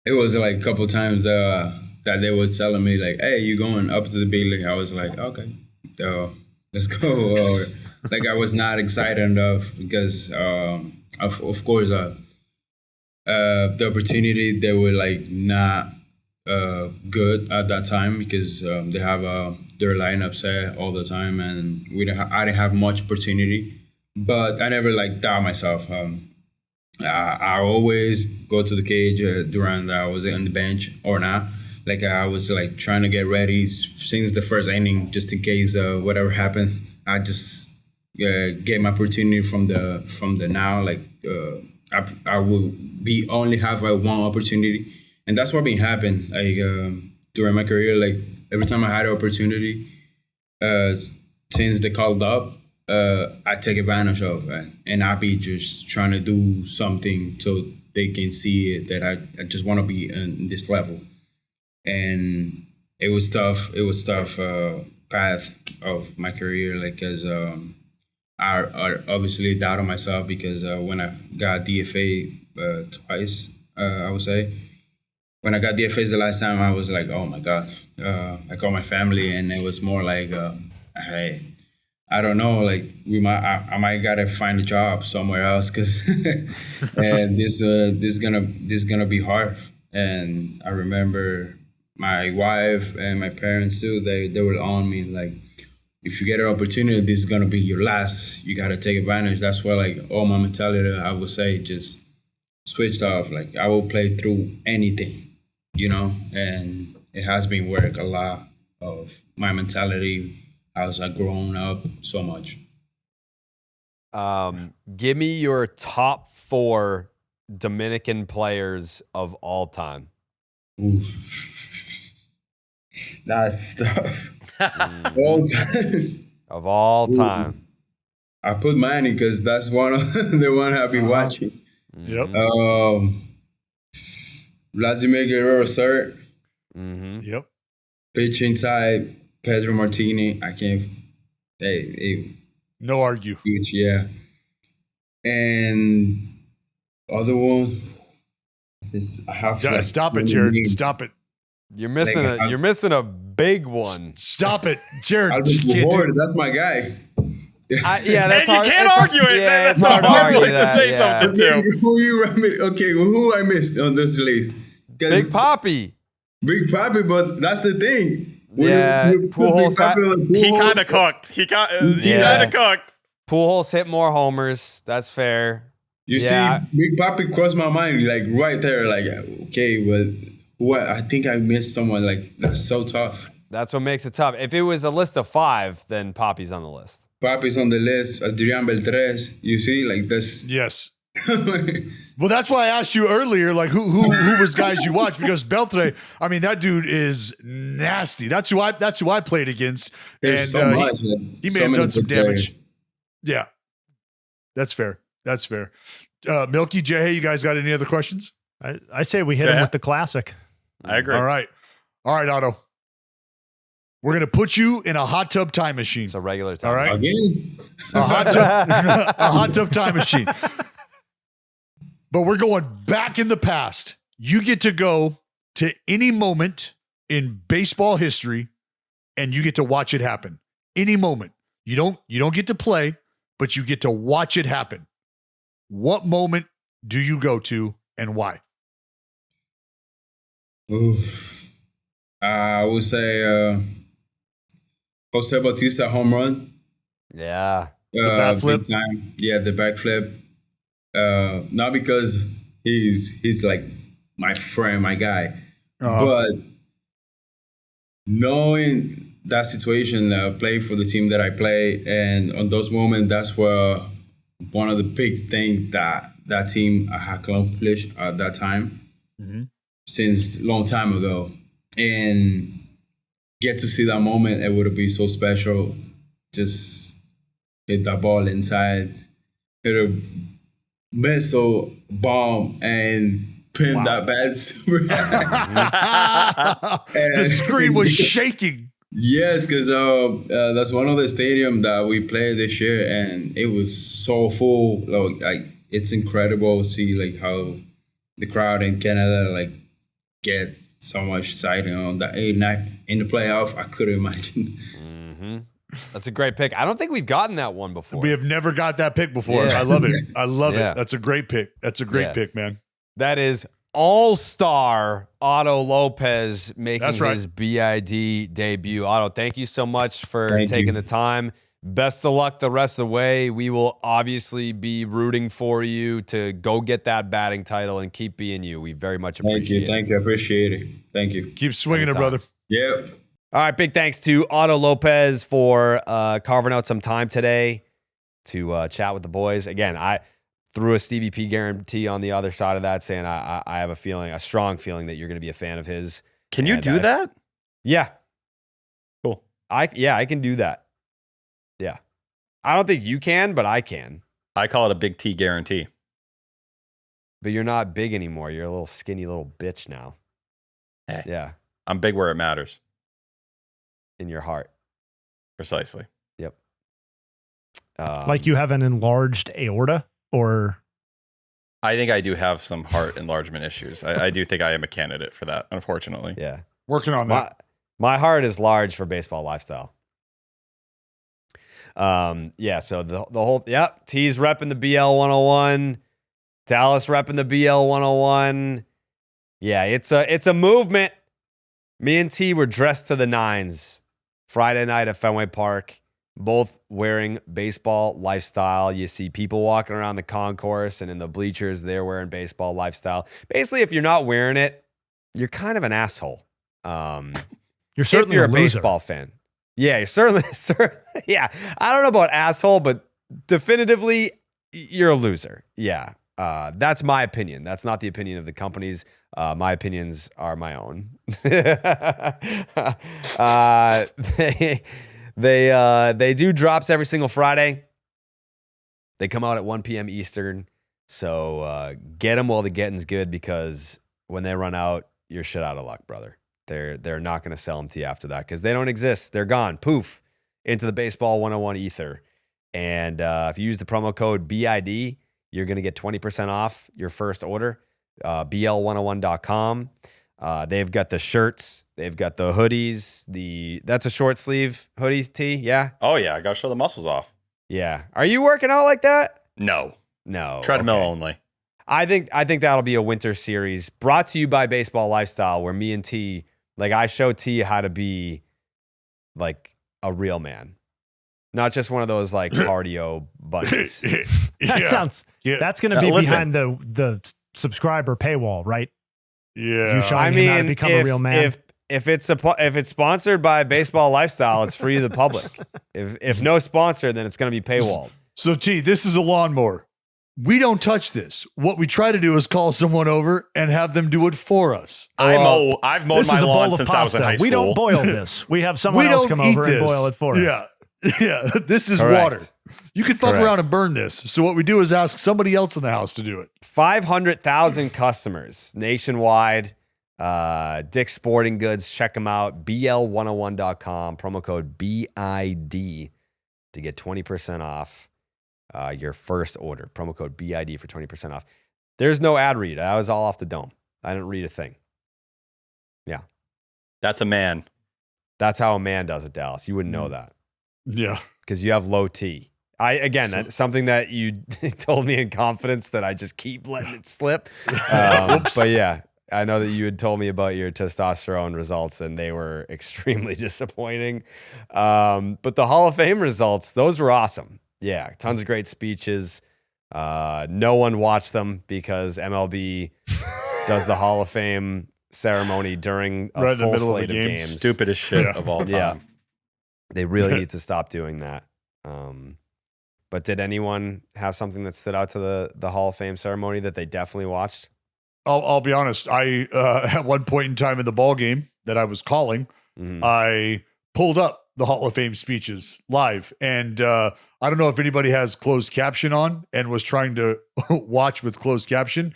it was like a couple times that they were telling me like, "Hey, you going up to the big league?" I was like, "Okay, let's go." Like I was not excited enough because, of course, the opportunity they were like not good at that time because they have their lineup set all the time, and I didn't have much opportunity. But I never like doubt myself. I always go to the cage during I was on the bench or not. Like I was like trying to get ready since the first inning, just in case whatever happened. I just get my opportunity from the now. Like I will be only have one opportunity, and that's what been happening. Like during my career, like every time I had an opportunity, since they called up, I take advantage of it, and I be just trying to do something so they can see it that I just want to be in this level. And it was tough. It was tough path of my career, like because I obviously doubted myself because when I got DFA twice, I would say when I got DFA the last time, I was like, oh my god. I called my family, and it was more like, hey, I don't know, like I might gotta find a job somewhere else because and this gonna be hard. And I remember my wife and my parents too, they were on me like, if you get an opportunity, this is gonna be your last. You gotta take advantage. That's why like all my mentality, I would say, just switched off. Like I will play through anything, and it has been work a lot of my mentality as I've grown up so much. Give me your top 4 Dominican players of all time. Oof. That's tough. All time. Of all time. I put Manny because that's one of the one I've been watching. Yep. Vladimir Guerrero, sir. Mm-hmm. Yep. Pitching side, Pedro Martini. I can't. Hey, no argue. Huge, yeah. And other one, I have Stop it, Jared. Stop it. You're missing a big one. Stop it, Jared. Albert Pujols, that's my guy. That's and hard. you can't argue it. Yeah, That's hard to argue to that, say yeah. something too. Who I missed on this list? Big Papi. Big Papi, but that's the thing. Pujols. He kind of cooked. He kind of cooked. Pujols hit more homers. That's fair. You see, Big Papi crossed my mind like right there. Like, okay, but what? I think I missed someone. Like, that's so tough. That's what makes it tough. If it was a list of 5, then Papi's on the list. Papi's on the list. Adrian Beltres. You see, like this. Yes. Well, that's why I asked you earlier, like who was guys you watched, because Beltre, I mean, that dude is nasty. That's who I played against. There's and so much, he may have done some damage. Yeah, that's fair. That's fair. Milky, Jay, you guys got any other questions? I say we hit him with the classic. I agree. All right, Otto. We're going to put you in a hot tub time machine. It's a regular time. All right. Again? A hot tub time machine. But we're going back in the past. You get to go to any moment in baseball history and you get to watch it happen. Any moment. You don't get to play, but you get to watch it happen. What moment do you go to and why? Oof. I would say Jose Bautista home run. Yeah. The bat flip? Big time. Yeah, the back flip. Not because he's like my friend, my guy, but knowing that situation, playing for the team that I play, and on those moments, that's where one of the big things that team had accomplished at that time, since a long time ago, and get to see that moment, it would be so special. Just hit that ball inside, hit a missile bomb and pin that bat super high. The screen was shaking. Yes, because that's one of the stadium that we played this year, and it was so full. Like it's incredible to see like how the crowd in Canada like get so much excited on that night in the playoff. I couldn't imagine. That's a great pick. I don't think we've gotten that one before. We have never got that pick before. Yeah. I love it. I love it. That's a great pick. That's a great pick, man. That is all-star Otto Lopez making That's right. his BID debut. Otto, thank you so much for taking the time. Best of luck the rest of the way. We will obviously be rooting for you to go get that batting title and keep being you. We very much appreciate it. Thank you. I appreciate it. Thank you. Keep swinging it, brother. Yep. All right, big thanks to Otto Lopez for carving out some time today to chat with the boys. Again, I threw a Stevie P guarantee on the other side of that, saying I have a strong feeling that you're going to be a fan of his. Can you do that? Yeah. Cool. I can do that. Yeah. I don't think you can, but I can. I call it a big T guarantee. But you're not big anymore. You're a little skinny little bitch now. Hey, yeah. I'm big where it matters. In your heart. Precisely. Yep. Like you have an enlarged aorta, or? I think I do have some heart enlargement issues. I do think I am a candidate for that, unfortunately. Yeah. Working on that. My heart is large for baseball lifestyle. Yeah, so the whole, T's repping the BL 101. Dallas repping the BL 101. Yeah, it's a movement. Me and T were dressed to the nines Friday night at Fenway Park, both wearing baseball lifestyle. You see people walking around the concourse and in the bleachers, they're wearing baseball lifestyle. Basically, if you're not wearing it, you're kind of an asshole. You're certainly if you're a a loser. baseball fan. Yeah, you're certainly. Yeah, I don't know about asshole, but definitively, you're a loser. Yeah, that's my opinion. That's not the opinion of the companies. My opinions are my own. They do drops every single Friday. They come out at 1 p.m. Eastern. So get them while the getting's good, because when they run out, you're shit out of luck, brother. They're not going to sell them to you after that, because they don't exist. They're gone. Poof. Into the Baseball 101 ether. And if you use the promo code BID, you're going to get 20% off your first order. BL101.com. They've got the shirts. They've got the hoodies. That's a short sleeve hoodie tee. Yeah. Oh yeah. I got to show the muscles off. Yeah. Are you working out like that? No. No. Treadmill okay. only. I think that'll be a winter series brought to you by Baseball Lifestyle, where me and T, like, I show T how to be like a real man, not just one of those like cardio bunnies. That's going to be behind the subscriber paywall, right? Yeah. You showing him how to become a real man. If it's sponsored by Baseball Lifestyle, it's free to the public. If no sponsor, then it's going to be paywalled. So T, this is a lawnmower. We don't touch this. What we try to do is call someone over and have them do it for us. I've mowed my lawn since I was in high school. We don't boil this. We have someone else come over and boil it for us. Yeah. This is Correct. water. You can fuck around and burn this. So what we do is ask somebody else in the house to do it. 500,000 customers nationwide. Dick's Sporting Goods. Check them out. BL101.com. Promo code BID to get 20% off your first order. Promo code BID for 20% off. There's no ad read. I was all off the dome. I didn't read a thing. Yeah. That's a man. That's how a man does it, Dallas. You wouldn't know that. Yeah. Because you have low T. That's something that you told me in confidence that I just keep letting it slip. But yeah, I know that you had told me about your testosterone results, and they were extremely disappointing. But the Hall of Fame results, those were awesome. Yeah, tons of great speeches. No one watched them because MLB does the Hall of Fame ceremony during a full slate of games. Stupidest shit of all time. Yeah. They really need to stop doing that. But did anyone have something that stood out to the Hall of Fame ceremony that they definitely watched? I'll be honest. I at one point in time in the ball game that I was calling, I pulled up the Hall of Fame speeches live, and I don't know if anybody has closed caption on and was trying to watch with closed caption.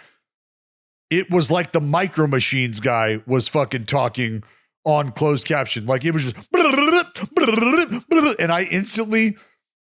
It was like the Micro Machines guy was fucking talking on closed caption. Like it was just, and I instantly,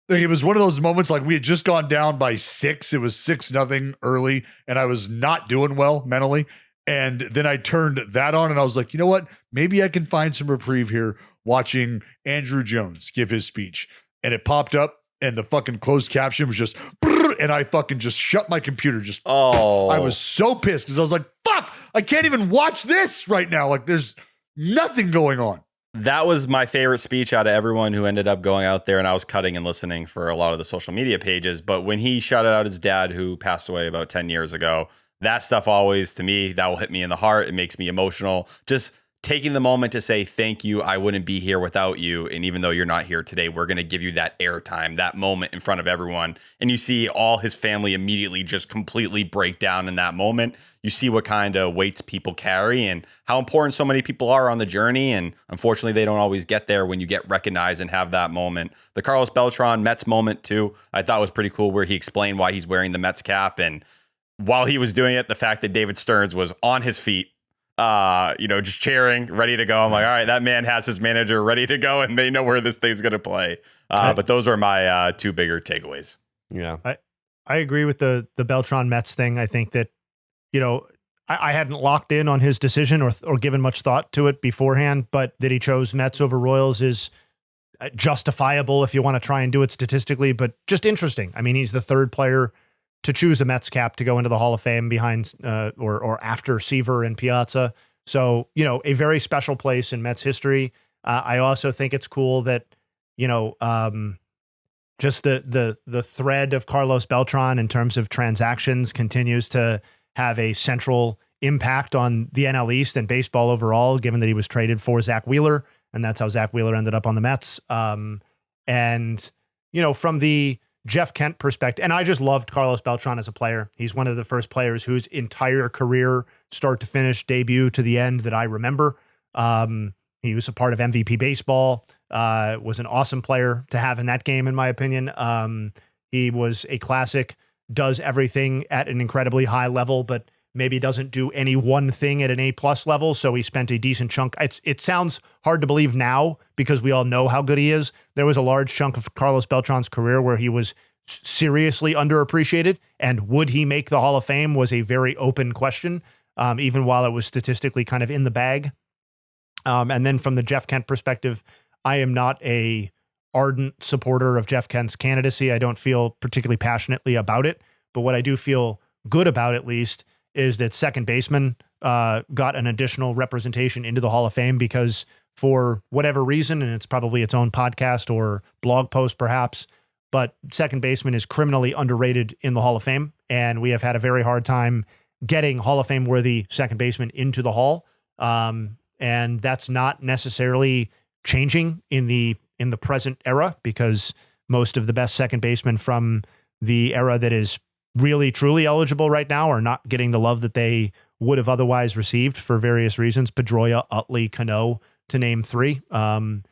like, it was one of those moments like we had just gone down by 6. It was 6-0 early, and I was not doing well mentally. And then I turned that on, and I was like, you know what? Maybe I can find some reprieve here watching Andrew Jones give his speech. And it popped up, and the fucking closed caption was just, and I fucking just shut my computer. I was so pissed because I was like, fuck, I can't even watch this right now. Like there's nothing going on. That was my favorite speech out of everyone who ended up going out there, and I was cutting and listening for a lot of the social media pages. But when he shouted out his dad, who passed away about 10 years ago, that stuff always, to me, that will hit me in the heart. It makes me emotional. Just taking the moment to say, thank you. I wouldn't be here without you. And even though you're not here today, we're going to give you that airtime, that moment in front of everyone. And you see all his family immediately just completely break down in that moment. You see what kind of weights people carry and how important so many people are on the journey. And unfortunately, they don't always get there when you get recognized and have that moment. The Carlos Beltran Mets moment, too, I thought was pretty cool, where he explained why he's wearing the Mets cap. And while he was doing it, the fact that David Stearns was on his feet, just cheering, ready to go. I'm like, all right, that man has his manager ready to go, and they know where this thing's going to play. But those were my two bigger takeaways. Yeah. I agree with the Beltran Mets thing. I think that, I hadn't locked in on his decision or given much thought to it beforehand, but that he chose Mets over Royals is justifiable if you want to try and do it statistically, but just interesting. I mean, he's the third player to choose a Mets cap to go into the Hall of Fame behind or after Seaver and Piazza. So, a very special place in Mets history. I also think it's cool that, just the thread of Carlos Beltran in terms of transactions continues to have a central impact on the NL East and baseball overall, given that he was traded for Zach Wheeler, and that's how Zach Wheeler ended up on the Mets. From the Jeff Kent perspective, and I just loved Carlos Beltran as a player. He's one of the first players whose entire career, start to finish, debut to the end, that I remember. He was a part of MVP baseball, was an awesome player to have in that game, in my opinion. He was a classic, does everything at an incredibly high level, but maybe doesn't do any one thing at an A+ level. So he spent a decent chunk. It sounds hard to believe now because we all know how good he is. There was a large chunk of Carlos Beltran's career where he was seriously underappreciated, and would he make the Hall of Fame was a very open question, even while it was statistically kind of in the bag. And then from the Jeff Kent perspective, I am not a ardent supporter of Jeff Kent's candidacy. I don't feel particularly passionately about it, but what I do feel good about, at least, is that second baseman got an additional representation into the Hall of Fame, because for whatever reason, and it's probably its own podcast or blog post perhaps, but second baseman is criminally underrated in the Hall of Fame, and we have had a very hard time getting Hall of Fame worthy second baseman into the Hall. And that's not necessarily changing in the present era, because most of the best second basemen from the era that is really truly eligible right now are not getting the love that they would have otherwise received for various reasons. Pedroia, Utley, Cano, to name three. So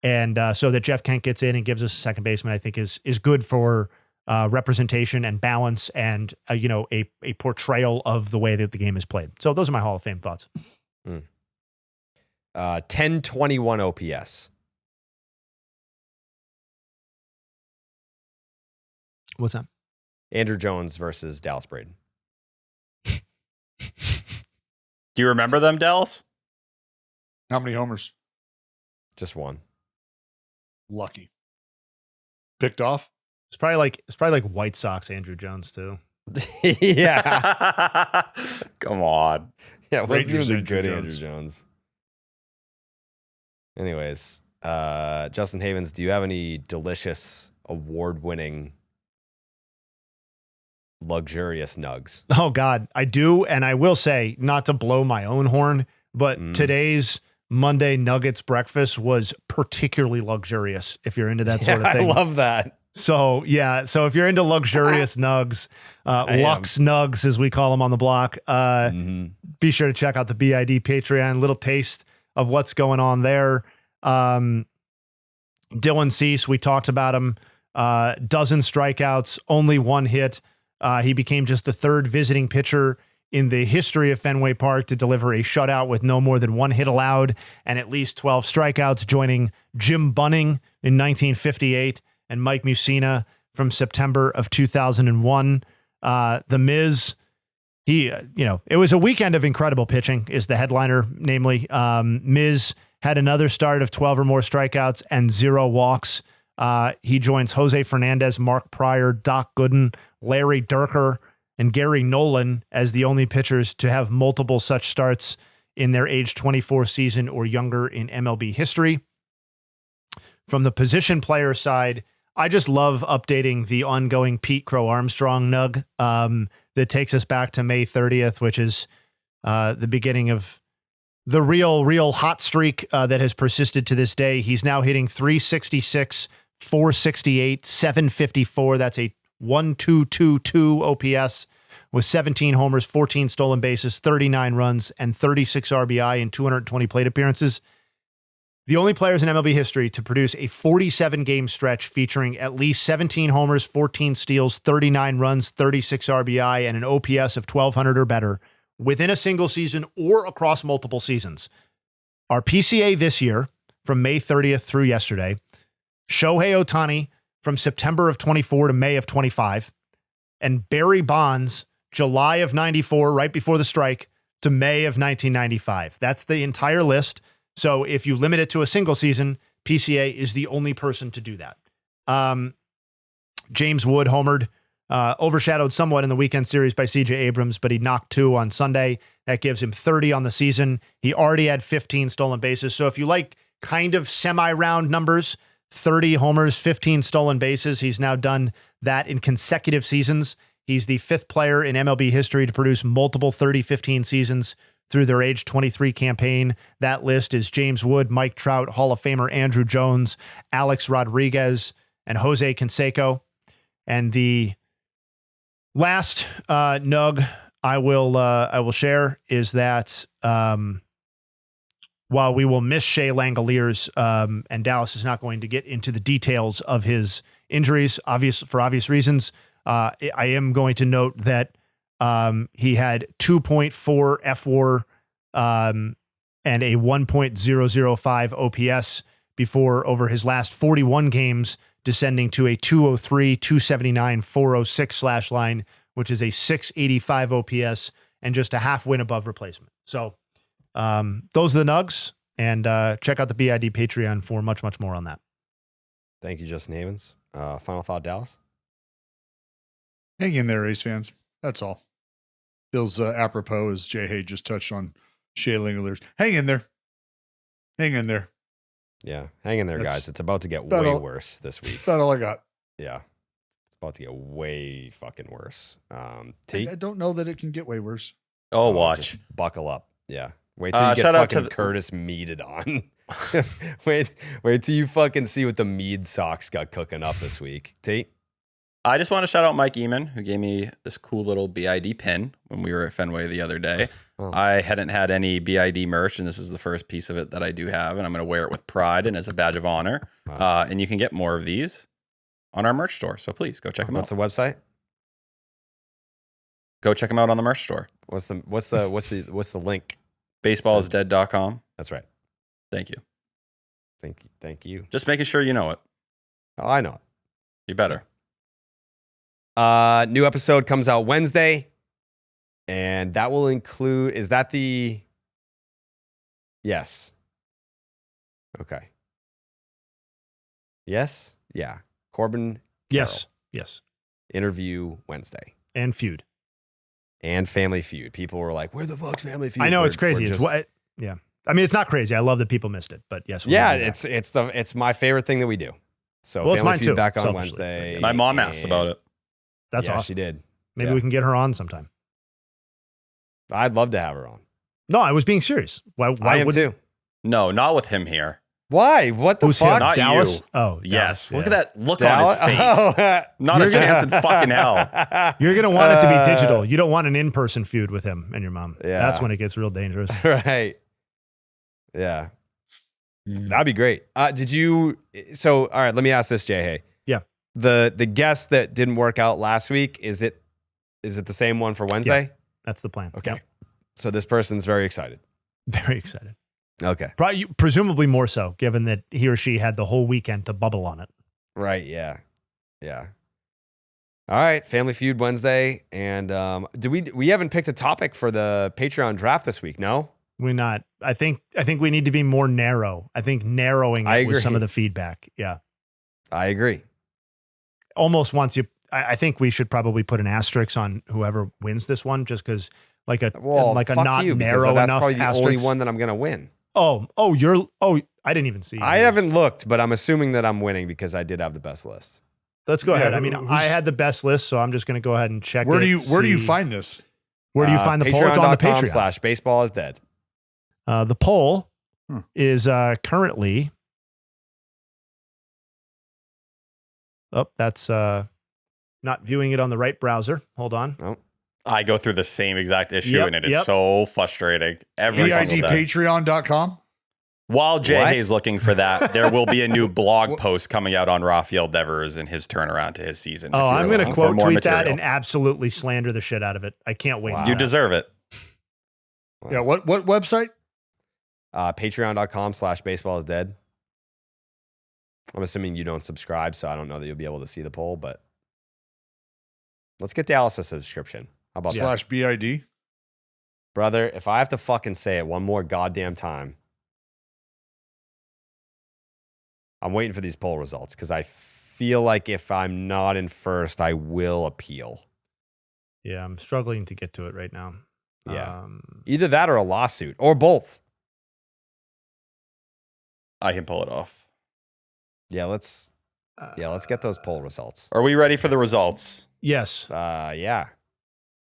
that Jeff Kent gets in and gives us a second baseman, I think is good for representation and balance and a portrayal of the way that the game is played. So those are my Hall of Fame thoughts. 1021 OPS. What's that? Andrew Jones versus Dallas Braden. Do you remember them, Dallas? How many homers? Just one. Lucky. Picked off? It's probably like White Sox Andrew Jones too. Yeah. Come on. Yeah, wasn't Rangers even Andrew good Jones. Andrew Jones. Anyways, Justin Havens, do you have any delicious, award-winning, luxurious nugs? Oh God, I do. And I will say, not to blow my own horn, but today's Monday Nuggets breakfast was particularly luxurious, if you're into that sort of thing. I love that. So yeah, so if you're into luxurious nugs, Lux Nugs as we call them on the block, be sure to check out the BID Patreon. Little taste of what's going on there. Dylan Cease, we talked about him. Dozen strikeouts, only one hit. He became just the third visiting pitcher in the history of Fenway Park to deliver a shutout with no more than one hit allowed and at least 12 strikeouts, joining Jim Bunning in 1958 and Mike Mussina from September of 2001. The Miz, it was a weekend of incredible pitching is the headliner, namely. Miz had another start of 12 or more strikeouts and 0 walks. He joins Jose Fernandez, Mark Pryor, Doc Gooden, Larry Durker, and Gary Nolan as the only pitchers to have multiple such starts in their age 24 season or younger in MLB history. From the position player side, I just love updating the ongoing Pete Crow Armstrong nug that takes us back to May 30th, which is the beginning of the real hot streak that has persisted to this day. He's now hitting 366, 468, 754. That's a 1.222 OPS with 17 homers, 14 stolen bases, 39 runs, and 36 RBI in 220 plate appearances. The only players in MLB history to produce a 47-game stretch featuring at least 17 homers, 14 steals, 39 runs, 36 RBI, and an OPS of 1,200 or better within a single season or across multiple seasons. Our PCA this year, from May 30th through yesterday, Shohei Ohtani from September of 24 to May of 25, and Barry Bonds, July of 94, right before the strike, to May of 1995. That's the entire list. So if you limit it to a single season, PCA is the only person to do that. James Wood homered, overshadowed somewhat in the weekend series by CJ Abrams, but he knocked 2 on Sunday. That gives him 30 on the season. He already had 15 stolen bases. So if you like kind of semi-round numbers, 30 homers, 15 stolen bases, he's now done that in consecutive seasons. He's the 5th player in MLB history to produce multiple 30-15 seasons through their age 23 campaign. That list is James Wood, Mike Trout, Hall of Famer Andrew Jones, Alex Rodriguez, and Jose Canseco. And the last nug I will share is that while we will miss Shea Langoliers, and Dallas is not going to get into the details of his injuries, for obvious reasons, I am going to note that he had 2.4 FWAR and a 1.005 OPS before, over his last 41 games, descending to a 203, 279, 406 /line, which is a 685 OPS and just a half win above replacement. So those are the Nugs, and check out the BID Patreon for much, much more on that. Thank you, Justin Havens. Final thought, Dallas? Hang in there, Ace fans. That's all. Feels apropos as Jay Hay just touched on Shea Linger's. Hang in there. Hang in there. Yeah, hang in there, That's guys. It's about to get way worse this week. That's all I got. Yeah, it's about to get way fucking worse. I don't know that it can get way worse. Oh, watch. Buckle up. Yeah. Wait till you get fucking Curtis Meaded on. wait till you fucking see what the Mead Sox got cooking up this week. Tate? I just want to shout out Mike Eamon, who gave me this cool little BID pin when we were at Fenway the other day. Oh. I hadn't had any BID merch, and this is the first piece of it that I do have, and I'm going to wear it with pride and as a badge of honor. Wow. And you can get more of these on our merch store, so please go check them out. What's the website? Go check them out on the merch store. What's the link? Baseballisdead.com. That's right. Thank you. Thank you. Just making sure you know it. Oh, I know it. You better. New episode comes out Wednesday, and that will include, is that the, yes. Okay. Yes? Yeah. Corbin Yes. Carroll. Yes. Interview Wednesday. And Feud. And Family Feud. People were like, where the fuck's Family Feud? I know, it's crazy. Yeah. I mean, it's not crazy. I love that people missed it, but yes. Yeah, it's my favorite thing that we do. So well, Family Feud too, back on Wednesday. My mom asked about it. That's awesome. She did. Maybe we can get her on sometime. I'd love to have her on. No, I was being serious. Why I am too. No, not with him here. Why? What the Who's fuck? Not Dallas? you. Oh, yes. Dallas, Look at that look on his face. Oh. Not a chance in fucking hell. You're going to want it to be digital. You don't want an in-person feud with him and your mom. Yeah. That's when it gets real dangerous. Right. Yeah. That'd be great. All right, let me ask this, Jay. Hey. Yeah. The guest that didn't work out last week, is it the same one for Wednesday? Yeah, that's the plan. Okay. Yep. So this person's very excited. Very excited. Okay. Presumably more so, given that he or she had the whole weekend to bubble on it. Right. Yeah. Yeah. All right. Family Feud Wednesday. And we haven't picked a topic for the Patreon draft this week, no? We're not. I think we need to be more narrow. I think narrowing it was some of the feedback. Yeah. I agree. Almost once I think we should probably put an asterisk on whoever wins this one, just because like a not you, narrow that's enough. Probably the asterisk. only one that I'm gonna win. I didn't even see. I haven't looked, but I'm assuming that I'm winning because I did have the best list. Let's go ahead. I mean, I had the best list, so I'm just going to go ahead and check. Where do you find this? Where do you find the poll? It's on the Patreon. /baseball is dead. The poll is currently. Oh, that's not viewing it on the right browser. Hold on. Oh. I go through the same exact issue, and it is so frustrating. BIDpatreon.com. While Jay Hay's looking for that, there will be a new blog post coming out on Rafael Devers and his turnaround to his season. Oh, I'm going to quote tweet that and absolutely slander the shit out of it. I can't wait. Wow. You deserve it. Wow. Yeah. What website? Patreon.com/baseball is dead. I'm assuming you don't subscribe, so I don't know that you'll be able to see the poll, but let's get Dallas a subscription. How about that? /BID? Brother, if I have to fucking say it one more goddamn time, I'm waiting for these poll results because I feel like if I'm not in first, I will appeal. Yeah, I'm struggling to get to it right now. Yeah. Either that or a lawsuit or both. I can pull it off. Yeah, let's get those poll results. Are we ready for the results? Yes. Yeah.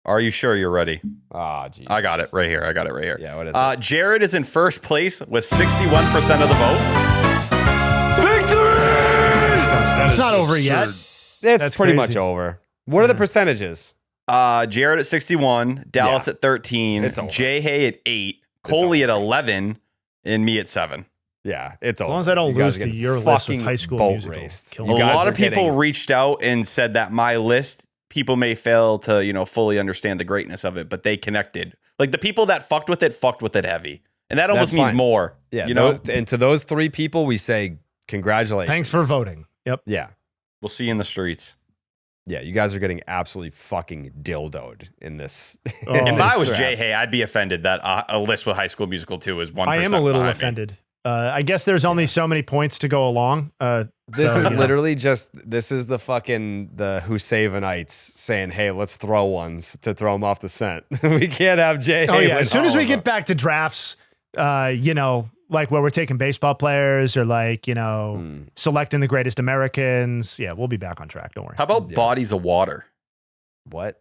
Are you sure you're ready? Jesus. I got it right here. Yeah, what is it? Jared is in first place with 61% of the vote. It's not over yet. It's pretty much over. What are the percentages? Jared at 61, Dallas at 13, Jay Hay at 8, Coley at 11, and me at 7. Yeah, it's over. As long as I don't lose to your list of High School Musical. A lot of people reached out and said that my list, people may fail to, fully understand the greatness of it, but they connected. Like the people that fucked with it heavy. And that almost means more. Yeah, and to those 3 people, we say congratulations. Thanks for voting. Yep. Yeah. We'll see you in the streets. Yeah, you guys are getting absolutely fucking dildoed in this. If I was Jay Hay, I'd be offended that a list with High School Musical 2 is 1%. I am a little offended. I guess there's only so many points to go along. This is literally just, this is the Husavenites saying, hey, let's throw ones to throw them off the scent. We can't have Jay Hay. Oh, yeah. As soon as we get back to drafts, like where we're taking baseball players or selecting the greatest Americans. Yeah, we'll be back on track. Don't worry. How about bodies of water? What?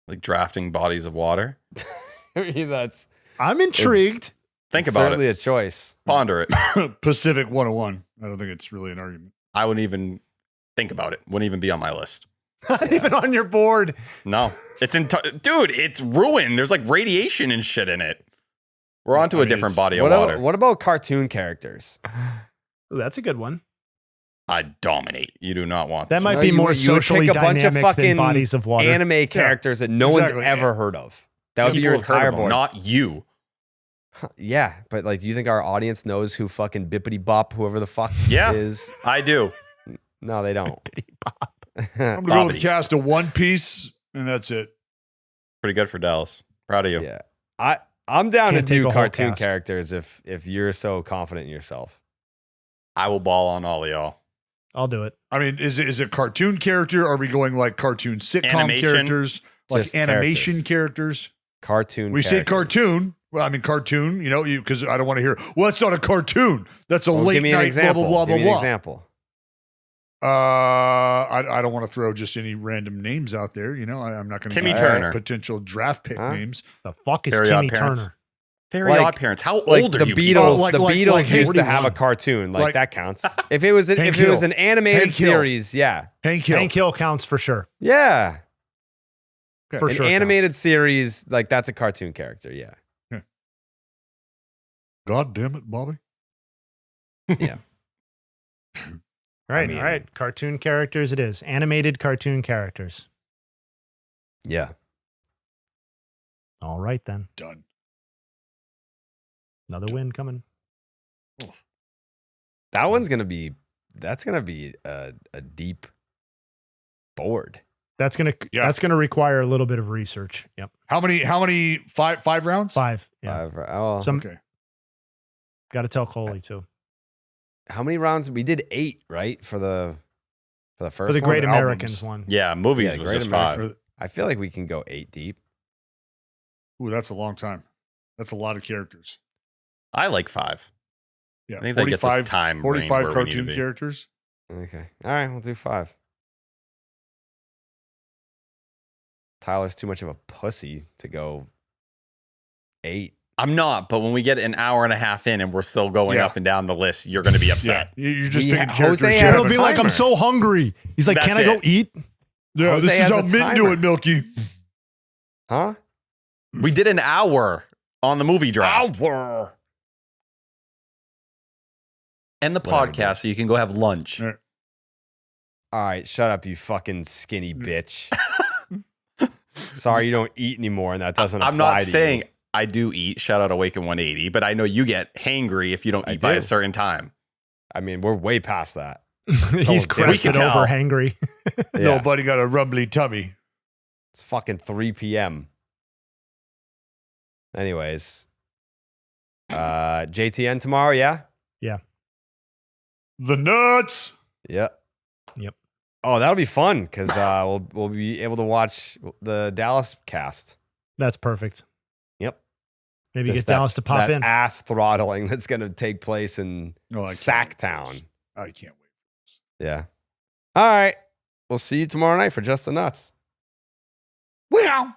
Like drafting bodies of water? I mean, I'm intrigued. Think about certainly it. A choice. Ponder it. Pacific 101. I don't think it's really an argument. I wouldn't even think about it. Wouldn't even be on my list. Not even on your board. No. Dude, it's ruined. There's like radiation and shit in it. We're on to a different body of water. What about cartoon characters? Ooh, that's a good one. I dominate. You do not want that. This Might one. be more you would socially pick a bunch of dynamic fucking than bodies of water. anime characters that no one's ever heard of. That would be your entire board. Not you. Yeah, but like, do you think our audience knows who fucking Bippity Bop, whoever the fuck is? I do. No, they don't. Bippity Bop. I'm going to go with the cast of One Piece, and that's it. Pretty good for Dallas. Proud of you. Yeah. I'm down Can't to take do a whole cartoon cast. characters if you're so confident in yourself. I will ball on all of y'all. I'll do it. I mean, is it cartoon character? Are we going like cartoon sitcom Animation? characters? Like Just animation characters? Cartoon We say cartoon. Well, I mean, cartoon, because I don't want to hear, well, that's not a cartoon. That's a late give me an night, example. blah, blah, blah, Give me an blah. example. I don't want to throw just any random names out there. I'm not going to Timmy Turner. Potential draft pick names. The fuck is Very Timmy Odd Parents. Turner? Very Odd Parents. How Like old are the you? Beatles? people? The Beatles like used to have a 41. cartoon. Like Like- that counts. If it was an animated Hank Hill. series, yeah, Hank Hill. Hank Hill counts for sure. yeah. For An sure. animated series, like that's a cartoon character. Yeah. God damn it, Bobby. Yeah. Right, I mean- all right. Cartoon characters it is. Animated cartoon characters. Yeah. All right, then. Done. Another win coming. That's gonna be a deep board. That's gonna require a little bit of research. Yep. How many? Five rounds? 5. Yeah. Okay. Got to tell Coley too. How many rounds? We did 8, right? For the first For the one? Great the Americans albums. one. Yeah, movies Yeah, was Great just American. 5. I feel like we can go 8 deep. Ooh, that's a long time. That's a lot of characters. I like 5. Yeah, I think that gets us time range 45 where we need to cartoon be. characters. Okay. All right, we'll do 5. Tyler's too much of a pussy to go 8. I'm not, but when we get an hour and a half in and we're still going Yeah. up and down the list, you're going to be upset. You're just We picking ha- characters. Jose you had It'll haven't- be like, I'm timer. so hungry. He's like, That's can I go it. eat? Yeah, Jose this is has how a Mint do timer. it, Milky. Huh? We did an hour on the movie draft. Hour. End the Whatever, podcast so you can go have lunch. All All right, shut up, you fucking skinny bitch. Sorry you don't eat anymore, and that doesn't apply I'm not to saying you. I do eat. Shout out Awaken 180, but I know you get hangry if you don't I eat by do. a certain time. I mean, we're way past that. He's damn. crested We can over tell. hangry. Yeah. Nobody got a rumbly tummy. It's fucking 3 p.m. Anyways. JTN tomorrow, yeah? The nuts. Yep. Yep. Oh, that'll be fun because we'll be able to watch the Dallas cast. That's perfect. Yep. Maybe Just get Dallas to pop that in. ass throttling that's going to take place in No, I can't Sacktown. I can't wait. Yeah. All right. We'll see you tomorrow night for Just the Nuts. Wow.